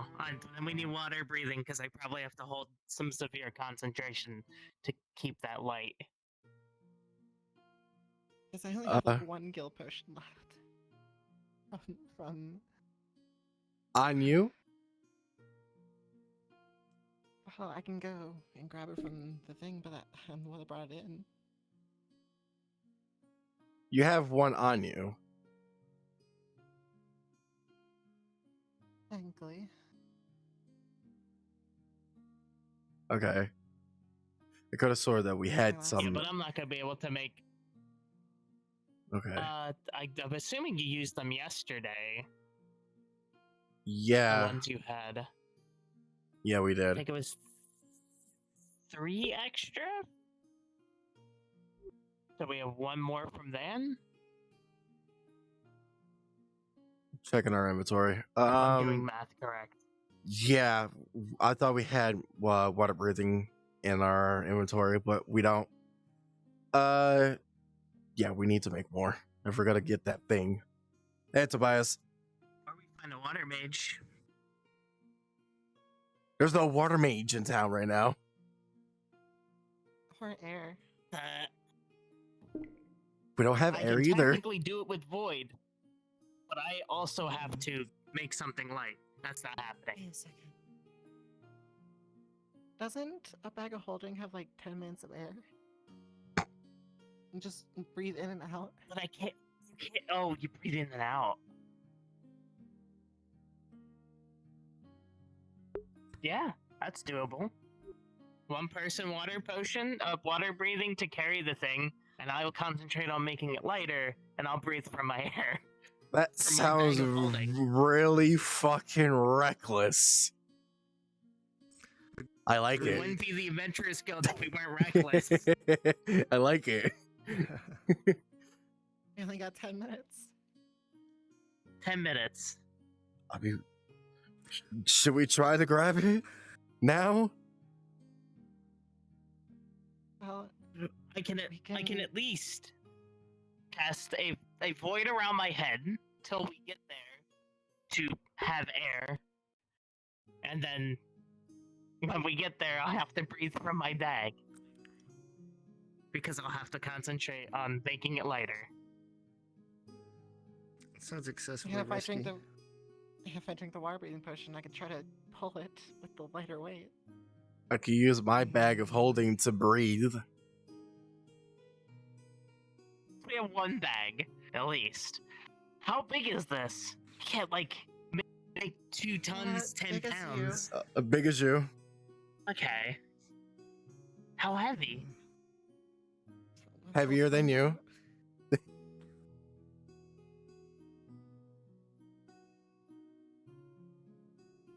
And we need water breathing because I probably have to hold some severe concentration to keep that light. Because I only have like one gill potion left. From On you? well, I can go and grab it from the thing, but I'm the one that brought it in. You have one on you. Technically. Okay. I could have swore that we had Yeah, some. but I'm not gonna be able to make. Okay. I'm assuming you used them yesterday. The Yeah. ones you had. Yeah, we I did. think it was 3 extra? So we have 1 more from then? Checking our inventory. If I'm doing math correct. Yeah, I thought we had water breathing in our inventory, but we don't. Yeah, we need to make more if we're gonna get that thing. Hey, Tobias. Or we find a water mage. There's no water mage in town right now. Or air. We don't have I air can either. technically do it with void, but I also have to make something light. That's not happening. Wait a second. Doesn't a bag of holding have like 10 minutes of air? And just breathe in and out? But I can't. Oh, you breathe in and out. Yeah, that's doable. 1 person water potion, water breathing to carry the thing, and I will concentrate on making it lighter, and I'll breathe from my air. That sounds really fucking reckless. I like We it. wouldn't be the Adventurers Guild if we weren't reckless. I like it. We only got 10 minutes. 10 minutes. I mean, should we try to grab it now? Well, I can at least cast a void around my head till we get there to have air, and then when we get there, I'll have to breathe from my bag because I'll have to concentrate on making it lighter. Sounds excessively Yeah, if I risky. drink the water breathing potion, I could try to pull it with the lighter weight. I could use my bag of holding to breathe. We have 1 bag, at least. How big is this? I can't, like, make 2 tons, 10 pounds. Big as you. Okay. How heavy? Heavier than you.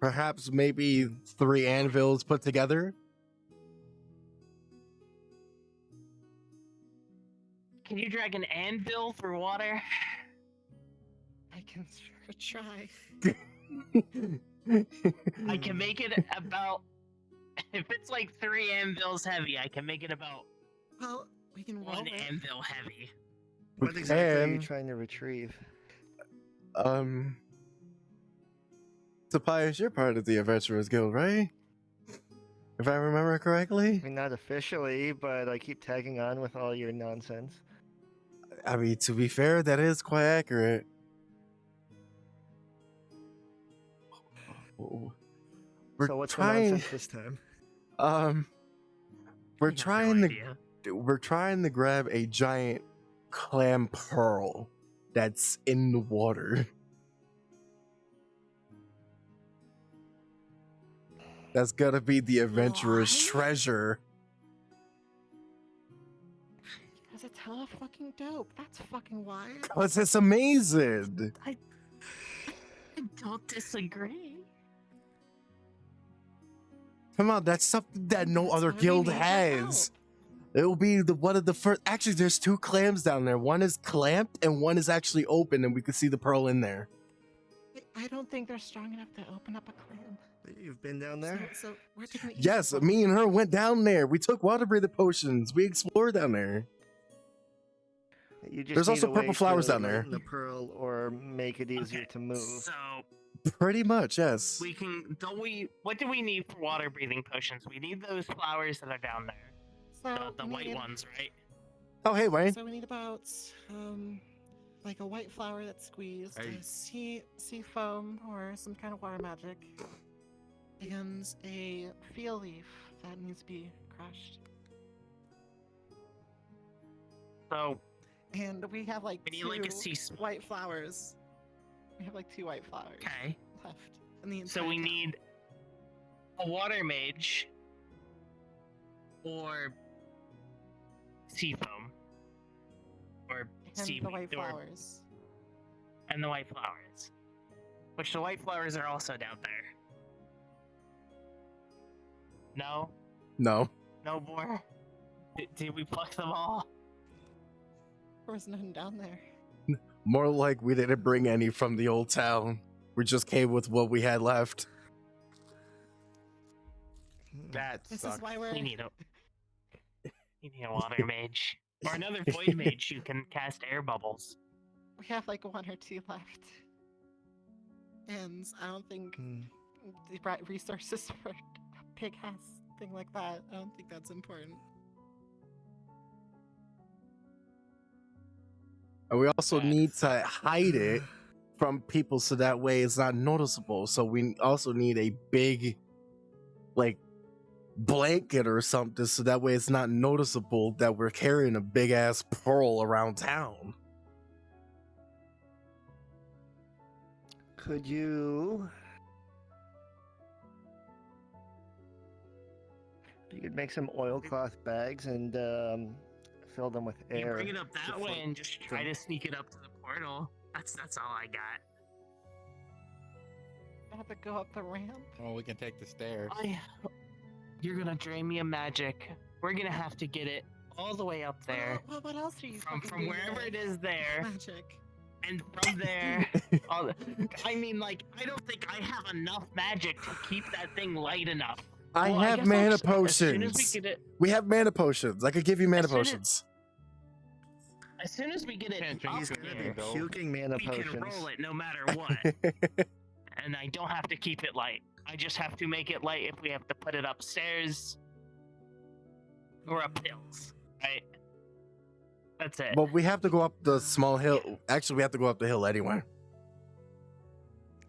Perhaps maybe 3 anvils put together. Can you drag an anvil through water? I can sure try. I can make it about... If it's like 3 anvils heavy, I can make it about... Well, we can roll 1 it. anvil heavy. What exactly are you trying to retrieve? Tobias, you're part of the Adventurers Guild, right? If I remember correctly? I mean, not officially, but I keep tagging on with all your nonsense. I mean, to be fair, that is quite accurate. So what's the nonsense this time? We're trying to grab a giant clam pearl that's in the water. That's gonna be the adventurer's treasure. Because it's hella fucking dope. That's fucking why. Cause it's amazing. I don't disagree. Come on, that's something that no other guild has. It will be one of the first. Actually, there's 2 clams down there. One is clamped and one is actually open, and we can see the pearl in there. I don't think they're strong enough to open up a clam. You've been down there? So we're taking the Yes, me and her went down there. We took water breathing potions. We explored down there. You just There's need also a purple way flowers to down there. lighten the pearl or make it easier to move. So Pretty much, yes. we can. What do we need for water breathing potions? We need those flowers that are down there. So The we white need- ones, right? Oh, hey, Wayne. So we need about like a white flower that's squeezed, Hey. a sea foam or some kind of water magic, and a feel leaf that needs to be crushed. So And we have like we need 2 like a sea. white flowers. We have like 2 white flowers Okay. left in the entire So we town. need a water mage or sea foam or and sea the white or- flowers. and the white flowers, which the white flowers are also down there. No, No. No more. Did we pluck them all? There was none down there. More like we didn't bring any from the old town. We just came with what we had left. That This sucks. is why we're. You need a water mage. Or another void mage who can cast air bubbles. We have like 1 or 2 left. And I don't think the right resources for a pig has thing like that. I don't think that's important. And we also need to hide it from people so that way it's not noticeable. So we also need a big, like, blanket or something so that way it's not noticeable that we're carrying a big ass pearl around town. Could you could make some oilcloth bags and fill them with air. You bring it up that to way float and just try to sneak it up to the portal. That's all I got. I have to go up the ramp. Oh, we can take the stairs. You're gonna drain me of magic. We're gonna have to get it all the way up there. What else are you From wherever it is there. Magic. And from there, I mean, like, I don't think I have enough magic to keep that thing light enough. I Well, have guess mana As soon as we potions. get it, We have mana potions. I could give you mana As soon as- potions. as soon as we get it up He's gonna there, be puking mana we can potions. roll it no matter what. And I don't have to keep it light. I just have to make it light if we have to put it upstairs or up hills, right? That's it. Well, we have to go up the small hill. Actually, we have to go up the hill anyway.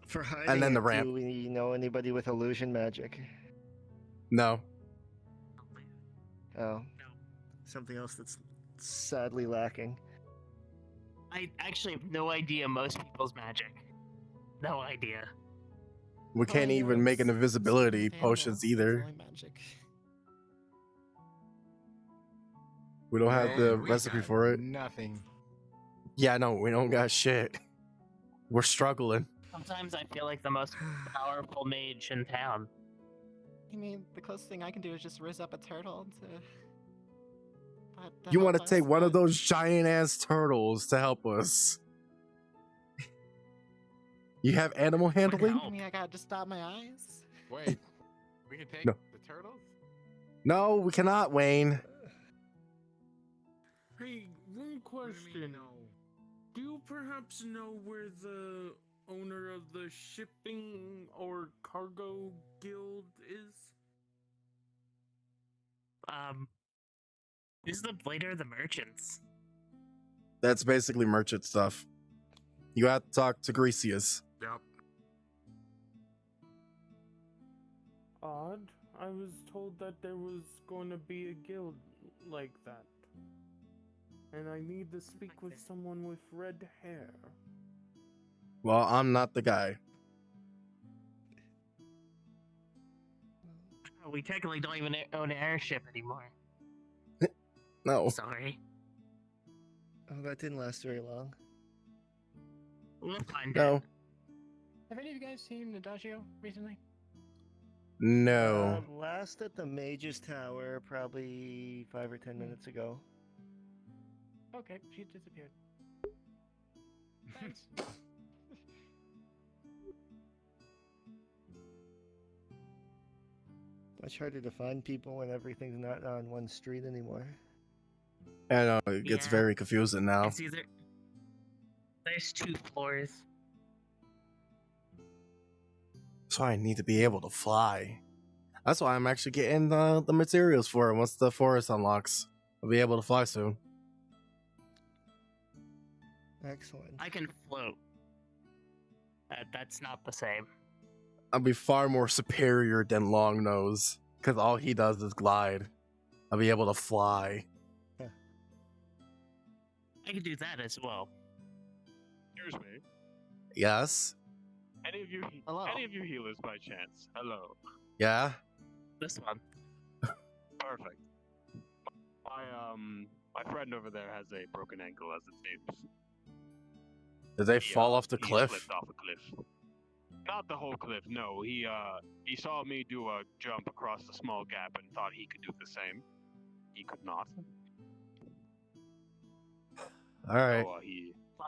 For hiding And then the it, ramp. do we know anybody with illusion magic? No. Oh. Something else that's sadly lacking. I actually have no idea most people's magic. No idea. We can't even make an invisibility potions either. Magic. We don't have the We recipe got for it. Nothing. Yeah, no, we don't got shit. We're struggling. Sometimes I feel like the most powerful mage in town. I mean, the closest thing I can do is just riz up a turtle to. You want to take one of those giant ass turtles to help us? You have animal handling? I mean, I gotta just stop my eyes. Wait, we can take No. the turtles? No, we cannot, Wayne. Hey, one question. Do you perhaps know where the owner of the shipping or cargo guild is? Who's the leader of the merchants? That's basically merchant stuff. You have to talk to Grecius. Yep. Odd. I was told that there was going to be a guild like that. And I need to speak with someone with red hair. Well, I'm not the guy. We technically don't even own an airship anymore. No. Sorry. Oh, that didn't last very long. We'll find No. out. Have any of you guys seen Adagio recently? No. Last at the Mage's Tower, probably 5 or 10 minutes ago. Okay, she disappeared. Thanks. Much harder to find people when everything's not on one street anymore. I know, it gets Yeah. very confusing now. It's either there's 2 floors. So I need to be able to fly. That's why I'm actually getting the materials for it. Once the forest unlocks, I'll be able to fly soon. Excellent. I can float. That's not the same. I'll be far more superior than Longnose, because all he does is glide. I'll be able to fly. I can do that as well. Excuse me. Yes? Any of you healers by chance? Hello. Yeah? This one. Perfect. My friend over there has a broken ankle as it seems. Did they fall off the He cliff? slipped off a cliff. Not the whole cliff. No, he saw me do a jump across the small gap and thought he could do the same. He could not. All right. So,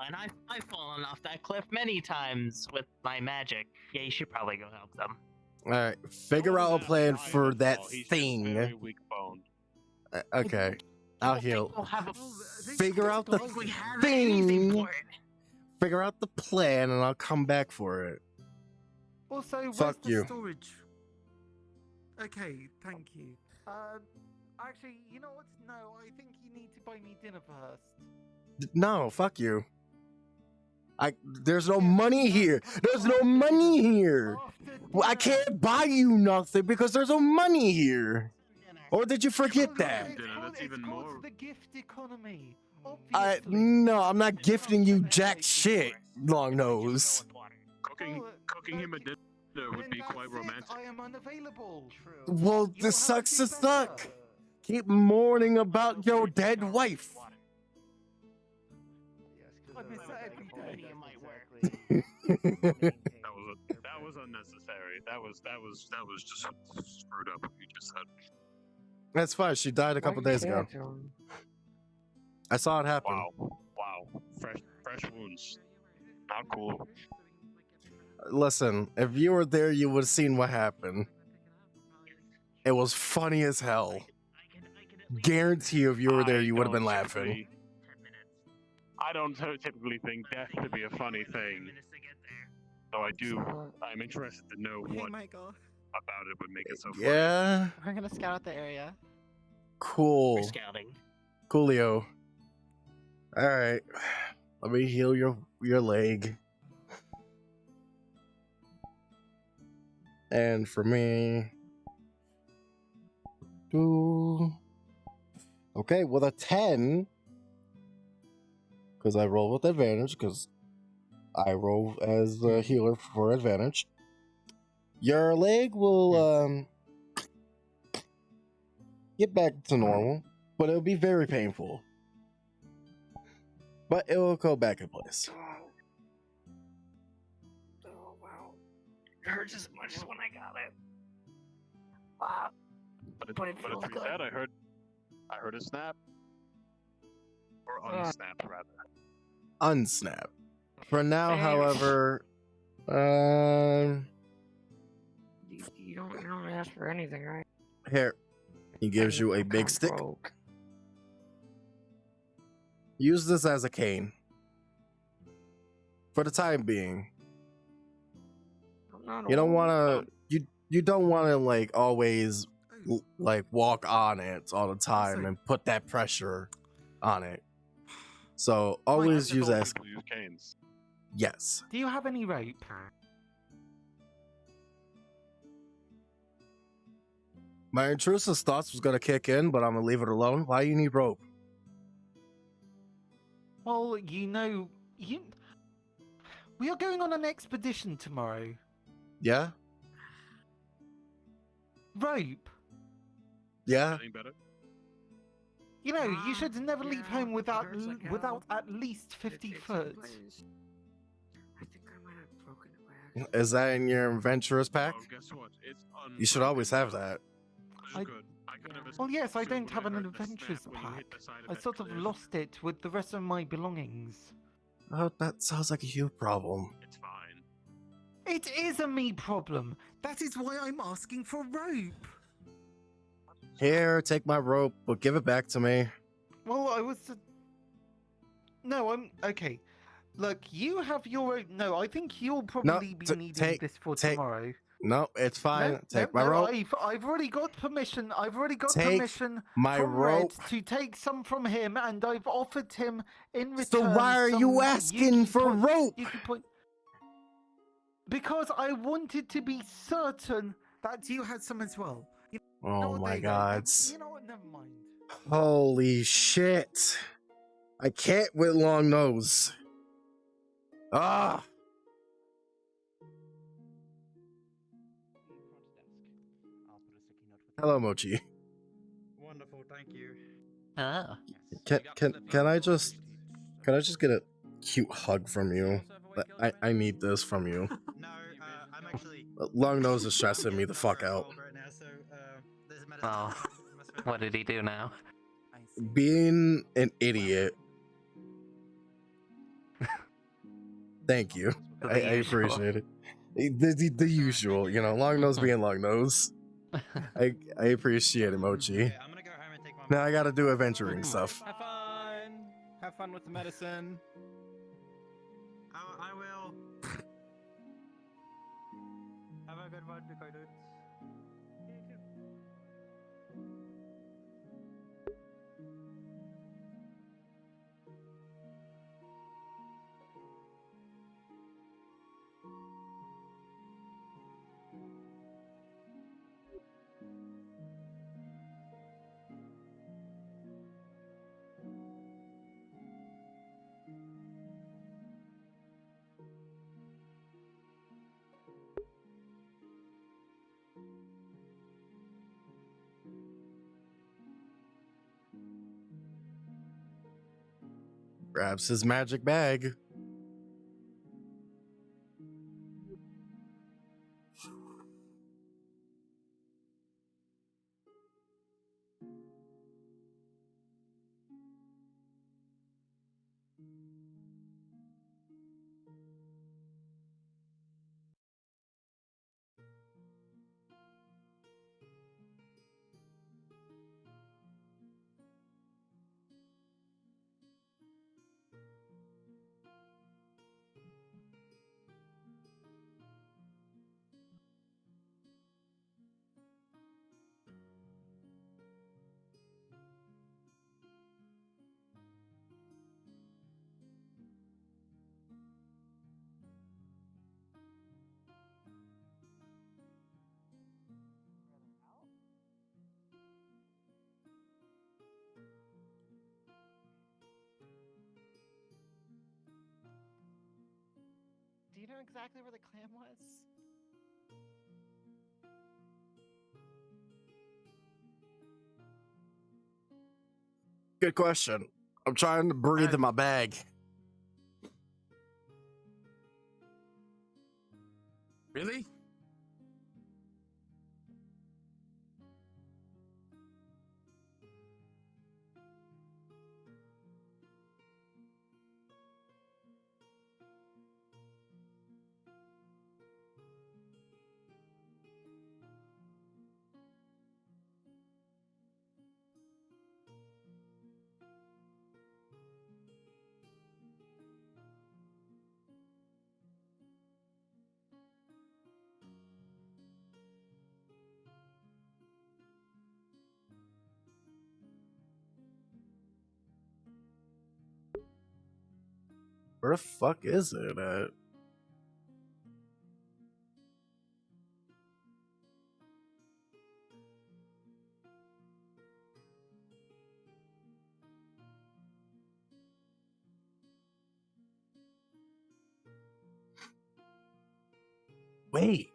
And I've fallen off that cliff many times with my magic. Yeah, you should probably go help them. All right. Figure out a plan for that He's thing. just very weak-boned. Okay. I'll heal. We'll have a Figure out the thing. Figure out the plan, and I'll come back for it. Also, where's Fuck the you. storage? Okay, thank you. Actually, you know what? No, I think you need to buy me dinner first. No, fuck you. There's no money here. There's no money here. Well, I can't buy you nothing because there's no money here. Or did you forget that? That's even more. The gift economy. No, I'm not gifting you jack shit, long nose. Cooking him a dinner would be quite romantic. I am unavailable. Well, this sucks to suck. Keep mourning about your dead wife. I miss her every day. That was unnecessary. That was just screwed up. What you just said. That's fine. She died a couple days ago. I saw it happen. Wow. Fresh wounds. Not cool. Listen, if you were there, you would have seen what happened. It was funny as hell. Guarantee you, if you were there, you would have been laughing. I don't typically think death to be a funny thing. So I'm interested to know Hey, what Michael. about it would make it so funny. Yeah. We're gonna scout out the area. Cool. We're scouting. Coolio. All right. Let me heal your leg. And for me, okay, with a 10, because I roll with advantage, because I roll as a healer for advantage. Your leg will get back to normal, but it'll be very painful. But it will go back in place. Oh wow. It hurts as much as when I got it. Wow. But it feels it's good. reset. I heard a snap. Or unsnap, rather. Unsnap. For now, Thanks. however, You don't ask for anything, right? here, he gives you a big stick. Use this as a cane. For the time being. You don't want to, you don't want to like always like walk on it all the time and put that pressure on it. So always use as canes. Yes. Do you have any rope? My intrusive thoughts was gonna kick in, but I'm gonna leave it alone. Why you need rope? Well, we are going on an expedition tomorrow. Yeah? Rope. Yeah? Getting better? You know, you should never leave home without at least 50 foot. I think I might have broken it by Is that in your adventurous pack? Oh, guess what? It's You should always have that. Well, yes, I don't have an adventurous pack. I sort of lost it with the rest of my belongings. Oh, that sounds like a huge problem. It's fine. It is a me problem. That is why I'm asking for rope. Here, take my rope, but give it back to me. Well, I was... No, I'm... Okay. Look, you have your own... No, I think you'll probably be needing this for tomorrow. No, it's fine. Take my rope. I've already got permission. I've already got Take permission my from rope. Red to take some from him, and I've offered him in return. So why are you asking for rope? Because I wanted to be certain that you had some as well. Oh my god. You know what? Never mind. Holy shit. I can't with long nose. Ah. Hello, Mochi. Wonderful, thank you. Ah. Can I just get a cute hug from you? I need this from you. No, Long nose is stressing me the fuck out. Oh, what did he do now? Being an idiot. Thank you. I appreciate it. The usual, you know, long nose being long nose. I appreciate it, Mochi. Now I gotta do adventuring stuff. Have fun. Have fun with the medicine. I will. Have a good one, Dakota. Grabs his magic bag. Do you know exactly where the clam was? Good question. I'm trying to breathe in my bag. Really? Where the fuck is it at? Wait,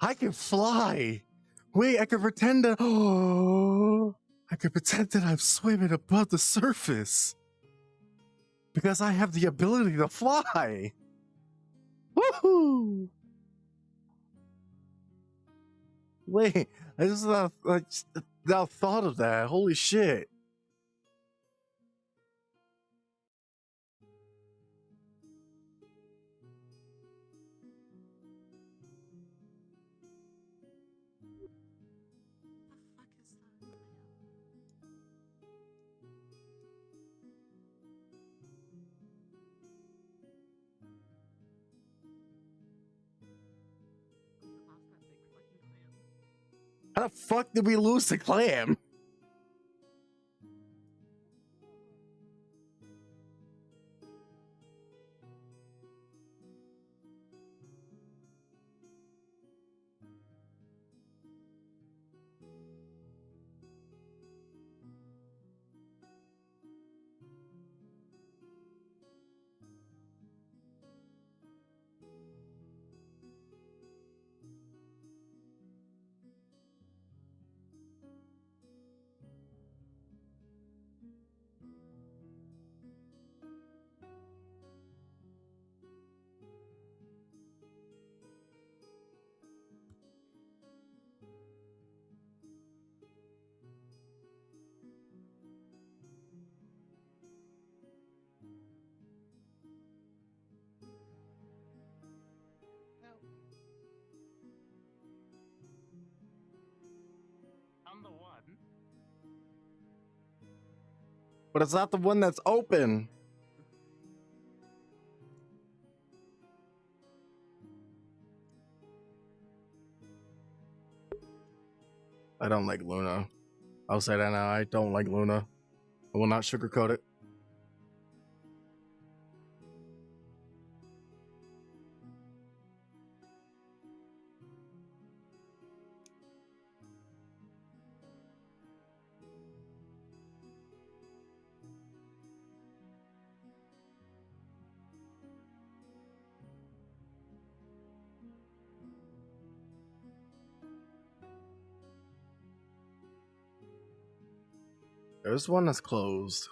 I can fly. Wait, I can pretend that. Oh, I can pretend that I'm swimming above the surface because I have the ability to fly. Woohoo! Wait, I just now thought of that. Holy shit. How the fuck did we lose the clam? But it's not the one that's open. I don't like Luna. I'll say that now. I don't like Luna. I will not sugarcoat it. There's one that's closed.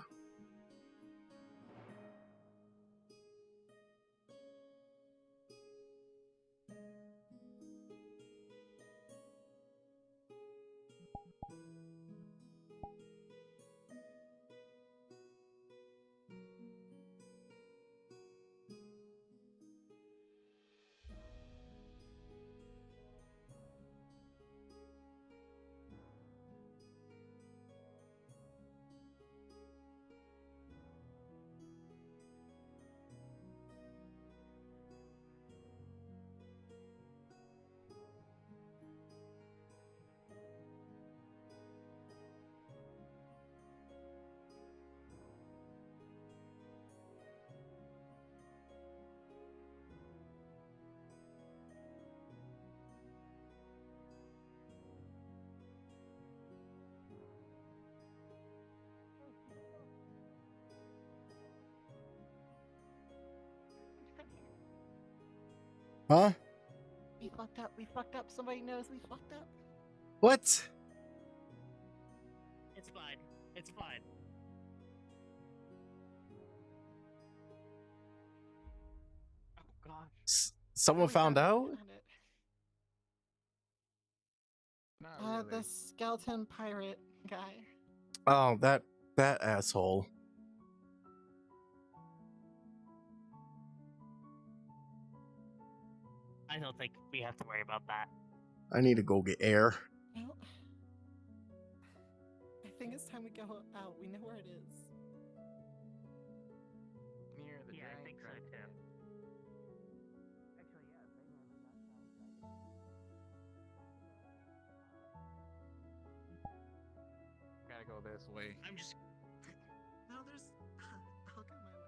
Huh? We fucked up. We fucked up. Somebody knows we fucked up. What? It's fine. It's fine. Oh gosh. Someone found out? The skeleton pirate guy. Oh, that asshole. I don't think we have to worry about that. I need to go get air. Well, I think it's time we go out. We know where it is. Near the I think so too. Gotta go this way. I'm just. No, there's. I'll go my way.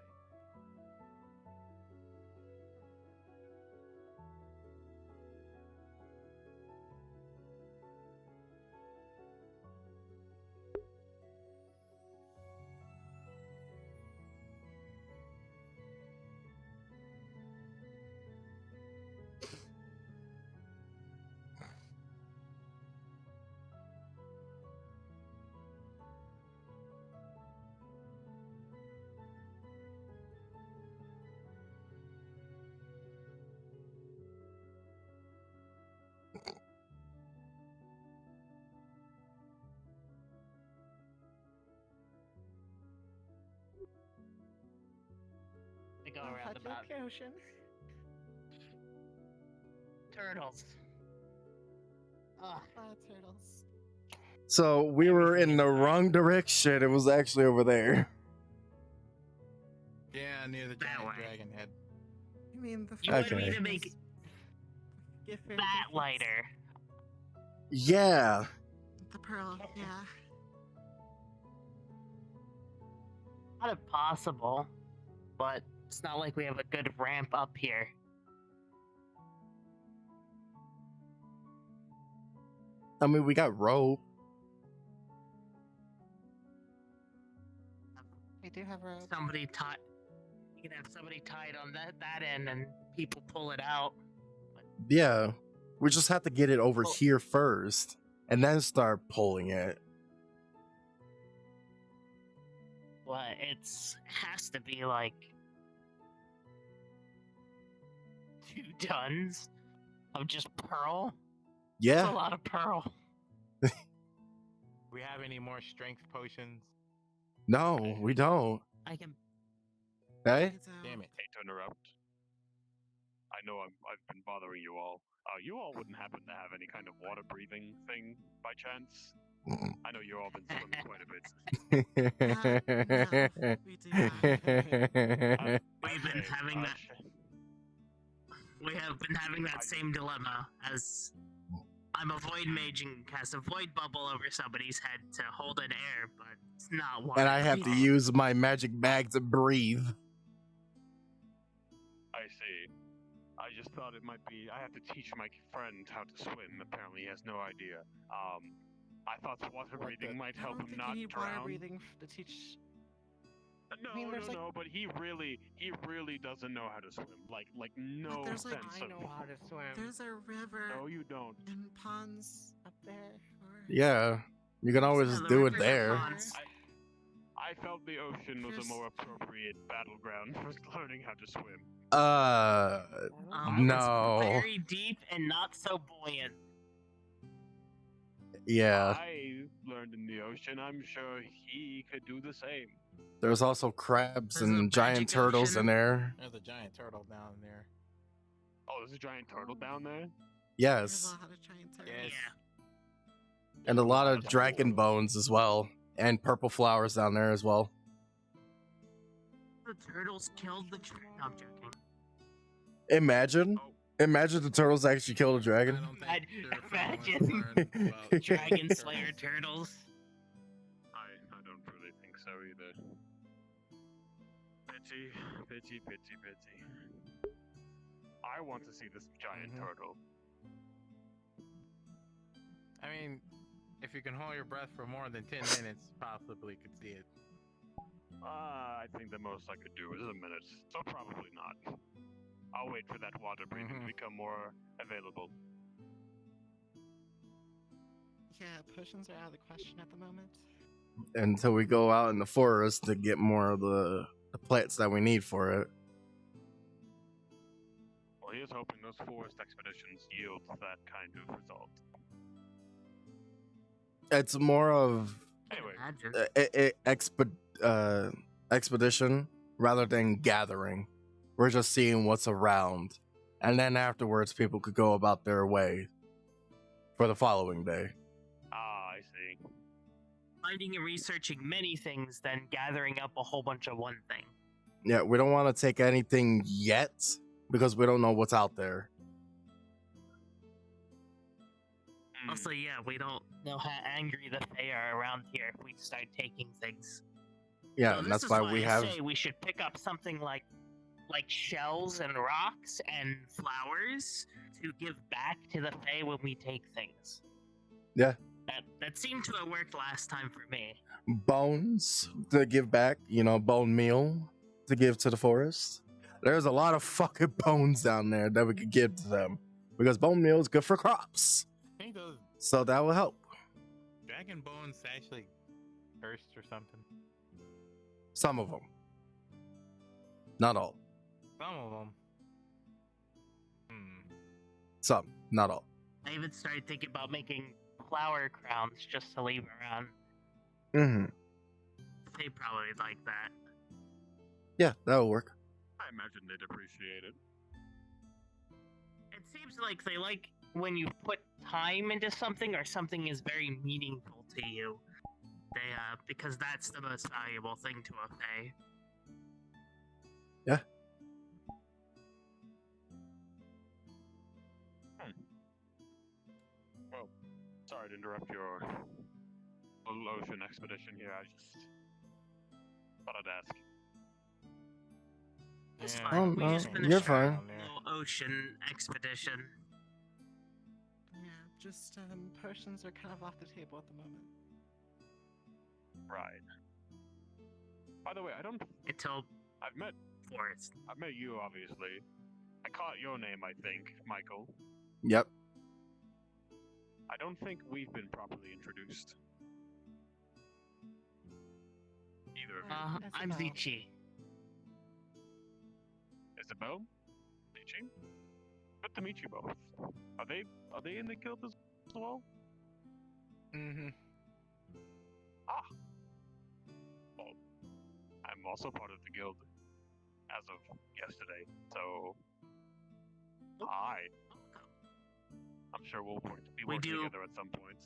They go around about Ocean. turtles. Ugh. Turtles. So we were in the wrong direction. It was actually over there. Yeah, near the giant dragon head. You mean the You wanted me to make that lighter. Yeah. The pearl, yeah. Not impossible, but it's not like we have a good ramp up here. I mean, we got rope. We do have rope. Somebody tied. You can have somebody tied on that end, and people pull it out. Yeah. We just have to get it over here first, and then start pulling it. But it's has to be like 2 tons of just pearl. Yeah. That's a lot of pearl. We have any more strength potions? No, we don't. I can. Hey? Damn it. Hate to interrupt. I know I've been bothering you all. You all wouldn't happen to have any kind of water breathing thing by chance? I know you've all been swimming quite a bit. We do not. We've been having that. We have been having that same dilemma as I'm a void mage and cast a void bubble over somebody's head to hold in air, but it's not one. And I have to use my magic bag to breathe. I see. I just thought it might be. I have to teach my friend how to swim. Apparently, he has no idea. I thought water breathing might help him not You need drown. water breathing to teach. No, I mean, there's no, but he really doesn't know how to swim. Like no there's sense like, of. I know how to swim. There's a river. No, you don't. And ponds up there. Yeah, you can always just do it there. I felt the ocean was a more appropriate battleground for learning how to swim. No. It's very deep and not so buoyant. Yeah. I learned in the ocean. I'm sure he could do the same. There's also crabs and giant turtles in there. There's a giant turtle down there. Oh, there's a giant turtle down there? Yes. Yes. And a lot of dragon bones as well. And purple flowers down there as well. The turtles killed the dragon. No, I'm joking. Imagine the turtles actually killed a dragon. Imagine dragon slayer turtles. I don't really think so either. Pity. I want to see this giant turtle. I mean, if you can hold your breath for more than 10 minutes, possibly could see it. I think the most I could do is a minute, so probably not. I'll wait for that water breathing to become more available. Yeah, potions are out of the question at the moment. Until we go out in the forest to get more of the plants that we need for it. Well, here's hoping those forest expeditions yield that kind of result. It's more of anyway. Expedition rather than gathering. We're just seeing what's around. And then afterwards, people could go about their way for the following day. I see. Finding and researching many things, then gathering up a whole bunch of one thing. Yeah, we don't want to take anything yet because we don't know what's out there. Also, yeah, we don't know how angry the Fae are around here if we start taking things. Yeah, So and this that's is why I we have. say we should pick up something like shells and rocks and flowers to give back to the Fae when we take things. Yeah. That seemed to have worked last time for me. Bones to give back, bone meal to give to the forest. There's a lot of fucking bones down there that we could give to them because bone meal is good for crops. I think those So that will help. dragon bones actually cursed or something. Some of them. Not all. Some of them. Some, not all. I even started thinking about making flower crowns just to leave around. Mm-hmm. They probably like that. Yeah, that'll work. I imagine they'd appreciate it. It seems like they like when you put time into something or something is very meaningful to you. They because that's the most valuable thing to a Fae. Yeah. Well, sorry to interrupt your little ocean expedition here. I just thought I'd ask. It's Oh, fine. We no, just finished you're our fine. little ocean expedition. Yeah, just potions are kind of off the table at the moment. Right. By the way, Until I've met Forest. I've met you, obviously. I caught your name, I think, Michael. Yep. I don't think we've been properly introduced. Either of you. I'm Zichi. Isabel? Zichi? Good to meet you both. Are they in the guild as well? Mm-hmm. Ah. Well, I'm also part of the guild as of yesterday, so hi. I'm sure we'll be working together at some point.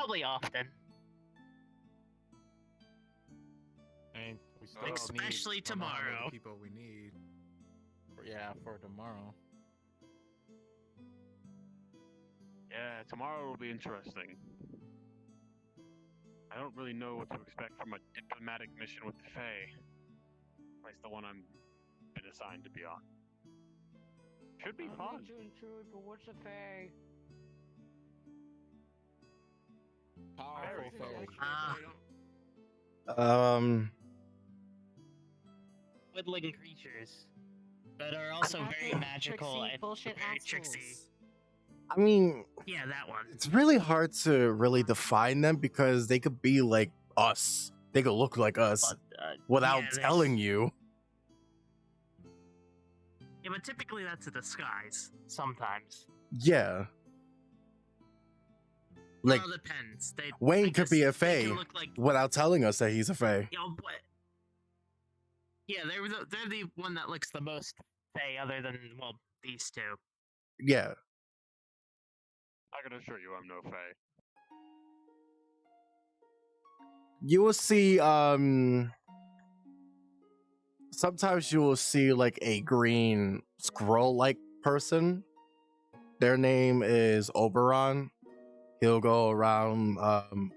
Probably often. And we still need Especially a lot of tomorrow. the people we need. Yeah, for tomorrow. Yeah, tomorrow will be interesting. I don't really know what to expect from a diplomatic mission with the Fae. At least the one I'm been assigned to be on. Should be fun. To intrude, but what's a Fae? Powerful Woodland creatures that are also very magical Tricksy and bullshit very assholes. tricksy. I mean, Yeah, that one. it's really hard to really define them because they could be like us. They could look like us without yeah, telling you. Yeah, but typically that's a disguise. Sometimes. Yeah. Like, It all depends. I Wayne could guess be a they Fae can look like, without telling us that he's a Fae. you know, but yeah, they're the one that looks the most Fae, other than well these two. Yeah. I can assure you I'm no Fae. You will see, sometimes you will see like a green scroll-like person. Their name is Oberon. He'll go around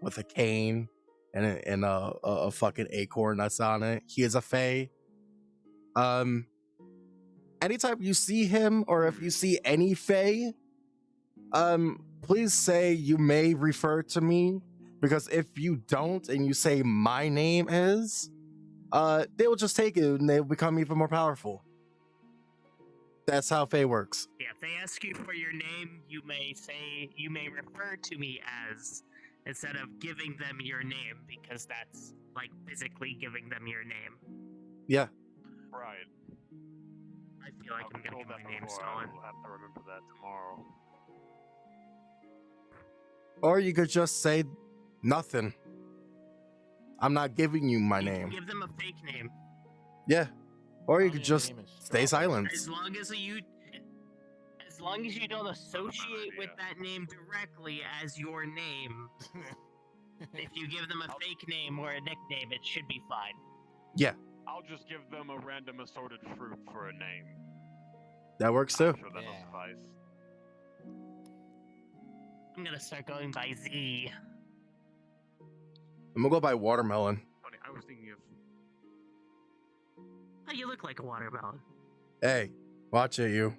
with a cane and a fucking acorn that's on it. He is a Fae. Anytime you see him, or if you see any Fae, please say you may refer to me, because if you don't and you say my name is, they will just take it and they'll become even more powerful. That's how Fae works. Yeah, if they ask you for your name, you may refer to me as, instead of giving them your name, because that's like physically giving them your name. Yeah. Right. I feel like I'm gonna get my name stolen. I'll have to remember that tomorrow. Or you could just say nothing. I'm not giving you my You name. can give them a fake name. Yeah. Or you could just stay silent. As long as you don't associate with that name directly as your name. If you give them a fake name or a nickname, it should be fine. Yeah. I'll just give them a random assorted fruit for a name. That works too. I'm sure that'll suffice. I'm gonna start going by Z. I'm gonna go by watermelon. Funny, I was thinking of. Oh, you look like a watermelon. Hey, watch it, you.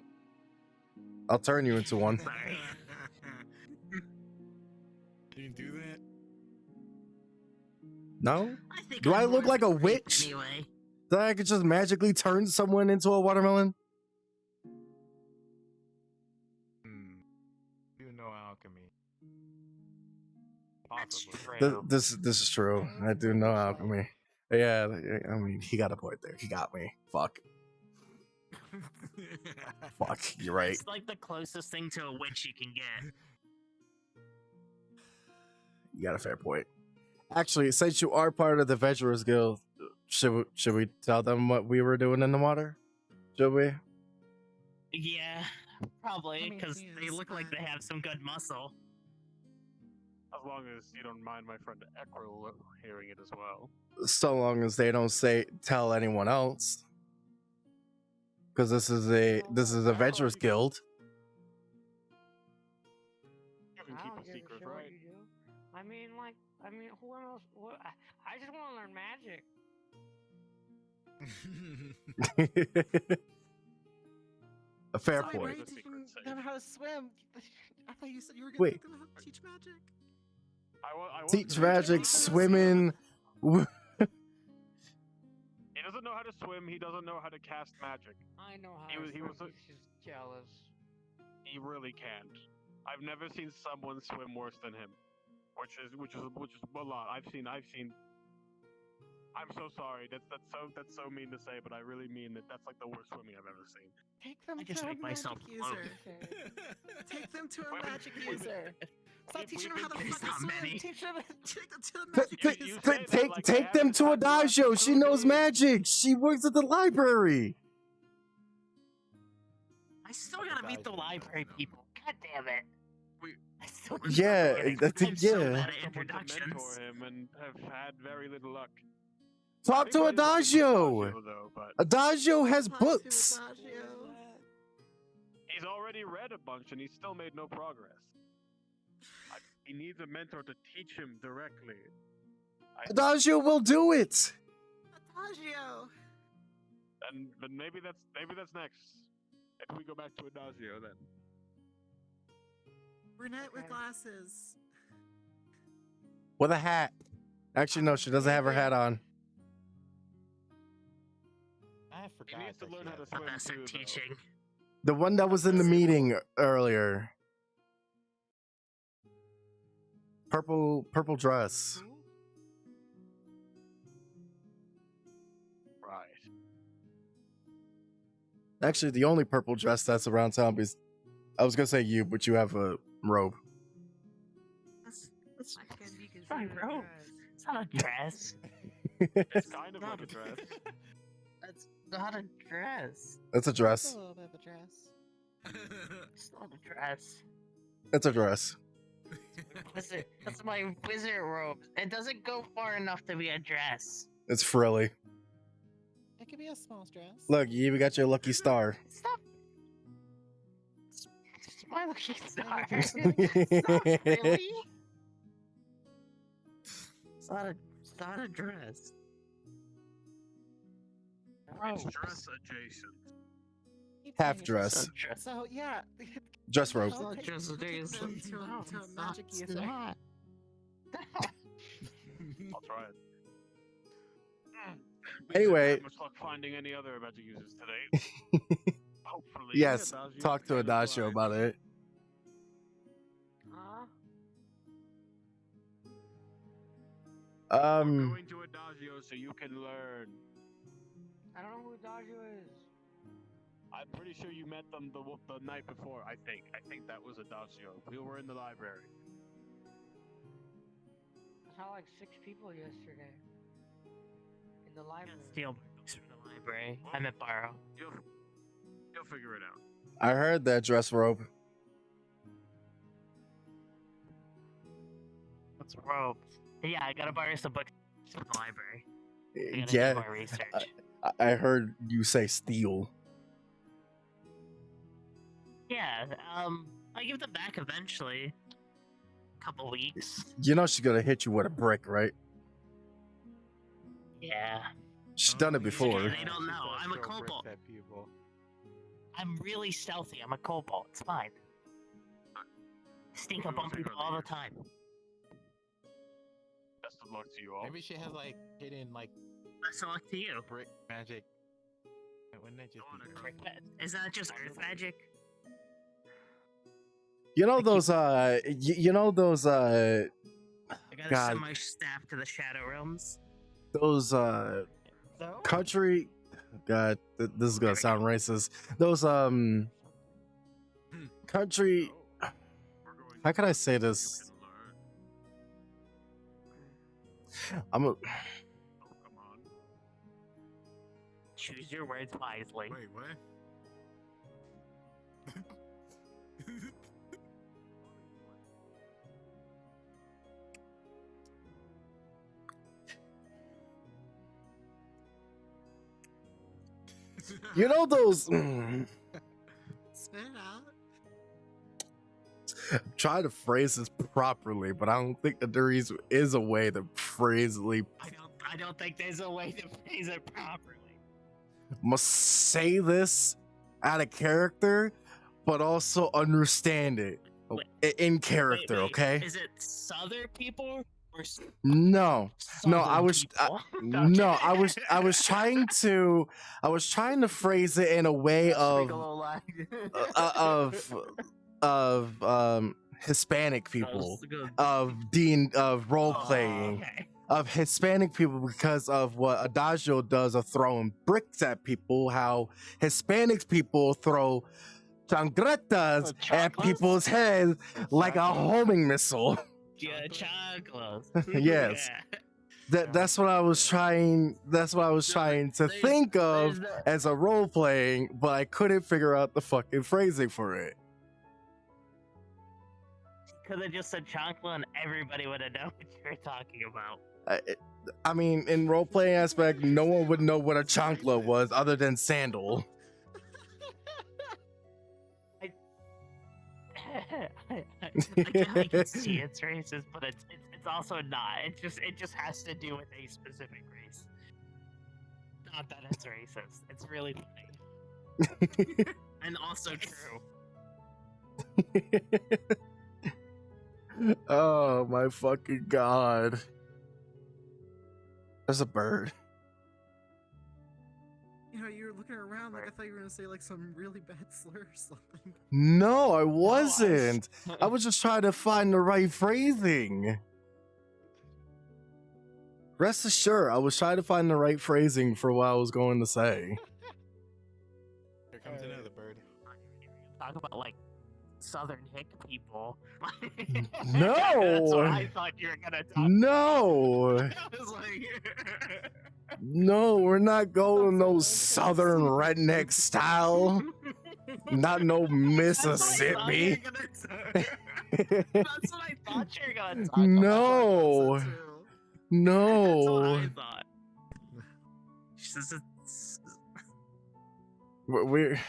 I'll turn you into one. Sorry. You can do that? No? think Do I'm I look more like a of a creep witch? anyway. That I could just magically turn someone into a watermelon? You know alchemy. Possibly. This is true. I do know alchemy. Yeah, I mean, he got a point there. He got me. Fuck. Fuck, you're right. It's like the closest thing to a witch you can get. You got a fair point. Actually, since you are part of the Adventurers Guild, should we tell them what we were doing in the water? Should we? Yeah, probably, because they look like they have some good muscle. As long as you don't mind my friend Ekril hearing it as well. So long as they don't tell anyone else. Because this is a Adventurers Guild. You can keep a secret, right? I mean, who else? I just want to learn magic. A fair Sorry, point. Ray, did you know how to swim? I thought you said you were going to Wait. teach them how to teach magic. Teach magic, swimming. He doesn't know how to swim. He doesn't know how to cast magic. I know how. He was He's just jealous. He really can't. I've never seen someone swim worse than him, which is a lot. I've seen. I'm so sorry. That's so mean to say, but I really mean that. That's like the worst swimming I've ever seen. Take them I just to a make myself magic user. Take them to a magic user. Stop teaching them how to fucking swim. Teach them. Take them to a magic user. Take them to a dojo. She knows magic. She works at the library. I still gotta meet the library people. God damn it. I Yeah, I think I'm so yeah. bad at mentor him and have had very little luck. Talk to Adagio. Though, but Adagio has books. he's already read a bunch and he's still made no progress. He needs a mentor to teach him directly. Adagio will do it. Adagio. But maybe that's next. If we go back to Adagio, then. Brunette with glasses. With a hat. Actually, no, she doesn't have her hat on. I forgot. He needs to learn how to swim too, teaching. The one that was in the meeting earlier. Purple dress. Right. Actually, the only purple dress that's around town is, I was gonna say you, but you have a robe. That's not a robe. It's not a dress. It's kind of like a dress. That's not a dress. That's a dress. A little bit of a dress. It's not a dress. It's a dress. That's my wizard robe. It doesn't go far enough to be a dress. It's frilly. It could be a small dress. Look, you even got your lucky star. Stop. It's my lucky star. Stop, really? It's not a dress. It's dress adjacent. Half dress. So yeah. Dress robe. I'll take Dress adjacent. to a magic It's user. not. I'll try it. Anyway. Much luck finding any other magic users today. Hopefully. Yes, Adagio talk to can Adagio apply. about it. We're going to Adagio so you can learn. I don't know who Adagio is. I'm pretty sure you met them the night before. I think that was Adagio. We were in the library. I saw like 6 people yesterday. In the library. Steal books from the library. I meant borrow. You'll figure it out. I heard that dress robe. What's a robe? Yeah, I gotta borrow some books from the library. I gotta Yeah, do more research. I heard you say steal. Yeah, I'll give them back eventually. Couple weeks. You know she's gonna hit you with a brick, right? Yeah. She's done it before. They don't know. I'm a kobold. I'm really stealthy. I'm a kobold. It's fine. Sneak up on people all the time. Best of luck to you all. Maybe she has like hidden like. Best of luck to you. Brick magic. Wouldn't that just be Is that just earth magic? You know those you know those I gotta God, send my staff to the Shadow Realms. those country God, this is gonna sound racist. Those country, how can I say this? Choose your words wisely. Wait, what? You know those Spit it out. I'm trying to phrase this properly, but I don't think that there is a way to phrase it. I don't think there's a way to phrase it properly. Must say this out of character, but also understand it in character. Wait, okay? Is it Southern people or No, I was people? I was trying to phrase it in a way of Hispanic people, of role playing, of Hispanic people, because of what Adagio does of throwing bricks at people, how Hispanic people throw changretas at people's heads like a homing missile. Yeah, chocolates. Yes. Yeah. That's what I was trying to think of as a role playing, but I couldn't figure out the fucking phrasing for it. could have just said Chancla and everybody would have known what you were talking about. I mean, in role-playing aspect, no one would know what a chancla was other than Sandal. I can see it's racist, but it's also not. It just has to do with a specific race. Not that it's racist. It's really funny. And also true. Oh my fucking god. There's a bird. You know, you were looking around like I thought you were gonna say like some really bad slur or something. No, I wasn't. I was just trying to find the right phrasing. Rest assured, I was trying to find the right phrasing for what I was going to say. Here comes another bird. Talk about like Southern hick people. No. That's what I thought you were gonna talk No. about. I was like, No, we're not going no Southern redneck style. Not no Mississippi. That's what I thought you were gonna talk No. about. No. That's what I thought. We're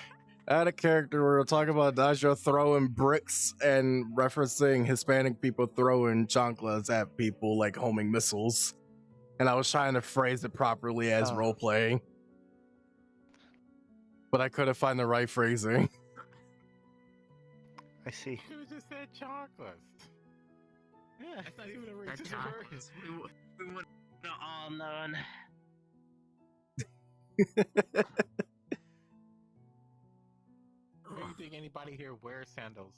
out of character. We're talking about Daja throwing bricks and referencing Hispanic people throwing chanclas at people like homing missiles. And I was trying to phrase it properly as role playing, but I couldn't find the right phrasing. I see. You just said chocolates. Yeah, it's not even a That racist chocolates. We would have all known. Do you think anybody here wears sandals?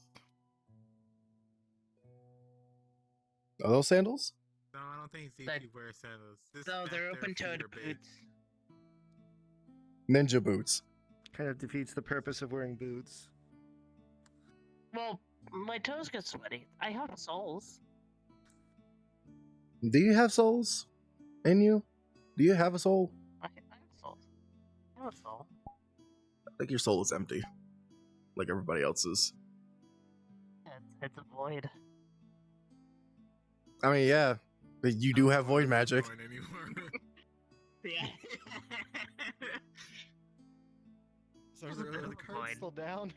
Are those sandals? No, I don't think ZT wears sandals. No, they're open-toed boots. Ninja boots. Kind of defeats the purpose of wearing boots. Well, my toes get sweaty. I have soles. Do you have souls in you? Do you have a soul? I have soles. I have a soul. I think your soul is empty, like everybody else's. It's a void. I mean, yeah, but you do have void magic. Yeah. So is the card still down?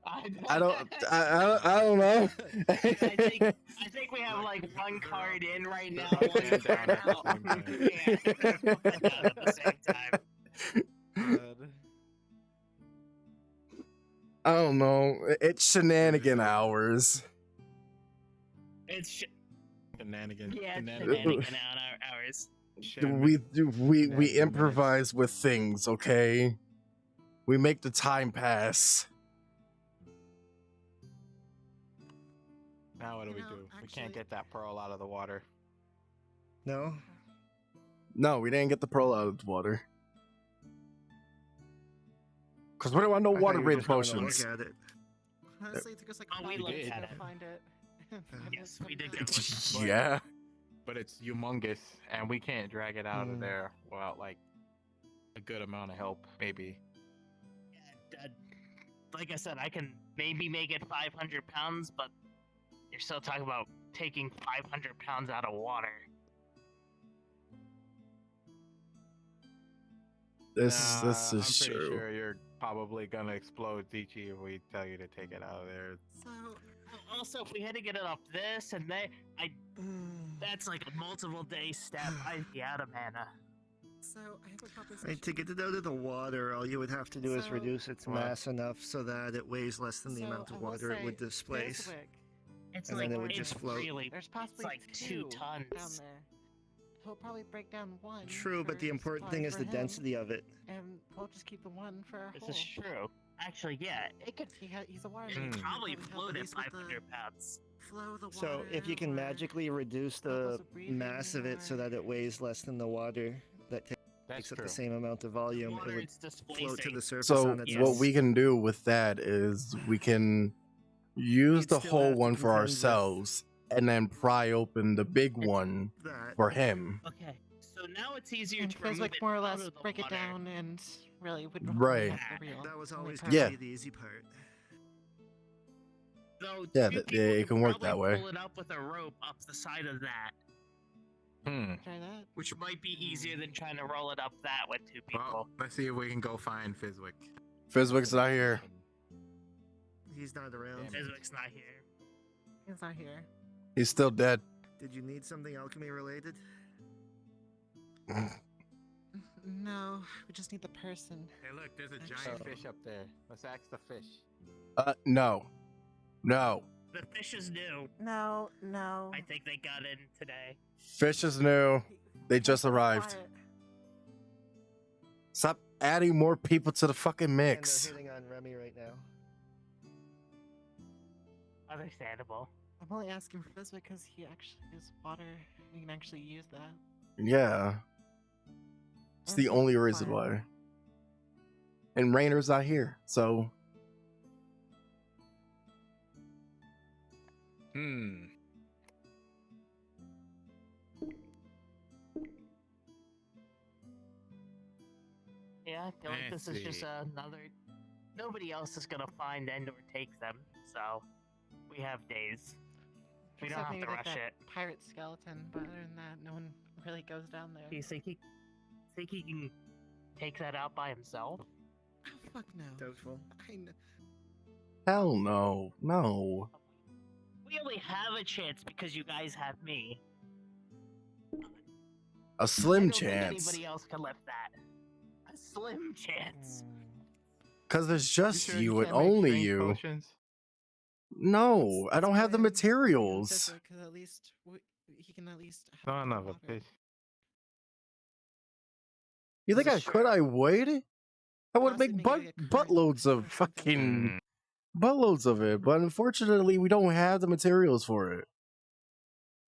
I don't know. I think we have like one card in right now. One card out. Yeah, at the same time. I don't know. It's shenanigan hours. It's shenanigans. Yeah, it's shenanigan hours. We improvise with things, okay? We make the time pass. Now what do we do? We can't get that pearl out of the water. No? No, we didn't get the pearl out of the water. Because we don't want no water-breathing potions. Look at it. Honestly, it took us like we looked at to it. find it. Yes, we did get one. Yeah. But it's humongous, and we can't drag it out of there without like a good amount of help, maybe. Like I said, I can maybe make it 500 pounds, but you're still talking about taking 500 pounds out of water. This is I'm pretty true. sure you're probably gonna explode, Zichi, if we tell you to take it out of there. So, also, if we had to get it up this and that's like a multiple day step. I'd be out of mana. So I have a proposition. Right, to get it out of the water, all you would have to do is So- reduce its What? mass enough so that it weighs less than the So, amount I of will water it say, would displace. It's And like then it would it's just float. really. There's possibly it's like 2 tons. down there. He'll probably break down one. True, but for the important supply thing is for the him, density of it. and we'll just keep the one for our This whole. is true. Actually, yeah, it could. He's a water. It could probably help float at at least with the 500 pounds. Flow the So water, if you can or magically reduce the mass of it so that it weighs less than the water that takes up true. the same amount of volume, Water it would it's float to displacing. the surface So on its what own. we can do with that is we can use You'd the still whole have to one for contend with ourselves and then pry open the big one that. for him. Okay, so now it's easier and to remove Fezwick it more or out less of the break water. it down and really would Right. have the real. That was always only going to Yeah. be the easy part. Though Yeah, two it people can work probably that way. pull it up with a rope up the side of that. Hmm. Try that. Which might be easier than trying to roll it up that with two people. Well, let's see if we can go find Fizwick. Fizwick's not here. He's not around. Fizwick's not here. He's not here. He's still dead. Did you need something alchemy related? No, we just need the person. Hey, look, there's a giant fish up there. Let's ask the fish. No. No. The fish is new. No, no. I think they got in today. Fish is new. They just arrived. Quiet. Stop adding more people to the fucking mix. And they're hitting on Remy right now. Understandable. I'm only asking for this because he actually is water. We can actually use that. Yeah. It's the only reason why. And Rainer's not here, so. Yeah, I feel like this is just another. Nobody else is gonna find and or take them, so we have days. We don't Except have maybe to like rush that it. pirate skeleton, but other than that, no one really goes down there. Do you think he can take that out by himself? Oh, fuck no. Doubtful. I know. Hell no. No. We only have a chance because you guys have me. A slim I don't chance. think anybody else can lift that. A slim chance. Because it's just sure you and can't make only strength you. potions? No, I don't have the materials. Because at least he can at least. Son of a bitch. You think I could? I would. I would Honestly, make maybe buttloads of fucking buttloads of it, but unfortunately, we don't have the materials for it.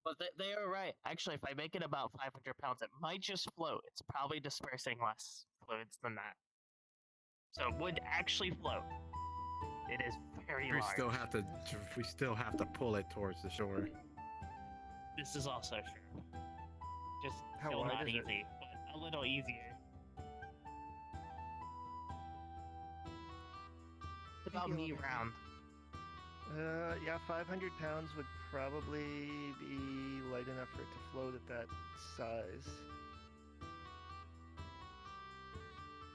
But they are right. Actually, if I make it about 500 pounds, it might just float. It's probably dispersing less fluids than that. So it would actually float. It is very large. We still have to pull it towards the shore. This is also true. Just How still wide not is it? easy, but a little easier. It's about me round. Yeah, 500 pounds would probably be light enough for it to float at that size.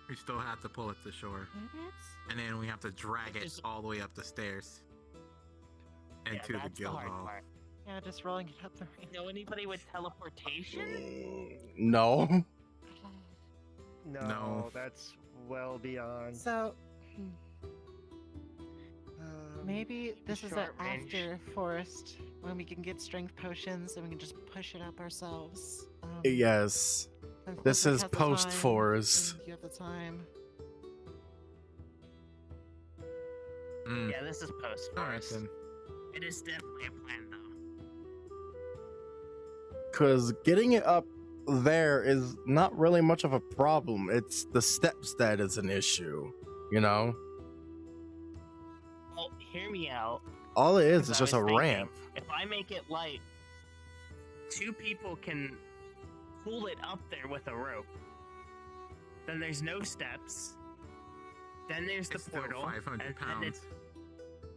We still have to pull it to shore. And then we have to drag it all the way up the stairs. And Yeah, to the that's guild hard hall. part. Yeah, just rolling it up the ramp. Know anybody with teleportation? No. No, that's well beyond. So maybe this is an short range. after forest when we can get strength potions and we can just push it up ourselves. Yes. Since This Fizwick is has the post time, forest. and you have the time. Yeah, this is post Alright forest. then. It is definitely a plan, though. Because getting it up there is not really much of a problem. It's the steps that is an issue, you know? Well, hear me out. All it is 'cause I just a was thinking, ramp. If I make it light, two people can pull it up there with a rope. Then there's no steps. Then there's the It's still portal. 500 and pounds.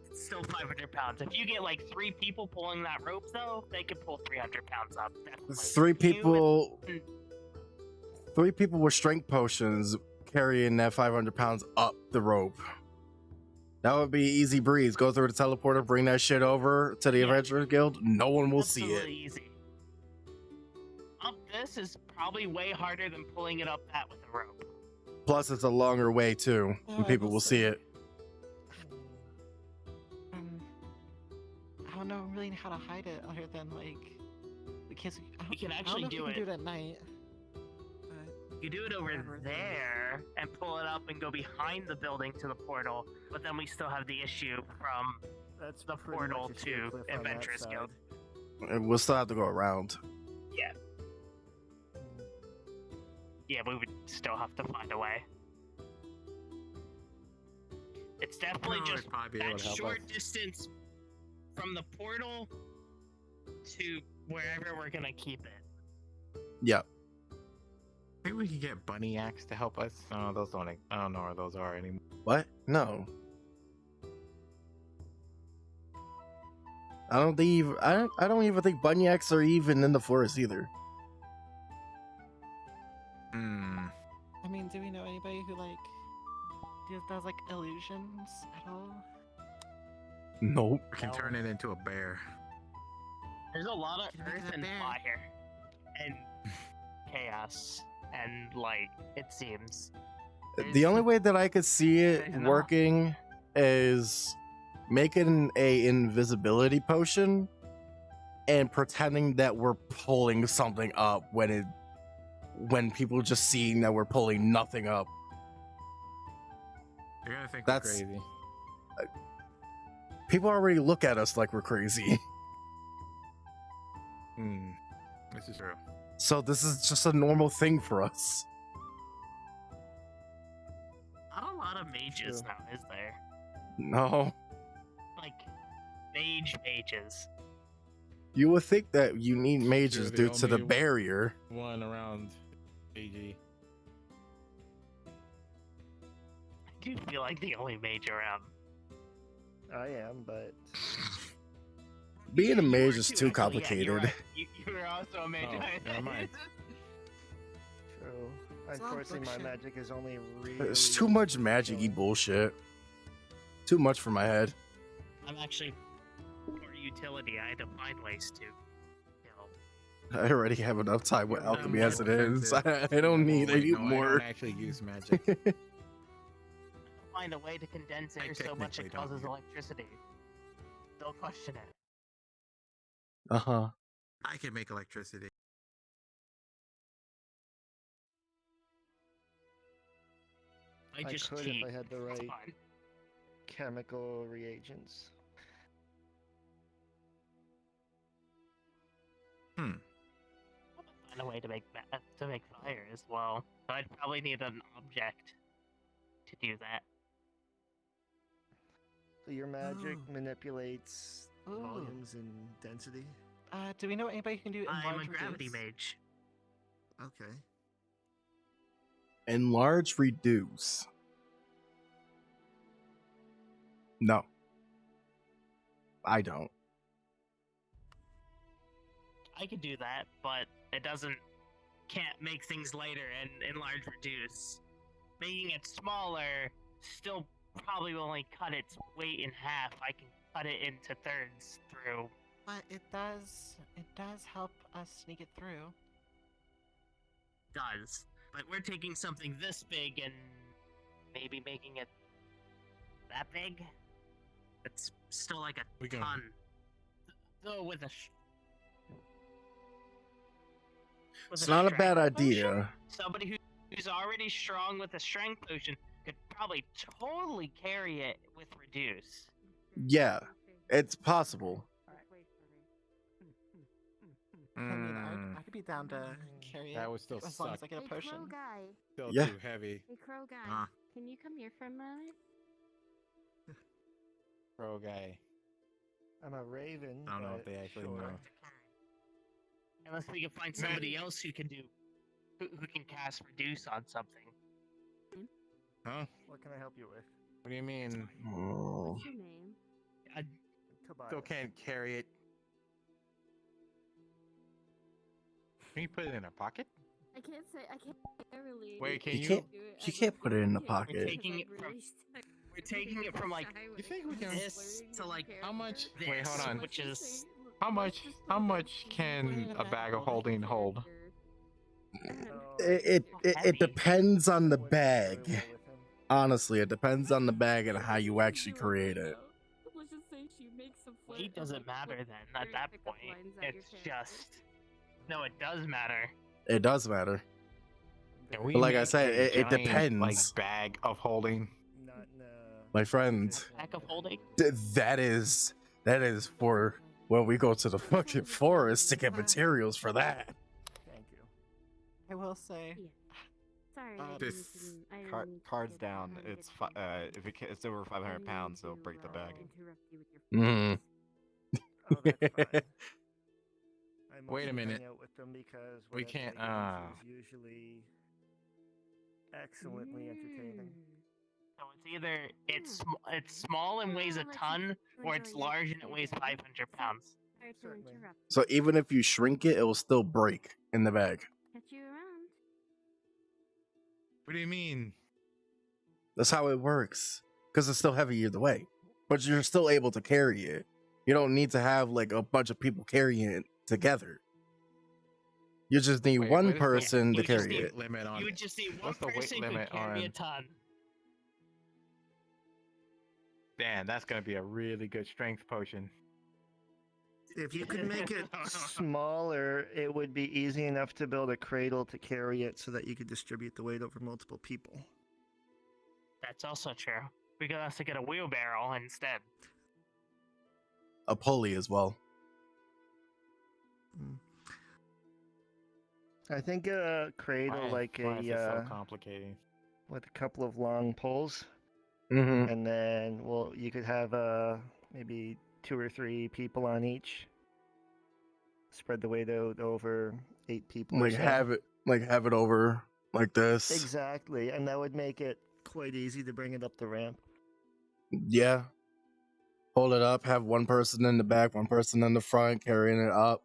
it's still 500 pounds. If you get like 3 people pulling that rope, though, they can pull 300 pounds up. Definitely. Three people with strength potions carrying that 500 pounds up the rope. That would be easy breeze. Go through the teleporter, bring that shit over to the Adventurers Guild. No one will see it. Absolutely easy. Up this is probably way harder than pulling it up that with a rope. Plus, it's a longer way too, Yeah, and people we'll will see it. I don't know really how to hide it other than like because We can I actually don't know if do we can it. do it at night. You do it over there and pull it up and go behind the building to the portal, but then we still have the issue from the portal much a sheer to cliff on that Adventurers side. Guild. And we'll still have to go around. Yeah. Yeah, we would still have to find a way. It's definitely No, they'd just probably be able that to help short us. distance from the portal to wherever we're gonna keep it. Yeah. Maybe we could get Bunny Axe to help us. Oh, those don't. I don't know where those are anymore. What? No. I don't think even, I don't even think bunyiaks are even in the forest either. Hmm. I mean, do we know anybody who like does like illusions at all? Nope. We can turn it into a bear. There's a lot of Can we earth get a and bear? fire and chaos and light. It seems. The only way that I could see it There's not. working is making a invisibility potion and pretending that we're pulling something up when people just seeing that we're pulling nothing up. You're gonna think That's- we're crazy. People already look at us like we're crazy. Hmm. This is true. So this is just a normal thing for us. Not a lot of mages now, is there? No. Like, mages. You would think that you need mages You're the due to the only barrier. One around AG. I do feel like the only mage around. I am, but Being a mage is Too, too actually, yeah, complicated. you're right. You were also a mage. Oh, never mind. true. It's all Unfortunately, my bullshit. magic is only really. It's too much useful magic-y for- bullshit. Too much for my head. I'm actually for utility. I had to find ways to kill. I already have enough time with No, alchemy more as it is. effective. I don't need Wait, any no, I more. don't actually use magic. Find a way to condense I air so much technically it don't causes use- electricity. Don't question it. Uh-huh. I can make electricity. I just could cheat. if I had the It's right fine. chemical reagents. Find a way to make fire as well. So I'd probably need an object to do that. So your magic Oh. manipulates Ooh. volumes and density. Do we know anybody who can do I'm a enlarge gravity reduce? mage. Okay. Enlarge, reduce. No. I don't. I could do that, but it can't make things lighter and enlarge reduce. Making it smaller still probably will only cut its weight in half. I can cut it into thirds through. But it does help us sneak it through. Does. But we're taking something this big and maybe making it that big? It's still like a We can- ton. Though with a It's not a bad strength idea. potion, somebody who's already strong with a strength potion could probably totally carry it with reduce. Yeah, it's possible. I mean, I could be down to carry it. That would still as long as suck. I get a potion. guy. Still Yeah. too heavy. Hey, crow guy. Ah. Can you come here for a moment? Pro guy. I'm a raven. I don't know if but they actually sure. know. Unless we can find somebody else who can who can cast reduce on something. Huh? What can I help you with? What do you mean? Oh. What's your name? I Tobias. Still can't carry it. Can you put it in a pocket? I can't really. Wait, can You you? can't- You can't put it in the We're pocket. taking it from like You think we can? this to like How much? this, Wait, hold on. which is How much can a bag of holding hold? It depends on the bag. Honestly, it depends on the bag and how you actually create it. Let's just say she makes some weight doesn't matter then. At that point, it's just no. It does matter. It does matter. Can we But like I make said, a it giant, depends. Like bag of holding. My friend, Pack of holding. that is for when we go to the fucking forest to get materials for that. Thank you. I will say. Sorry. This cards down. It's if it's over 500 pounds, they'll break the bag. Mm. Oh, that's fine. I Wait a mostly minute. hang out with them because We whatever can't. they give us is usually excellently entertaining. So it's either it's small and weighs a ton, or it's large and it weighs 500 pounds. So even if you shrink it, it will still break in the bag. Catch you around. What do you mean? That's how it works. Because it's still heavy either way. But you're still able to carry it. You don't need to have like a bunch of people carrying it together. You just need Wait, one what is the- person to what is the carry it. limit on You it? would just need one What's the weight person could limit carry a on? ton. Damn, that's gonna be a really good strength potion. If you could make it smaller, it would be easy enough to build a cradle to carry it so that you could distribute the weight over multiple people. That's also true. We could also get a wheelbarrow instead. A pulley as well. I think a cradle like Why is it so a complicated? with a couple of long poles, Mm-hmm. and then you could have maybe 2 or 3 people on each. Spread the weight out over 8 people. or Like so. have it over like this. Exactly, and that would make it quite easy to bring it up the ramp. Yeah. Hold it up, have one person in the back, one person in the front carrying it up.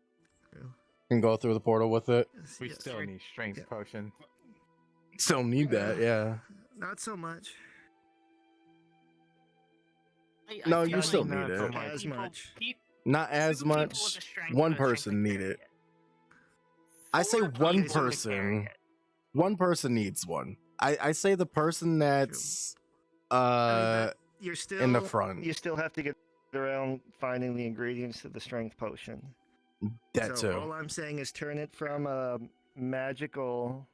And go through the portal with it. We still need strength potion. Still need that, yeah. Not so much. No, feel you still like need not it. as much. Not as much. One person need it. I say one person. One person needs one. I say the person that's You're still in the front. You still have to get around finding the ingredients to the strength potion. That so too. all I'm saying is turn it from a magical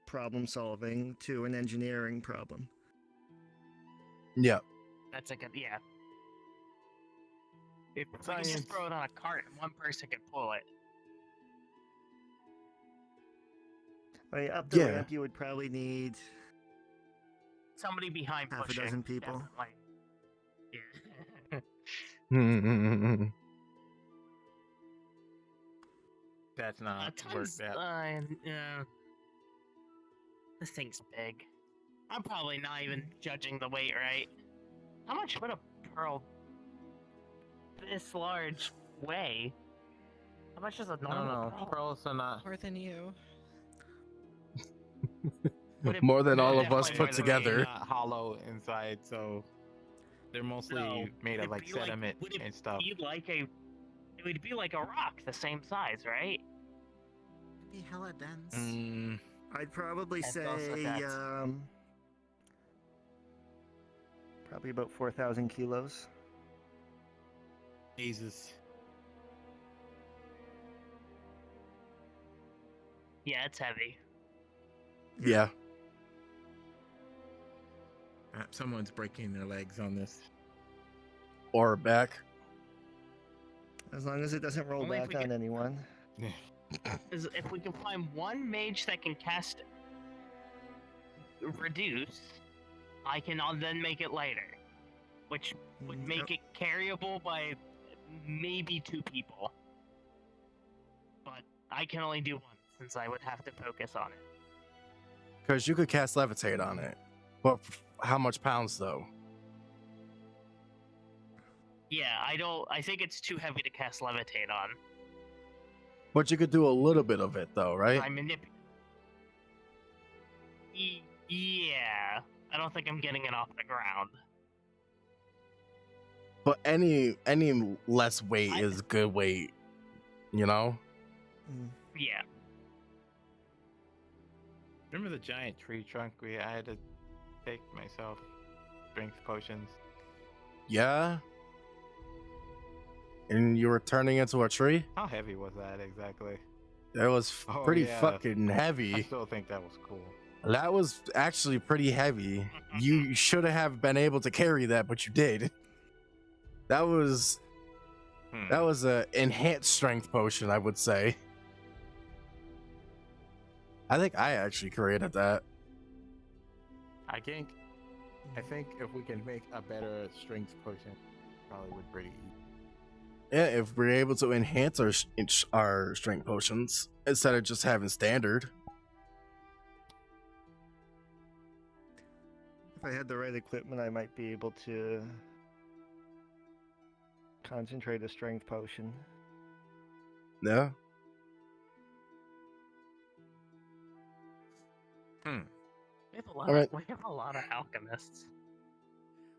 problem solving to an engineering problem. Yeah. That's a good, yeah. If we can just throw it on a cart and one person can pull it. I mean, up the Yeah. ramp, you would probably need Somebody behind half pushing. a dozen people. Definitely. Yeah. That's not worth that. Yeah. This thing's big. I'm probably not even judging the weight right. How much would a pearl this large weigh? How much is a normal pearl? Pearls are not More than you. More than all of definitely us more put than together. not hollow inside, so they're mostly No, made of it'd like be like- sediment would it and stuff. It would be like a rock the same size, right? It'd be hella dense. I'd probably That's say also dense. probably about 4,000 kilos. Jesus. Yeah, it's heavy. Yeah. Someone's breaking their legs on this. Or back. As long as it doesn't roll Only if back we on get- anyone. Is if we can find one mage that can cast reduce, I can then make it lighter, which would make it carryable by maybe 2 people. But I can only do 1 since I would have to focus on it. Because you could cast levitate on it. But how much pounds though? Yeah, I think it's too heavy to cast levitate on. But you could do a little bit of it though, right? I Yeah, I don't think I'm getting it off the ground. But any less weight is good weight, you know? Yeah. Remember the giant tree trunk I had to take myself strength potions? Yeah. And you were turning into a tree? How heavy was that exactly? That was Oh, pretty yeah. fucking I heavy. still think that was cool. That was actually pretty heavy. You should have been able to carry that, but you did. That was a enhanced strength potion, I would say. I think I actually created that. I think if we can make a better strength potion, probably would pretty easy. Yeah, if we're able to enhance our strength potions instead of just having standard. If I had the right equipment, I might be able to concentrate a strength potion. Yeah. We have a lot. Alright. We have a lot of alchemists.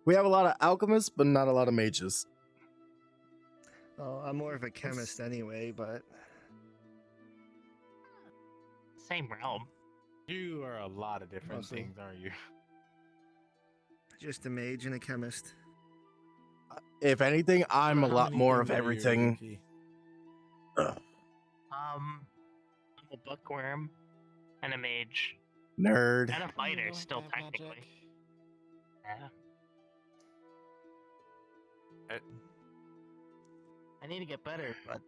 We have a lot of alchemists, but not a lot of mages. Well, I'm more of a chemist anyway, but Same realm. You are a lot of different Mostly. things, aren't you? just a mage and a chemist. If anything, I'm a How lot many more of things are you, everything. Yuki? I'm a bookworm and a mage Nerd. and a fighter, don't still have technically. magic. Yeah. I need to get better, but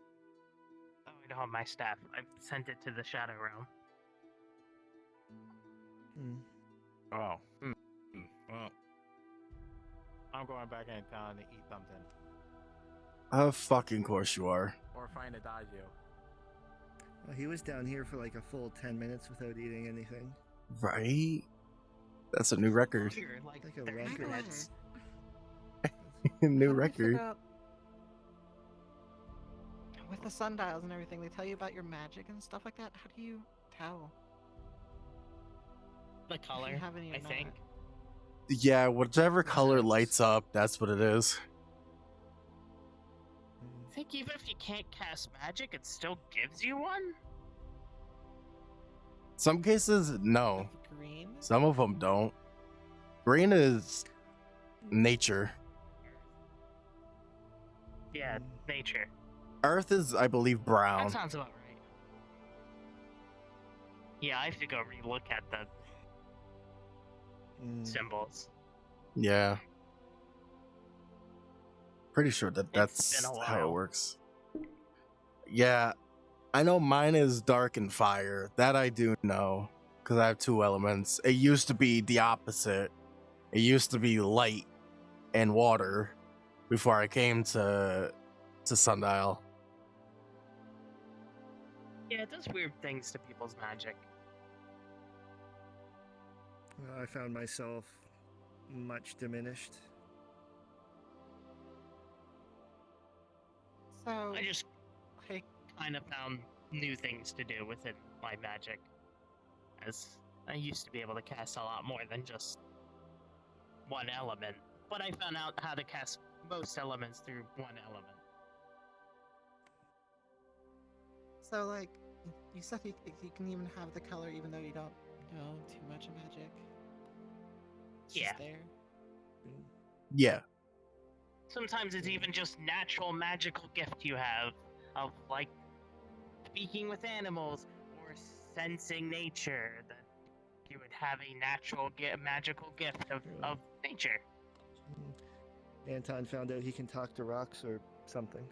I don't have my staff. I sent it to the Shadow Realm. Oh. Well, I'm going back in town to eat something. Of fucking course you are. Or find a dojo. Well, he was down here for like a full 10 minutes without eating anything. Right? That's a new record. You're like Like a 30 record. minutes. New How do I record. figure out- With the sundials and everything, they tell you about your magic and stuff like that. How do you tell? The color, have any or I not. think. Yeah, whichever color lights up, that's what it is. I think even if you can't cast magic, it still gives you one? Some cases, no. Green? Some of them don't. Green is nature. Yeah, nature. Earth is, I believe, brown. That sounds about right. Yeah, I have to go relook at the symbols. Yeah. Pretty sure that It's that's been a how it while. works. Yeah. I know mine is dark and fire. That I do know. Because I have two elements. It used to be the opposite. It used to be light and water before I came to Sundial. Yeah, it does weird things to people's magic. I found myself much diminished. So I just kind of found new things to do within my magic. As I used to be able to cast a lot more than just one element. But I found out how to cast most elements through one element. So, like, you said you can even have the color even though you don't know too much of magic. It's Yeah. just there. Yeah. Sometimes it's even just natural magical gift you have of like speaking with animals or sensing nature, that you would have a natural magical gift of nature. Anton found out he can talk to rocks or something.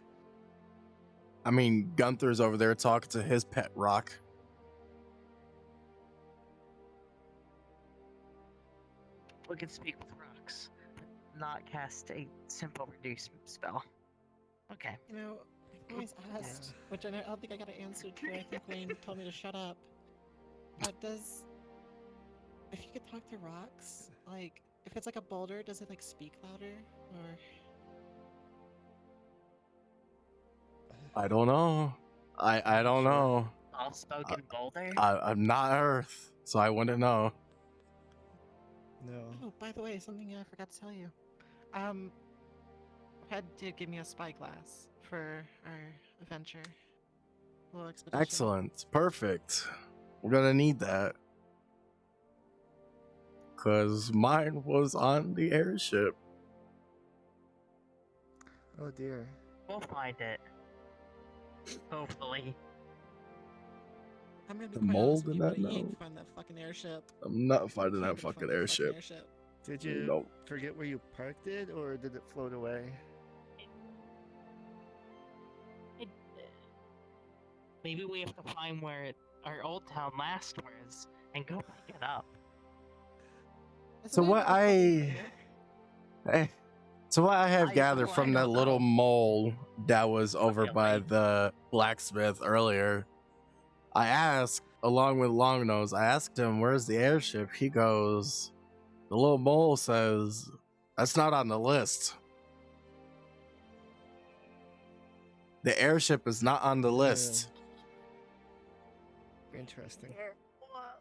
I mean, Gunther's over there talking to his pet rock. We can speak with rocks, but not cast a simple reduce spell. Okay. You know, I always asked, which I don't think I got an answer to. I think Wayne told me to shut up. But if you could talk to rocks, like, if it's like a boulder, does it like speak louder? Or I don't know. I don't know. Soft-spoken boulder? I'm not Earth, so I wouldn't know. No. Oh, by the way, something I forgot to tell you. Head did give me a spyglass for our adventure. Little expedition. Excellent. Perfect. We're gonna need that. Cause mine was on the airship. Oh dear. We'll find it. Hopefully. I'm gonna be The quite mold honest with in you, that buddy. You ain't now? find that fucking airship. I'm not finding You that ain't gonna fucking find that airship. airship. Did you Nope. forget where you parked it, or did it float away? Maybe we have to find where our old town last was and go pick it up. So what so what I have gathered from that little mole that was over by the blacksmith earlier, I asked, along with Longnose, I asked him, where's the airship? He goes, The little mole says that's not on the list. The airship is not on the list. Interesting.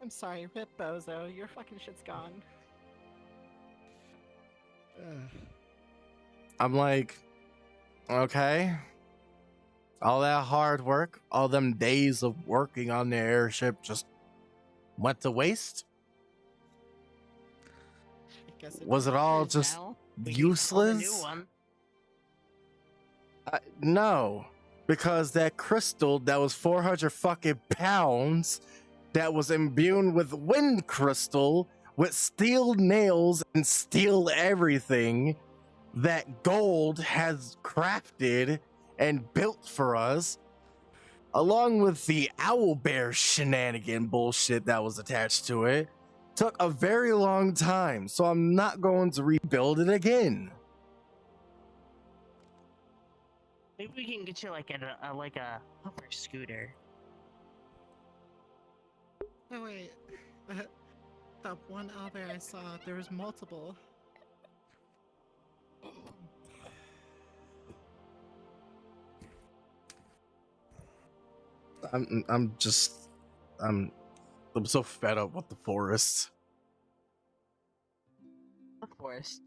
I'm sorry, Rip Bozo, your fucking shit's gone. I'm like, okay. All that hard work, all them days of working on the airship just went to waste? Was it all just useless? No, because that crystal that was 400 fucking pounds, that was imbued with wind crystal, with steel nails and steel everything, that gold has crafted and built for us, along with the owl bear shenanigan bullshit that was attached to it, took a very long time, so I'm not going to rebuild it again. Maybe we can get you like a hover scooter. Oh wait, that one other I saw, there was multiple. I'm so fed up with the forest. The forest.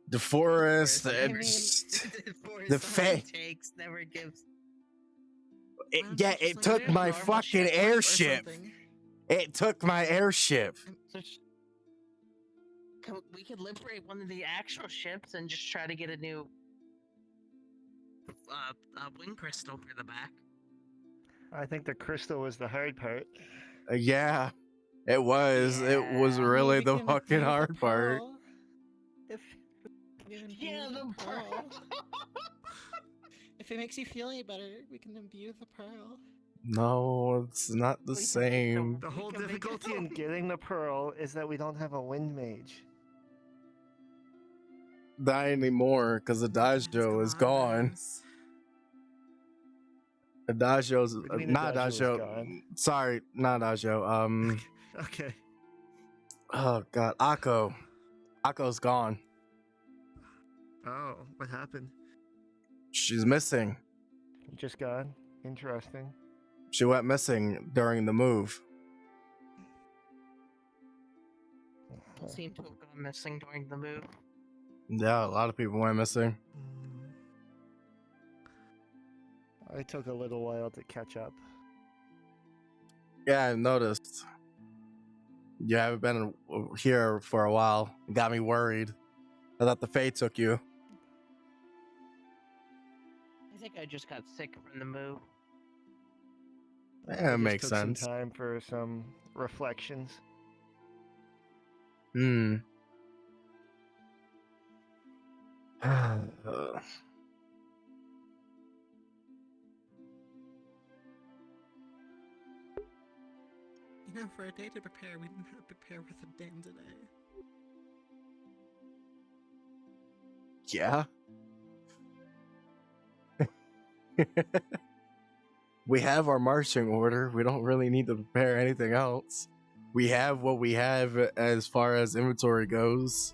The forest, I mean, the takes never gives. It took my fucking airship. It took my airship. We could liberate one of the actual ships and just try to get a new wind crystal for the back. I think the crystal was the hard part. Yeah, it was. It was really the fucking hard part. The pearl. If it makes you feel any better, we can imbue the pearl. No, it's not the same. The whole difficulty in getting the pearl is that we don't have a wind mage. Not anymore, because the Dajo is gone. The Dajo's not Dajo. Sorry, not Dajo. Okay. Oh god, Akko. Akko's gone. Oh, what happened? She's missing. Just gone. Interesting. She went missing during the move. Seem to have gone missing during the move. Yeah, a lot of people went missing. I took a little while to catch up. Yeah, I noticed. You haven't been here for a while. It got me worried. I thought the Fae took you. I think I just got sick from the move. Yeah, it makes took sense. Some time for some reflections. You know, for a day to prepare, we didn't have to prepare with a dame today. Yeah. We have our marching order. We don't really need to prepare anything else. We have what we have as far as inventory goes.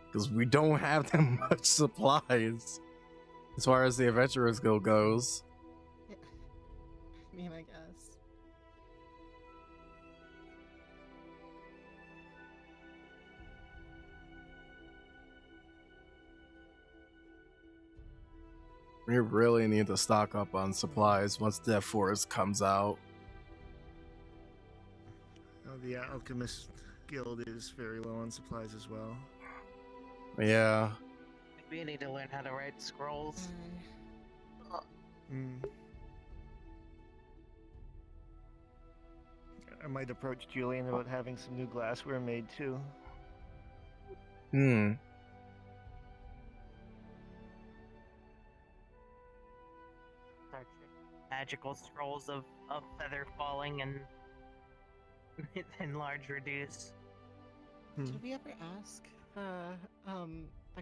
Because we don't have that much supplies. As far as the Adventurers Guild goes. Yeah. I mean, I guess. We really need to stock up on supplies once Death Forest comes out. Oh, the Alchemist Guild is very low on supplies as well. Yeah. We need to learn how to write scrolls. I might approach Julian about having some new glassware made too. Magical scrolls of feather falling and large reduce. Did we ever ask the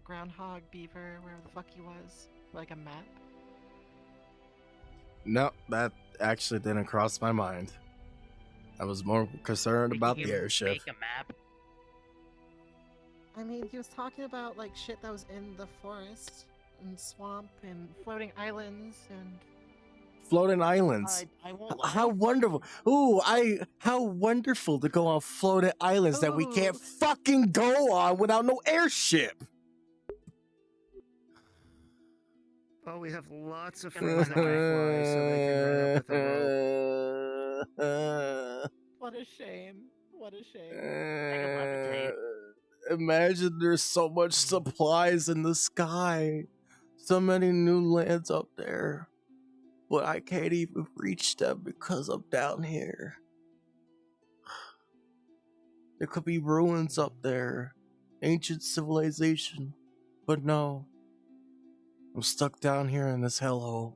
groundhog beaver where the fuck he was? Like a map? No, that actually didn't cross my mind. I was more concerned about the airship. Make a map. I mean, he was talking about like shit that was in the forest and swamp and floating islands and. Floating islands. I won't How wonderful! Ooh, how wonderful to go on floating islands that we can't fucking go on without no airship. Oh, we have lots of friends that can fly, so they can run up with a rope. What a shame. What a shame. Imagine there's so much supplies in the sky, so many new lands up there, but I can't even reach them because I'm down here. There could be ruins up there, ancient civilization, but no. I'm stuck down here in this hellhole.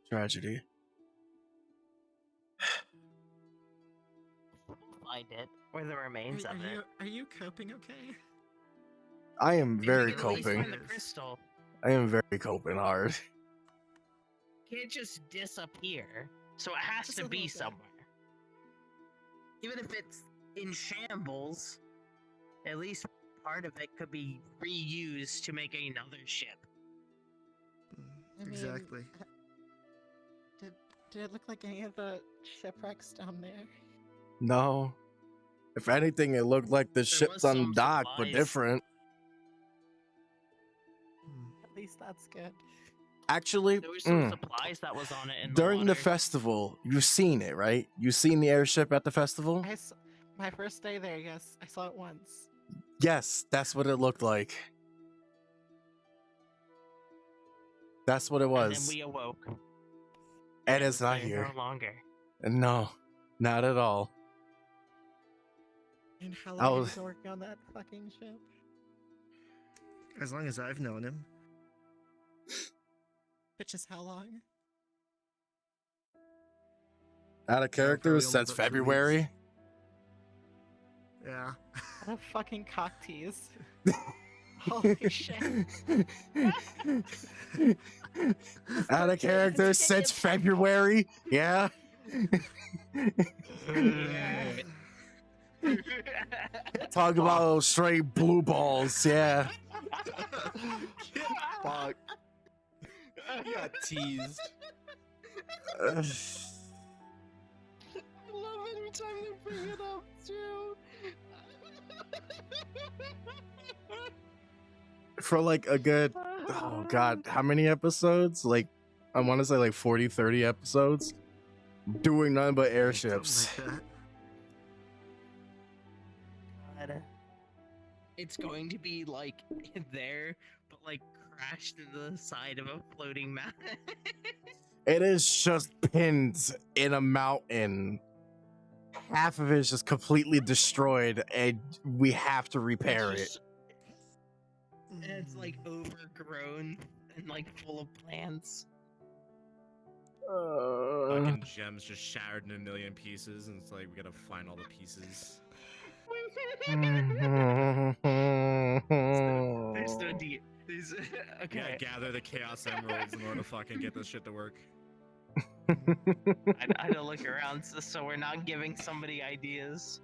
Tragedy. Find it, or the remains of it. Are you coping okay? I am very At least coping. find the crystal. I am very coping hard. Can't just disappear, so it has to be somewhere. Even if it's in shambles, at least part of it could be reused to make another ship. I mean, Exactly. Did it look like any of the shipwrecks down there? No. If anything, it looked like the ship's on dock, but different. At least that's good. Actually, There were some supplies that was on it in during the the festival, you've seen it, right? You've seen the airship at the festival? My first day there, yes. I saw it once. Yes, that's what it looked like. That's what it And was. then we awoke. And it's not There here. No longer. No, not at all. And how I long was- have you been working on that fucking ship? As long as I've known him. Which is how long? Out of character probably since about 2 February. Yeah. What a fucking cock tease. Holy shit. Out of character since February. Yeah. Talk about straight blue balls. Yeah. Fuck. You got teased. I love every time they bring it up too. For like a good, oh god, how many episodes? Like, I want to say like 40, 30 episodes. Doing nothing but airships. God. It's going to be like there, but like crashed into the side of a floating mountain. It is just pinned in a mountain. Half of it is just completely destroyed, and we have to repair it. And it's like overgrown and like full of plants. Fucking gems just shattered in a million pieces, and it's like we gotta find all the pieces. There's no D. There's okay. Yeah, gather the chaos emeralds in order to fucking get this shit to work. I had to look around so we're not giving somebody ideas.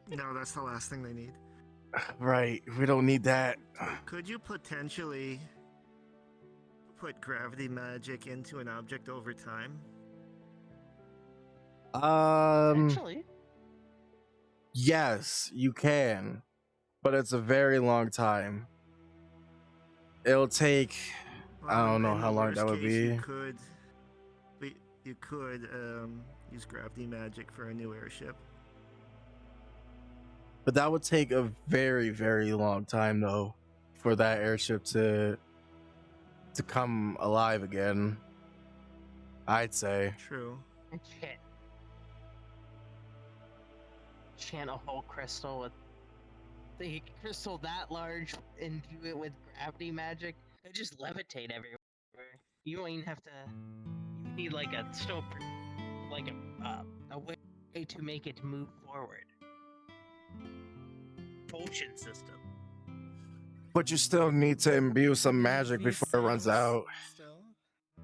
No, that's the last thing they need. Right, we don't need that. Could you potentially put gravity magic into an object over time? Actually. Yes, you can, but it's a very long time. It'll take, I don't know how long that would be. You could use gravity magic for a new airship. But that would take a very, very long time, though, for that airship to come alive again. I'd say. True. Chant a whole crystal with the crystal that large and do it with gravity magic. It just levitate everywhere. You don't even have to. You need like a like a way to make it move forward. Potion system. But you still need to imbue some magic before it runs out.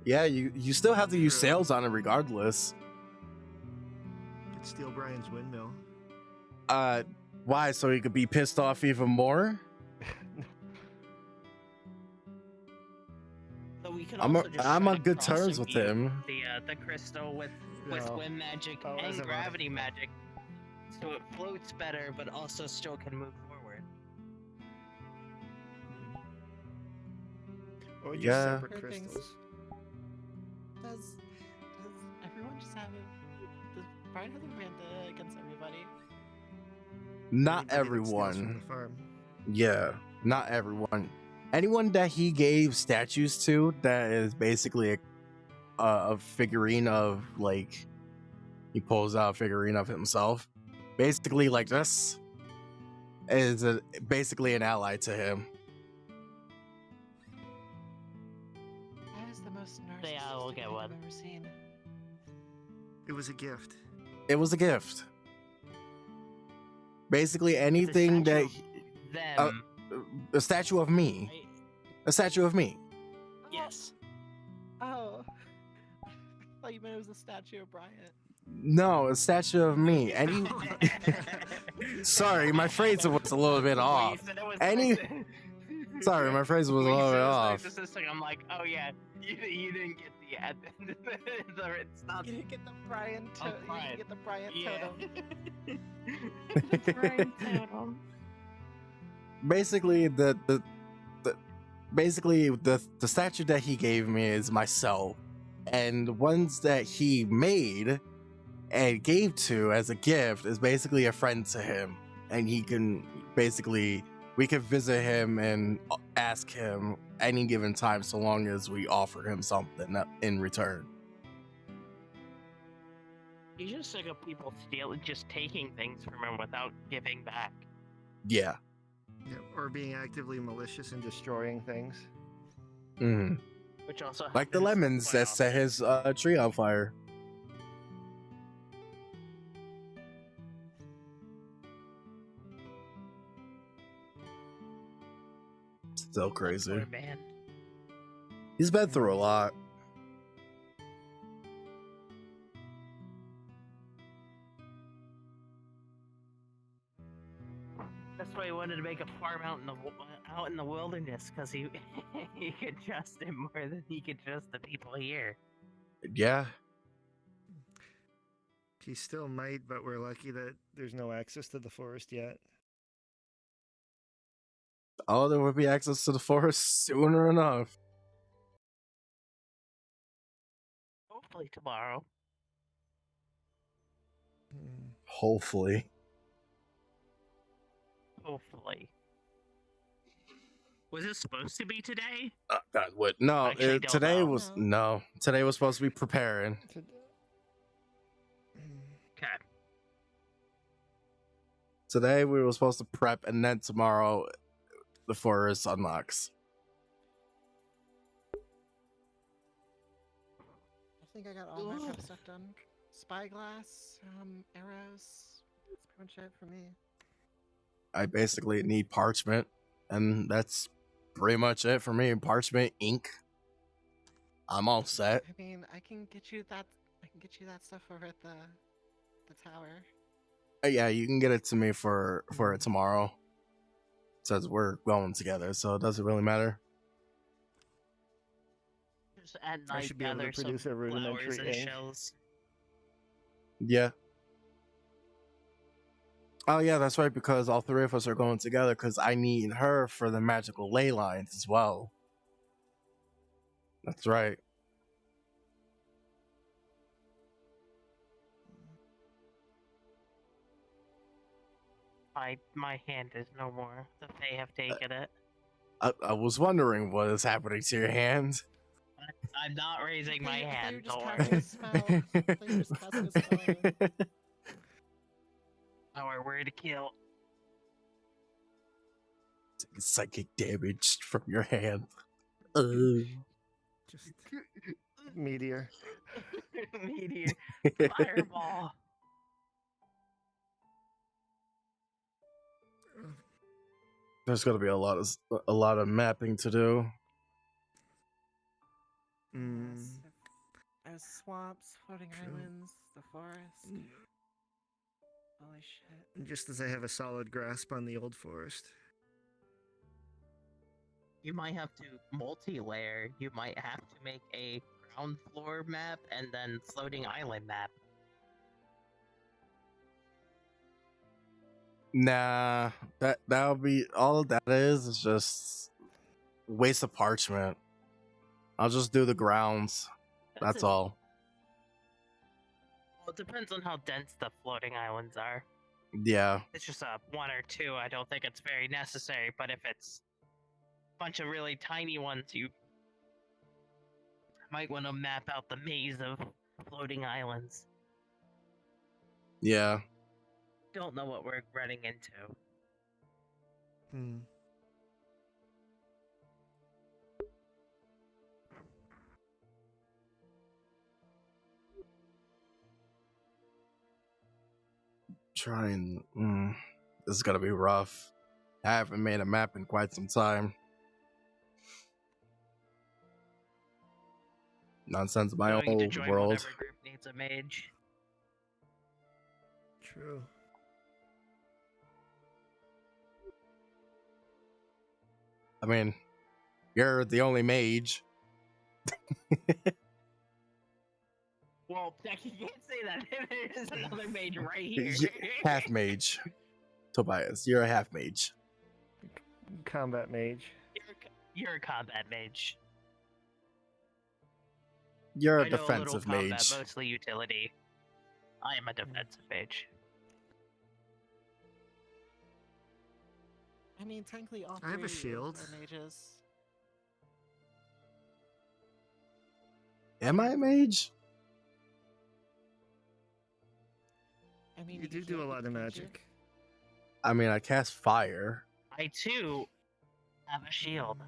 Yeah, you still have to use sails on it regardless. Could steal Brian's windmill. Why? So he could be pissed off even more? So we could I'm also just I'm try on to good terms with cross-imbue him. the crystal with No. wind magic Oh, as and a gravity magic, so it floats better, but also still can move forward. Or just Yeah. separate Heard things. crystals. Does everyone just have a... Does Brian have a vendetta against everybody? Not Anybody that steals from everyone. the farm. Yeah, not everyone. Anyone that he gave statues to that is basically a figurine of, like, he pulls out a figurine of himself. Basically, like, this is basically an ally to him. That is the most Yeah, we'll narcissistic get thing one. I've ever seen. It was a gift. It was a gift. Basically, anything that Them. a statue of me, a statue of me. Yes. Oh. I thought you meant it was a statue of Bryant. No, a statue of me. Any. Sorry, my phrase was a little bit off. Sorry, my phrase was a little bit off. I'm like, oh yeah, you didn't get the ad. It's not. You didn't get the Brian. Oh, You didn't get the Bryant totem. Basically, the statue that he gave me is myself, and the ones that he made and gave to as a gift is basically a friend to him, and he can basically, we can visit him and ask him any given time, so long as we offer him something in return. He's just sick of people just taking things from him without giving back. Yeah. Yeah, or being actively malicious and destroying things. Mm. Which also Like the lemons that set his tree on fire. Still crazy. Poor man. He's been through a lot. That's why he wanted to make a farm out in the wilderness, because he he could trust him more than he could trust the people here. Yeah. He still might, but we're lucky that there's no access to the forest yet. Oh, there will be access to the forest sooner enough. Hopefully tomorrow. Hopefully. Hopefully. Was it supposed to be today? God, what? No, Actually, don't today know. was no. Today was supposed to be preparing. Okay. Today we were supposed to prep, and then tomorrow the forest unlocks. I think I got all my prep stuff done. Spyglass, arrows. That's pretty much it for me. I basically need parchment, and that's pretty much it for me. Parchment, ink. I'm all set. I mean, I can get you that. I can get you that stuff over at the tower. Yeah, you can get it to me for it tomorrow. Since we're going together, so it doesn't really matter. Just at I night should be able to gather some produce a rudimentary flowers and ink. shells. Yeah. Oh yeah, that's right, because all three of us are going together, because I need her for the magical ley lines as well. That's right. My hand is no more. The Fae have taken it. I was wondering what is happening to your hand. I'm not raising my hand. Just Don't casting worry. a spell. They're just casting a spell. Our word to kill. Psychic damage from your hand. Just meteor. Meteor. Fireball. There's gonna be a lot of mapping to do. There's swamps, floating islands, the forest. Holy shit. Just as I have a solid grasp on the old forest. You might have to multi-layer. You might have to make a ground floor map and then floating island map. Nah, that'll be all that is just waste of parchment. I'll just do the grounds. That's all. Well, it depends on how dense the floating islands are. Yeah. It's just a 1 or 2. I don't think it's very necessary. But if it's a bunch of really tiny ones, you might want to map out the maze of floating islands. Yeah. Don't know what we're running into. Hmm. Trying. This is gonna be rough. I haven't made a map in quite some time. Nonsense, my Going to old join world. whatever group needs a mage. True. I mean, you're the only mage. Well, you can't say that. There's another mage right here. Half mage. Tobias, you're a half mage. Combat mage. You're a combat mage. You're I a know defensive little combat, mage. mostly utility. I am a defensive mage. I mean, technically, all I have a three shield. are mages. Am I a mage? I mean, You do can't do a be, lot of can't you? magic. I mean, I cast fire. I too have a shield.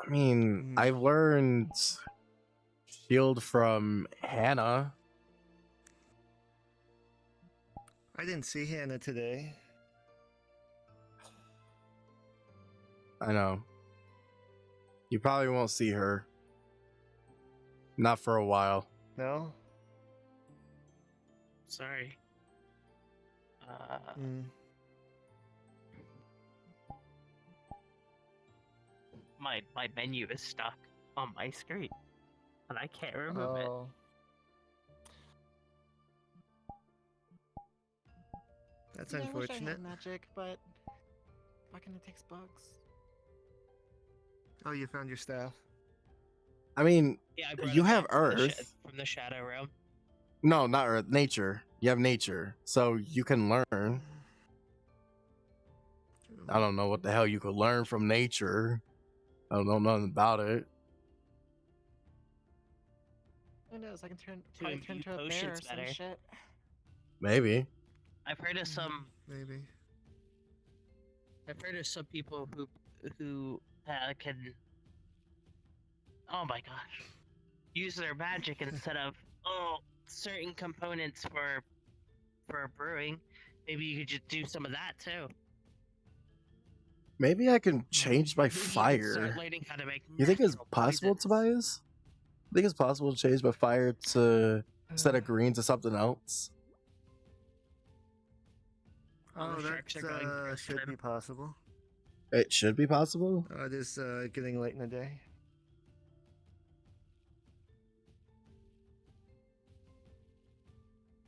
I mean, I learned shield from Hannah. I didn't see Hannah today. I know. You probably won't see her. Not for a while. No? Sorry. My menu is stuck on my screen, and I can't remove it. That's Yeah, I wish I unfortunate. had magic, but fucking it takes bugs. Oh, you found your staff. I mean, Yeah, I brought you it have back from the Earth. from the Shadow Realm. No, not Earth. Nature. You have nature. So you can learn. I don't know what the hell you could learn from nature. I don't know nothing about it. Who knows? I can turn To probably turn imbue into a bear or potions some better. shit. Maybe. I've heard of some. Maybe. I've heard of some people who can. Oh my gosh! Use their magic instead of certain components for brewing. Maybe you could just do some of that too. Maybe I can change my Maybe you could fire. start learning how to make You think it's natural possible, poisons. Tobias? I think it's possible to change my fire to instead of green to something else. Oh, the sharks that are going for a should swim. be possible. It should be possible. It is getting late in the day.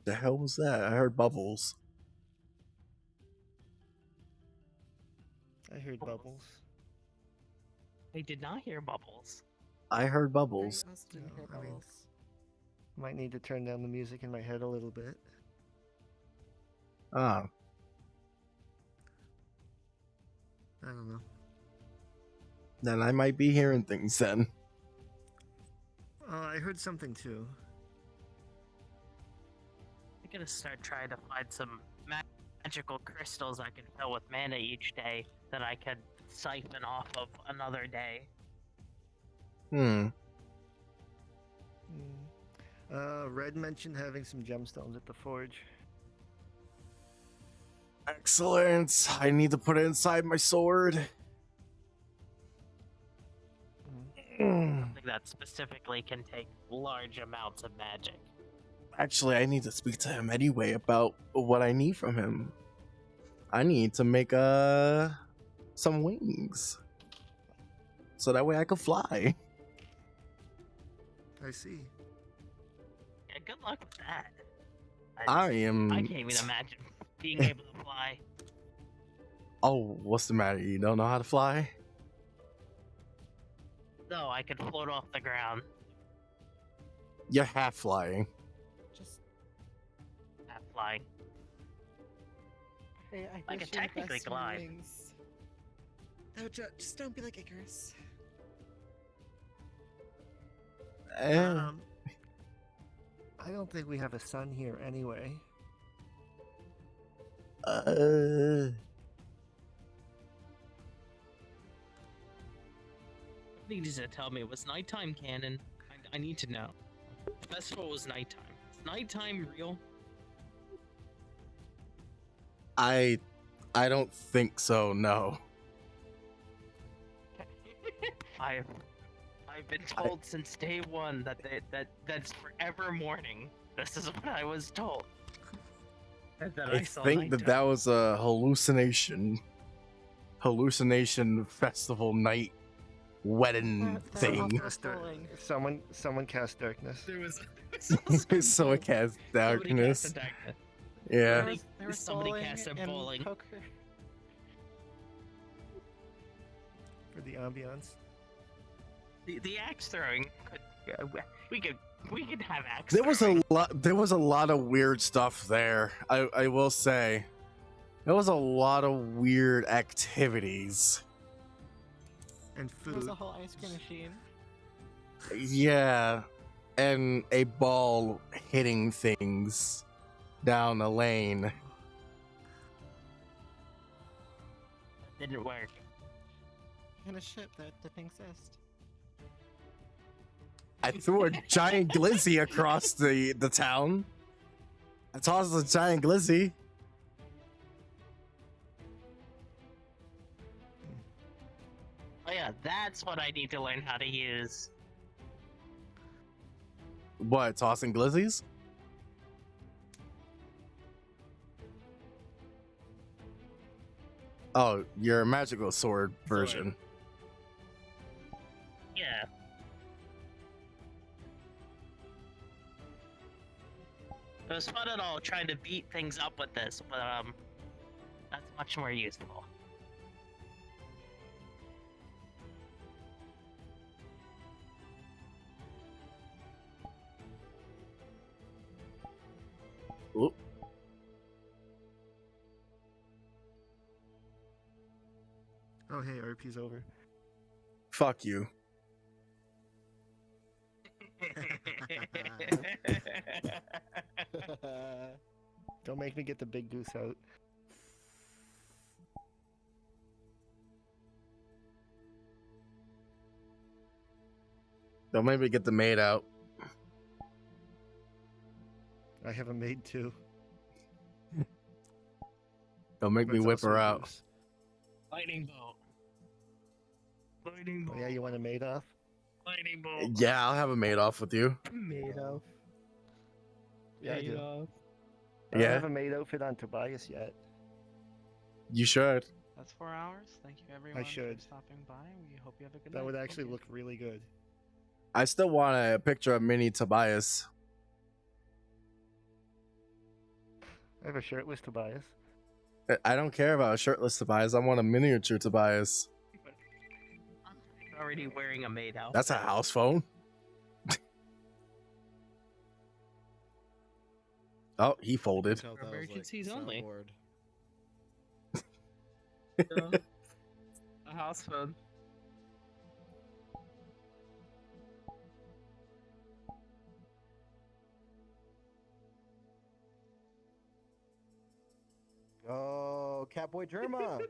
The hell was that? I heard bubbles. I heard bubbles. I did not hear bubbles. I heard bubbles. Didn't hear I mean, bubbles. might need to turn down the music in my head a little bit. Ah, I don't know. then I might be hearing things then. I heard something too. I'm gonna start trying to find some magical crystals I can fill with mana each day that I could siphon off of another day. Red mentioned having some gemstones at the forge. Excellent. I need to put it inside my sword. Something that specifically can take large amounts of magic. Actually, I need to speak to him anyway about what I need from him. I need to make some wings, so that way I can fly. I see. Yeah, good luck with that. I am. I can't even imagine being able to fly. Oh, what's the matter? You don't know how to fly? No, I could float off the ground. You're half flying. Just Half flying. hey, I I wish could you the technically best glide. wings. No, just don't be like Icarus. Eh. I don't think we have a sun here anyway. You need to tell me, was nighttime canon? I need to know. The festival was nighttime. Is nighttime real? I don't think so. No. I've been told since day one that that's forever morning. This is what I was told. And that I saw think that nighttime. was a hallucination. Hallucination festival night wedding thing. Someone cast darkness. There was So it cast darkness. Yeah. Somebody cast a bowling. Poker. For the ambiance. The axe throwing we could have axe. There was a lot of weird stuff there. I will say. There was a lot of weird activities. And There was food. a whole ice cream machine. Yeah. And a ball hitting things down a lane. Didn't work. And a ship that didn't exist. I threw a giant glizzy across the town. I tossed a giant glizzy. Oh yeah, that's what I need to learn how to use. What, tossing glizzies? Oh, your magical sword version. Yeah. It was fun at all trying to beat things up with this, but that's much more useful. Oop. Oh hey, RP's over. Fuck you. Don't make me get the big goose out. Don't make me get the maid out. I have a maid too. Don't make me That's whip also her a out. goose. Lightning bolt. Lightning Oh bolt. yeah, you want a maid off? Lightning bolt. Yeah, I'll have a maid off with you. Made of. Yeah, I do. I Yeah. don't have a maid outfit on Tobias yet. You should. That's 4 hours. Thank you everyone should. for stopping by. We hope you have a good That night. would Thank actually you. look really good. I still want a picture of mini Tobias. I have a shirtless Tobias. I don't care about a shirtless Tobias. I want a miniature Tobias. I'm already wearing a maid outfit. That's a house phone. Oh, he folded. For emergencies only. A house phone. Oh, Catboy Germa.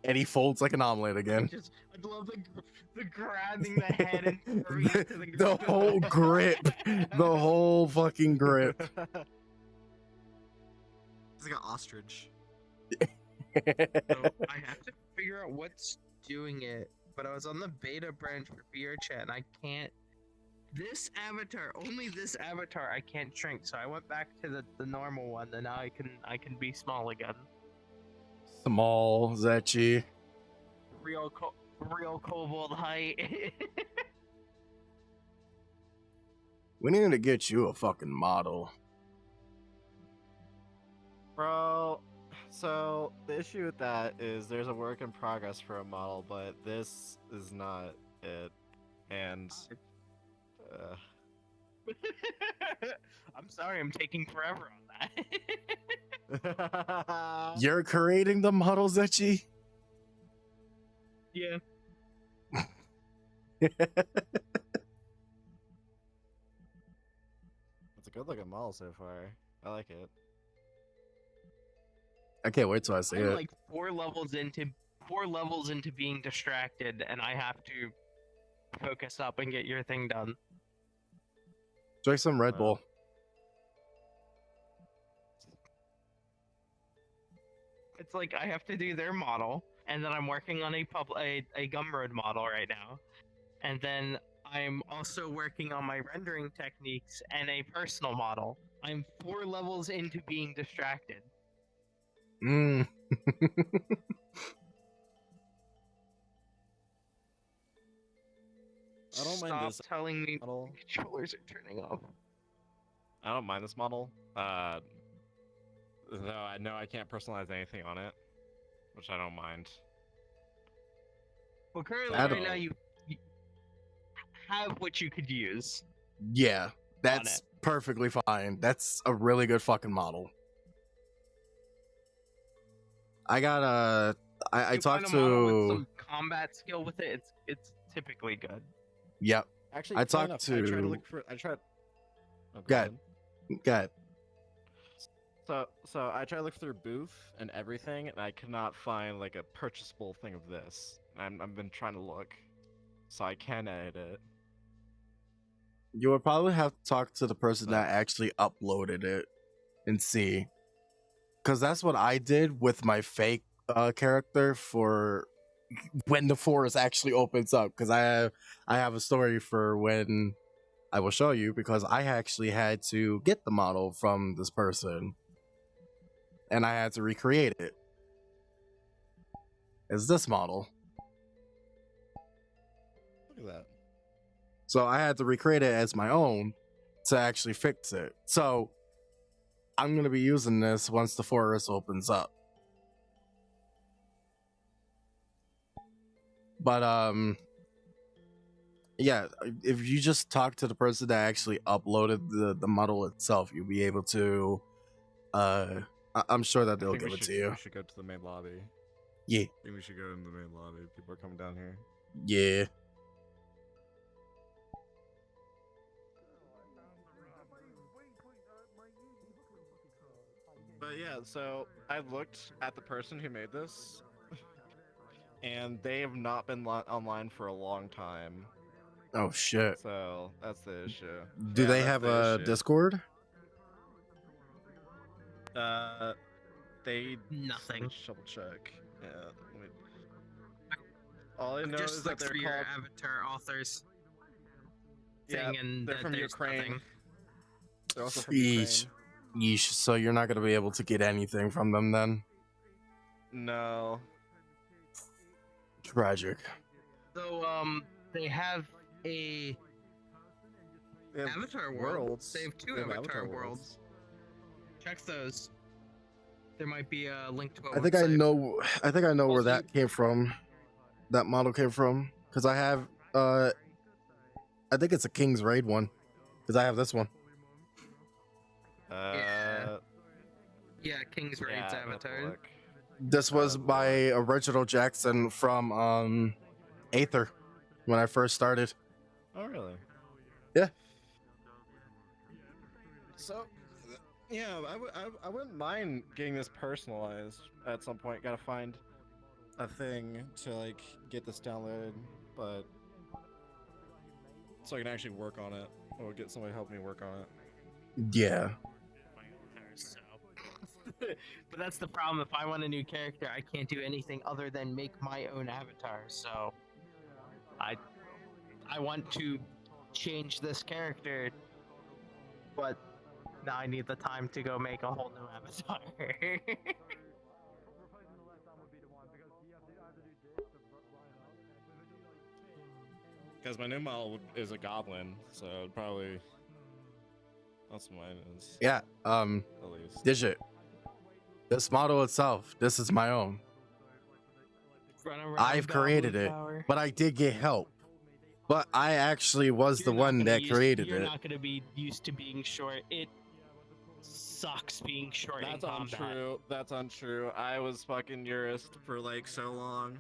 And he folds like an omelet again. I love the grabbing the head and throwing it to the The ground. whole grip. The whole fucking grip. It's like an ostrich. So I have to figure out what's doing it, but I was on the beta branch for VRChat and I can't. This avatar, only this avatar, I can't shrink. So I went back to the normal one, and now I can be small again. Small Zetchi. Real kobold height. We need to get you a fucking model. Bro, so the issue with that is there's a work in progress for a model, but this is not it. And I'm sorry, I'm taking forever on that. You're creating the model, Zetchi? Yeah. It's a good looking model so far. I like it. I can't wait till I see I'm it. like 4 levels into being distracted, and I have to focus up and get your thing done. Drink some Red Bull. It's like I have to do their model, and then I'm working on a Gumroad model right now, and then I'm also working on my rendering techniques and a personal model. I'm 4 levels into being distracted. Mm. I don't mind Stop this telling me model. controllers are turning off. I don't mind this model. Though I know I can't personalize anything on it, which I don't mind. Well, currently right now you have what you could use. Yeah, that's perfectly fine. That's a really good fucking model. I got I You talked find a model with to. some combat skill with it. It's typically good. Yep. Actually, I funny talked enough, to. I tried to look for. I tried. Oh, Go ahead. Go ahead. So I tried to look through Booth and everything, and I could not find like a purchasable thing of this. I've been trying to look, so I can edit it. You would probably have to talk to the person that actually uploaded it and see. Because that's what I did with my fake character for when the forest actually opens up. Because I have a story for when I will show you, because I actually had to get the model from this person. And I had to recreate it. It's this model. Look at that. So I had to recreate it as my own to actually fix it. So I'm going to be using this once the forest opens up. But yeah, if you just talk to the person that actually uploaded the model itself, you'll be able to I'm sure that they'll give it to you. We should go to the main lobby. Yeah. I think we should go in the main lobby. People are coming down here. Yeah. But yeah, so I looked at the person who made this, and they have not been online for a long time. Oh shit. So that's the issue. Do Yeah, they that's have the a issue. Discord? They nothing. Let's double check. Yeah. Wait. All I know Just is that looked they're through called. your avatar authors Yeah, thing, and they're that from there's Ukraine. nothing. They're also from Ukraine. Yeesh. So you're not gonna be able to get anything from them then? No. Tragic. So they have a They have avatar worlds. They have 2 They have avatar avatar worlds. Check those. There might be a link to a I think I website. know. I think I know where Also, that came from. That model came from, because I have. I think it's a King's Raid one, because I have this one. Yeah, King's Raid's avatar. This was my original Jackson from Aether when I first started. Oh really? Yeah. So, yeah, I wouldn't mind getting this personalized at some point. Gotta find a thing to like get this downloaded, but so I can actually work on it, or get somebody to help me work on it. Yeah. But that's the problem. If I want a new character, I can't do anything other than make my own avatar. So, I want to change this character, but now I need the time to go make a whole new avatar. Because my new model is a goblin, so it'd probably that's what mine is. Yeah. At least. Digit. This model itself, this is my own. I've created it, but I did get help. But I actually was the one that created You're it. not gonna be used to being short. It sucks being short That's in combat. untrue. That's untrue. I was fucking Urist for like so long.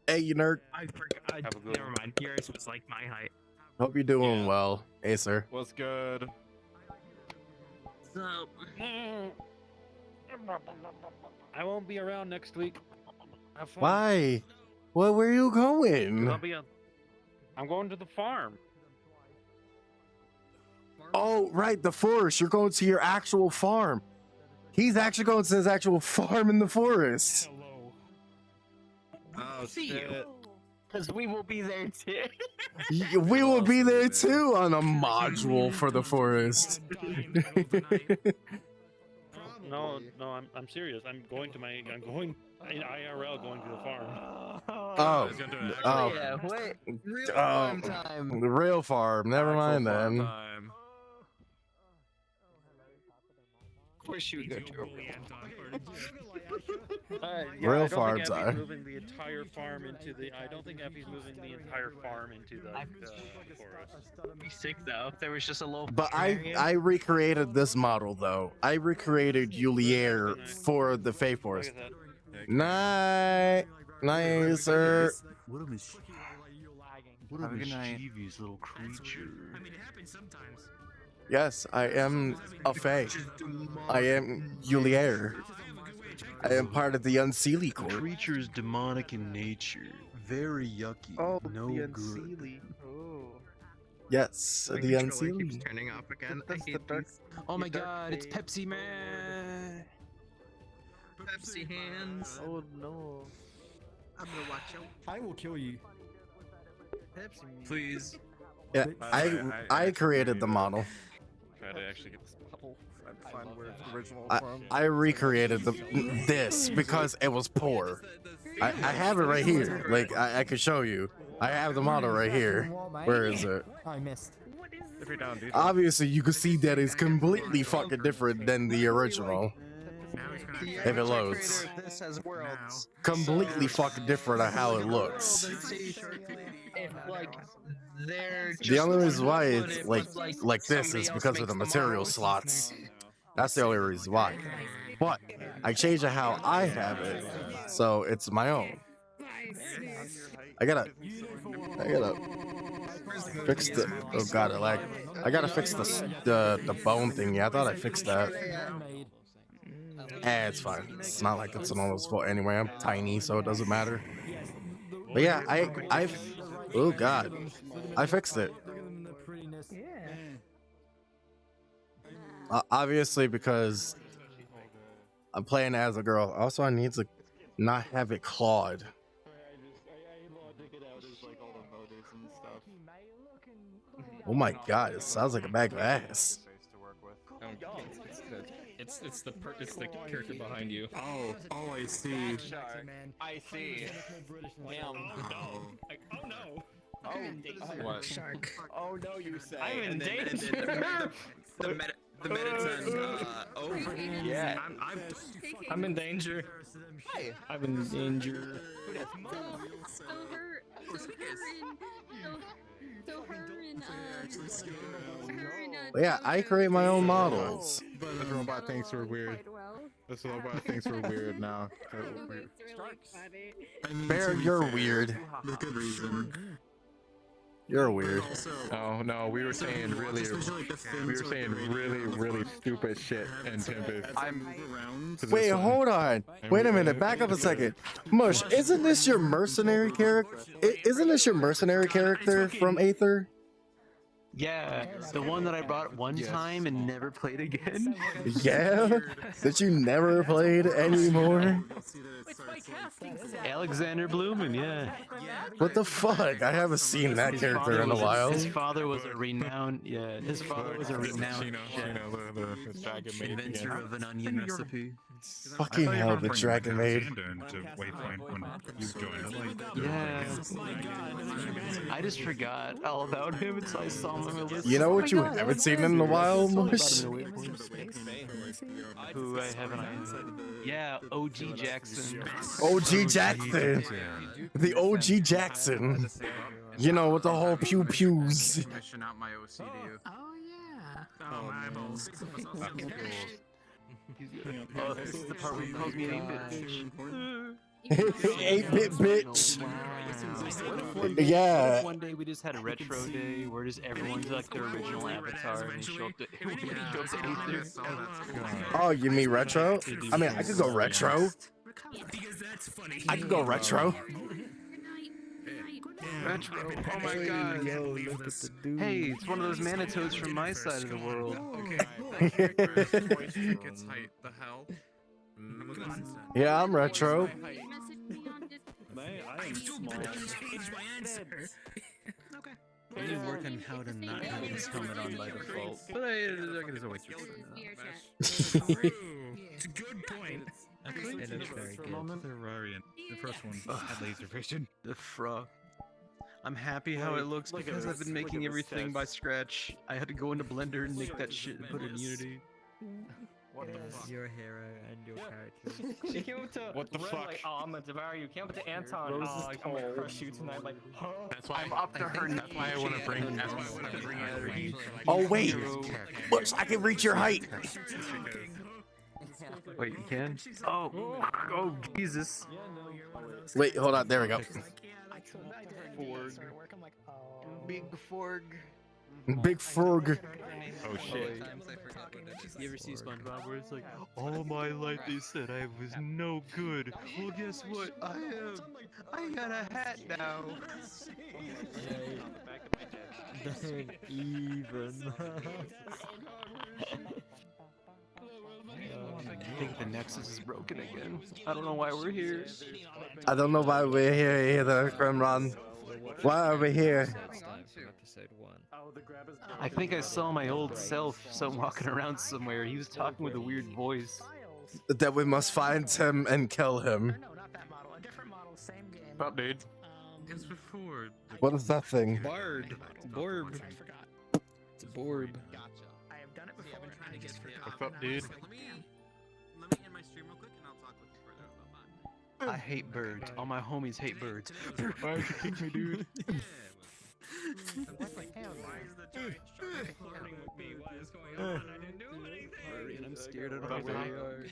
Hey, you nerd. I forgot. Never mind. Yours was like my height. Hope you're doing well, Acer. What's good? So, I won't be around next week. Have fun. Why? Well, where are you going? I'm going to the farm. Oh, right, the forest. You're going to your actual farm. He's actually going to his actual farm in the forest. Oh, see you, because we will be there too. We will be there too on a module for the forest. No, I'm serious. I'm going in IRL going to the farm. Oh, yeah, wait. Real farm time. The real farm. Never mind then. Of course you would go to a Real farms I are. don't think Effie's moving the entire farm into the. I don't think Effie's moving the entire farm into the forest. It'd be sick though if there was just a little. But area. I recreated this model though. I recreated Julier for the Fae Forest. Nice, sir. What a mischievous little creature. I mean, it happens sometimes. Yes, I am a Fae. I am Julier. I am part of the Unseelie The Court. creature is demonic in nature. Very yucky. no good. Yes, the Keeps Unseelie. turning off again. I That's the hate dark. these Oh my dark god, it's days. Pepsi Man! Pepsi hands. Oh no. I'm gonna watch out. I will kill you. Please. Yeah, I created the model. Try to actually get this model. Trying to find where the original from. I recreated this because it was poor. I have it right here. Like I could show you. I have the model right here. Where is it? I missed. If you're down, dude. Obviously, you can see that it's completely fucking different than the original. If it loads, This has worlds. completely fucking different on how it looks. See, if like they're The just only reason why put it's it, like but, this somebody is else because of makes the the material model. slots. That's the only reason why. But I changed it how I have it, so it's my own. I gotta fix the. Oh god, I gotta fix the bone thingy. I thought I fixed that. It's fine. It's not like it's an almost fault anyway. I'm tiny, so it doesn't matter. But yeah, I've. Oh god, I fixed it. Obviously, because I'm playing as a girl. Also, I need to not have it clawed. Oh my god, it sounds like a bag of ass. It's the character behind you. Oh, I see. I see. Damn. Oh no. Oh, What? shark. Oh no, you say. I'm in And then danger. the medicine. Oh, Yeah. I'm in danger. Hey. I'm in danger. But yeah, I create my own models. This robot thinks we're weird. This robot thinks we're weird now. Bear, you're weird. With good reason. You're weird. Oh no, we were saying really stupid shit in Tempest. Wait, hold on. Wait a minute. Back up a second. Mush, isn't this your mercenary character? Isn't this your mercenary character from Aether? Yeah, the one that I brought one time and never played again. Yeah? That you never played anymore? Alexander Blumen, yeah. What the fuck? I haven't seen that His character father in a was while. His father was a renowned, his father was a renowned the dragon maid inventor again. of an onion recipe. Fucking hell, the Dragon Maid. Into Waypoint when you joined. Yeah. I just forgot all about him until I saw him on my list. You know what you haven't seen in a while, Mush? Who I haven't. Yeah, OG Jackson. OG Jackson. The OG Jackson. You know, with the whole pew pews. Mission out my OC to you. Oh yeah. Oh, my eyeballs. Oh, this is the part where he calls me an 8-bit bitch. 8-bit bitch. What if one day we just had a retro day where just everyone's like their original avatar and they show up to Oh, you mean retro? I mean, I could go retro. I could go retro. Retro. Oh my god. Hey, it's one of those Manitoes from my side of the world. The hell? Yeah, I'm retro. I am small. I need to work on how to not have this helmet on by default. But I can just always use it now. It's a good point. Actually, it is very good. Ferrarian. The first one had laser vision. The frog. I'm happy how it looks because I've been making everything by scratch. I had to go into Blender and make that shit and put it in Unity. What the fuck? Your hero and your character. She came up to What the Red, fuck? like, oh, I'm gonna devour you. Came up to Anton, Rose oh, is like, I'm gonna crush you tonight. Like, huh? That's why I'm up to her. That's why I want to bring. That's why I want to bring out. Oh, wait. Mush, I can reach your height. Wait, you can? Oh, Jesus. Wait, hold on. There we go. Big Forg. Big frog. Oh shit. You ever see SpongeBob where it's like, all my life they said I was no good. Well, guess what? I am. I got a hat now. Don't even. I think the Nexus is broken again. I don't know why we're here. I don't know why we're here either, Gremron. Why are we here? I think I saw my old self walking around somewhere. He was talking with a weird voice. That we must find him and kill him. Up, dude. It's before. What is that thing? Bard. Borb. It's a Borb. I have done it before. I've been trying to get What's up, dude? Let me end my stream real quick and I'll talk with you further about that. I hate birds. All my homies hate birds. Why would you kick me, dude? Why is the giant shark flirting with me? What is going on? I didn't do anything. And I'm scared of the way they are.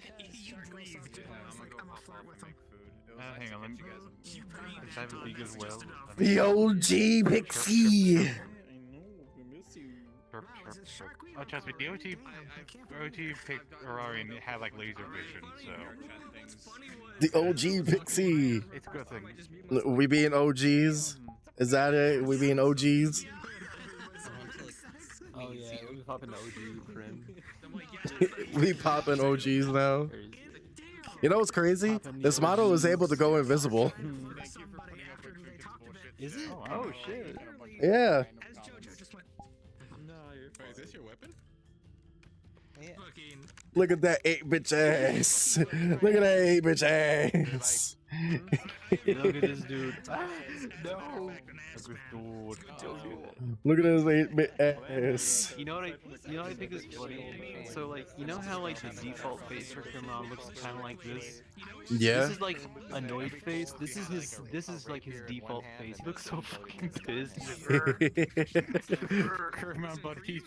Hang on, let me let's have a big as well. The OG Pixie. Oh, trust me, the OT picked Ferrari and it had like laser vision, so. The OG Pixie. It's a good thing. We being OGs? Is that it? We being OGs? Oh yeah, we popping the OG friend. We popping OGs now. You know what's crazy? This model is able to go invisible. Is it? Oh shit. Yeah. Is this your weapon? Look at that 8-bitch ass. Look at that 8-bitch ass. Look at this dude. No. Look at this 8-bit ass. You know what I think is funny? So like, you know how like the default face for Kimron looks kind of like this? Yeah. This is like annoyed face. This is like his default face. He looks so fucking pissed. Kermit, but he's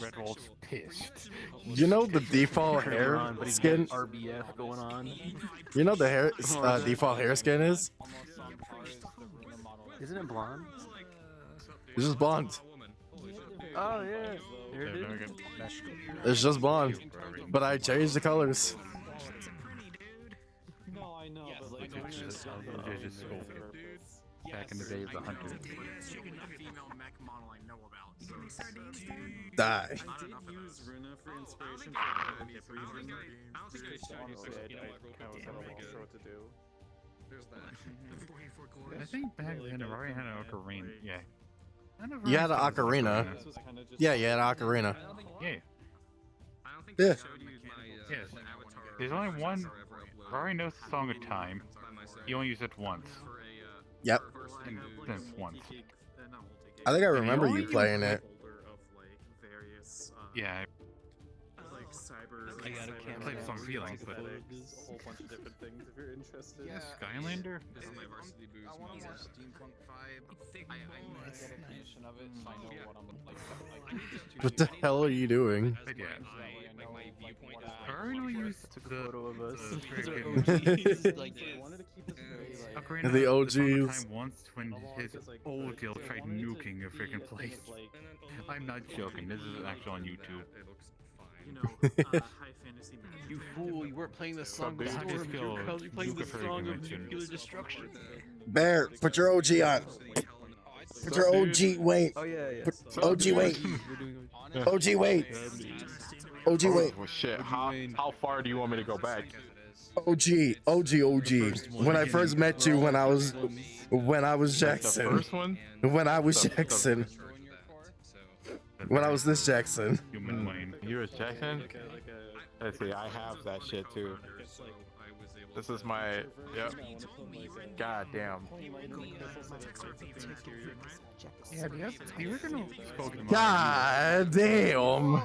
Redwall's pissed. You know the default hair Kimron, but he's skin? got RBF going on. You know the hair default hair skin is? Isn't it blonde? It's just blonde. Oh yeah. There it is. It's just blonde. But I changed the colors. No, I know, but like, back in the days of hunters. Die. I did use Runa for inspiration for the reason. I don't think I showed you, but I was at a loss for what to do. There's that. I think back then Rory had an ocarina. Yeah. You had an ocarina. Yeah, you had an ocarina. Yeah. Yeah. Yes. There's only one. Rory knows the song of time. He only used it once. Yep. And since once. I think I remember you playing it. Yeah. Like cyber. I got a camera. Played some feelings, but a whole bunch of different things if you're interested. Yeah, Skylander. This is my varsity boost. He's a steampunk vibe. I get a definition of it, so I know what I'm like. What the hell are you doing? But yeah. My viewpoint is Rory used took the a photo of us. friggin' Like wanted to keep this very like. Ocarina The of Time OGs. once when his old deal tried nuking a freaking place. I'm not joking. This is actually on YouTube. You know, high fantasy magic. You fool! You weren't playing the song of Some storm. big You were skill playing the Nuka song of convention. nuclear destruction. Bear, put your OG on. Put your OG weight. Oh yeah, yeah. Put OG weight. OG weight. OG weight. Well, shit. How far do you want me to go back? OG. When I first met you, when I was Jackson. The first one? When I was Jackson. When I was this Jackson. Human mind. You was Jackson? Let's see, I have that shit too. This is my, yep. God damn. Yeah, the original spoken God damn.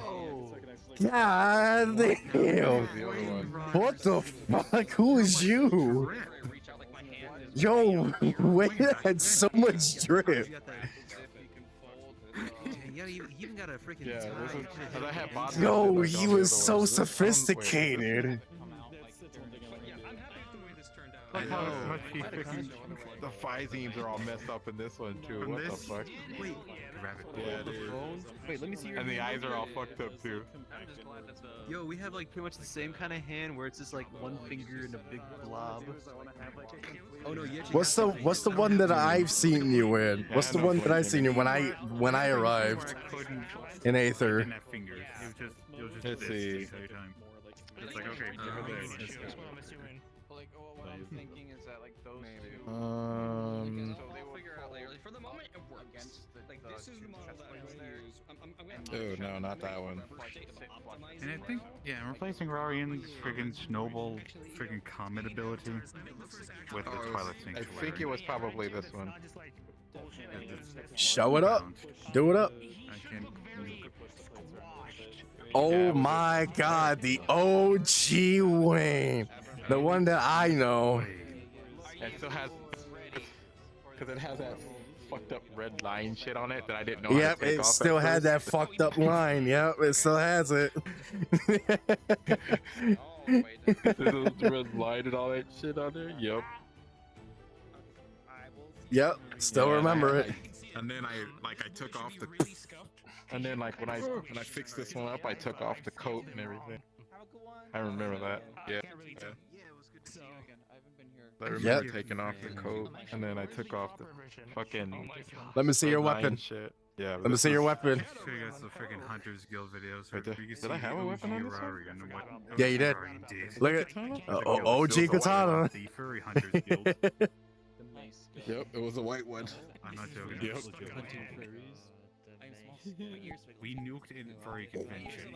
God damn. What the fuck? Who is you? Yo, Wayne had so much drip. Yeah, he even got a freaking Yeah, this is, cause I had bot Yo, he was so sophisticated. Like how much he freaking, the physemes are all messed up in this one too. What the fuck? Wait, Yeah, dude. wait, let me see your And the hand. eyes are all fucked up too. Yo, we have like pretty much the same kind of hand where it's just like one finger and a big blob. Oh no, you actually What's the one that I've seen you in? What's the one that I seen you when I arrived in Aether? Didn't have fingers. It was just Let's this see. the entire time. It's like okay. Like, what I'm thinking is that like those two. Um. So they will figure out later. Like, for the moment, it works. Like this is the model that I'm gonna use. Oh no, not that one. And I think, yeah, I'm replacing Rarian's friggin' snowball friggin' comet ability with the Twilight Sanctuary. I think it was probably this one. Show it up. Do it up. I can Oh my god, the OG Wayne. The one that I know. It still has, because it has that fucked up red line shit on it that I didn't know. Yep, it still had that fucked up line. Yep, it still has it. There's a red line and all that shit on there. Yep. Yep, still remember it. And then I took off the. And then like when I fixed this one up, I took off the coat and everything. I remember that. Yeah. I remember taking off the coat and then I took off the fucking. Let me see your red line weapon. Shit. Yeah. Let me see your weapon. show you guys the friggin' Hunter's Guild videos. Right there. You can Did see I have a the weapon on OG this one? Rarian and what Yeah, you did. Rarian did. Look at OG Katana. The Furry Hunters Guild. Yep, it was a white one. I'm not joking. Yep. It's legit. We nuked in furry convention.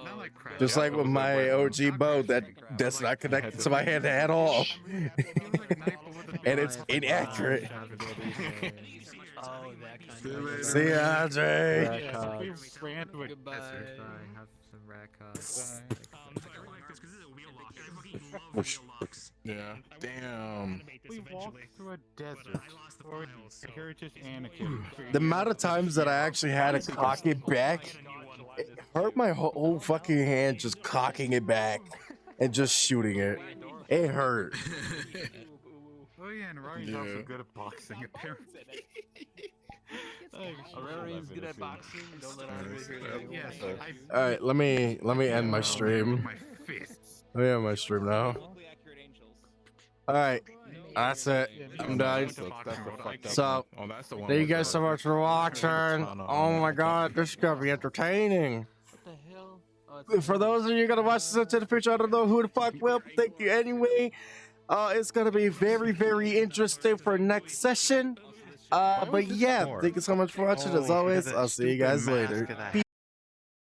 Not like crap. Just like with my OG bow that's not connected to my hand at all. And it's inaccurate. Oh, that kind of. See ya, Andre. Goodbye. Have some rack Yeah. Damn. We walked through a desert. Or Heritage Anakin. The amount of times that I actually had to cock it back, it hurt my whole fucking hand just cocking it back and just shooting it. It hurt. Oh yeah, and Rarian's also good at boxing apparently. Rarian's good at boxing. Don't let Andre hear that. Yes. All right, let me end my stream. My fists. Let me end my stream now. All right, That's it. I'm done. That's the fucked up So, one. Oh, that's the one thank you with guys the- so much for watching. Oh my god, this is gonna be entertaining. What the hell? Oh, For those of you gonna watch this into the future, I don't know who the fuck will. Thank you anyway. It's gonna be very, very interesting for next session. But yeah, thank you so much for watching. As always, I'll see you guys later.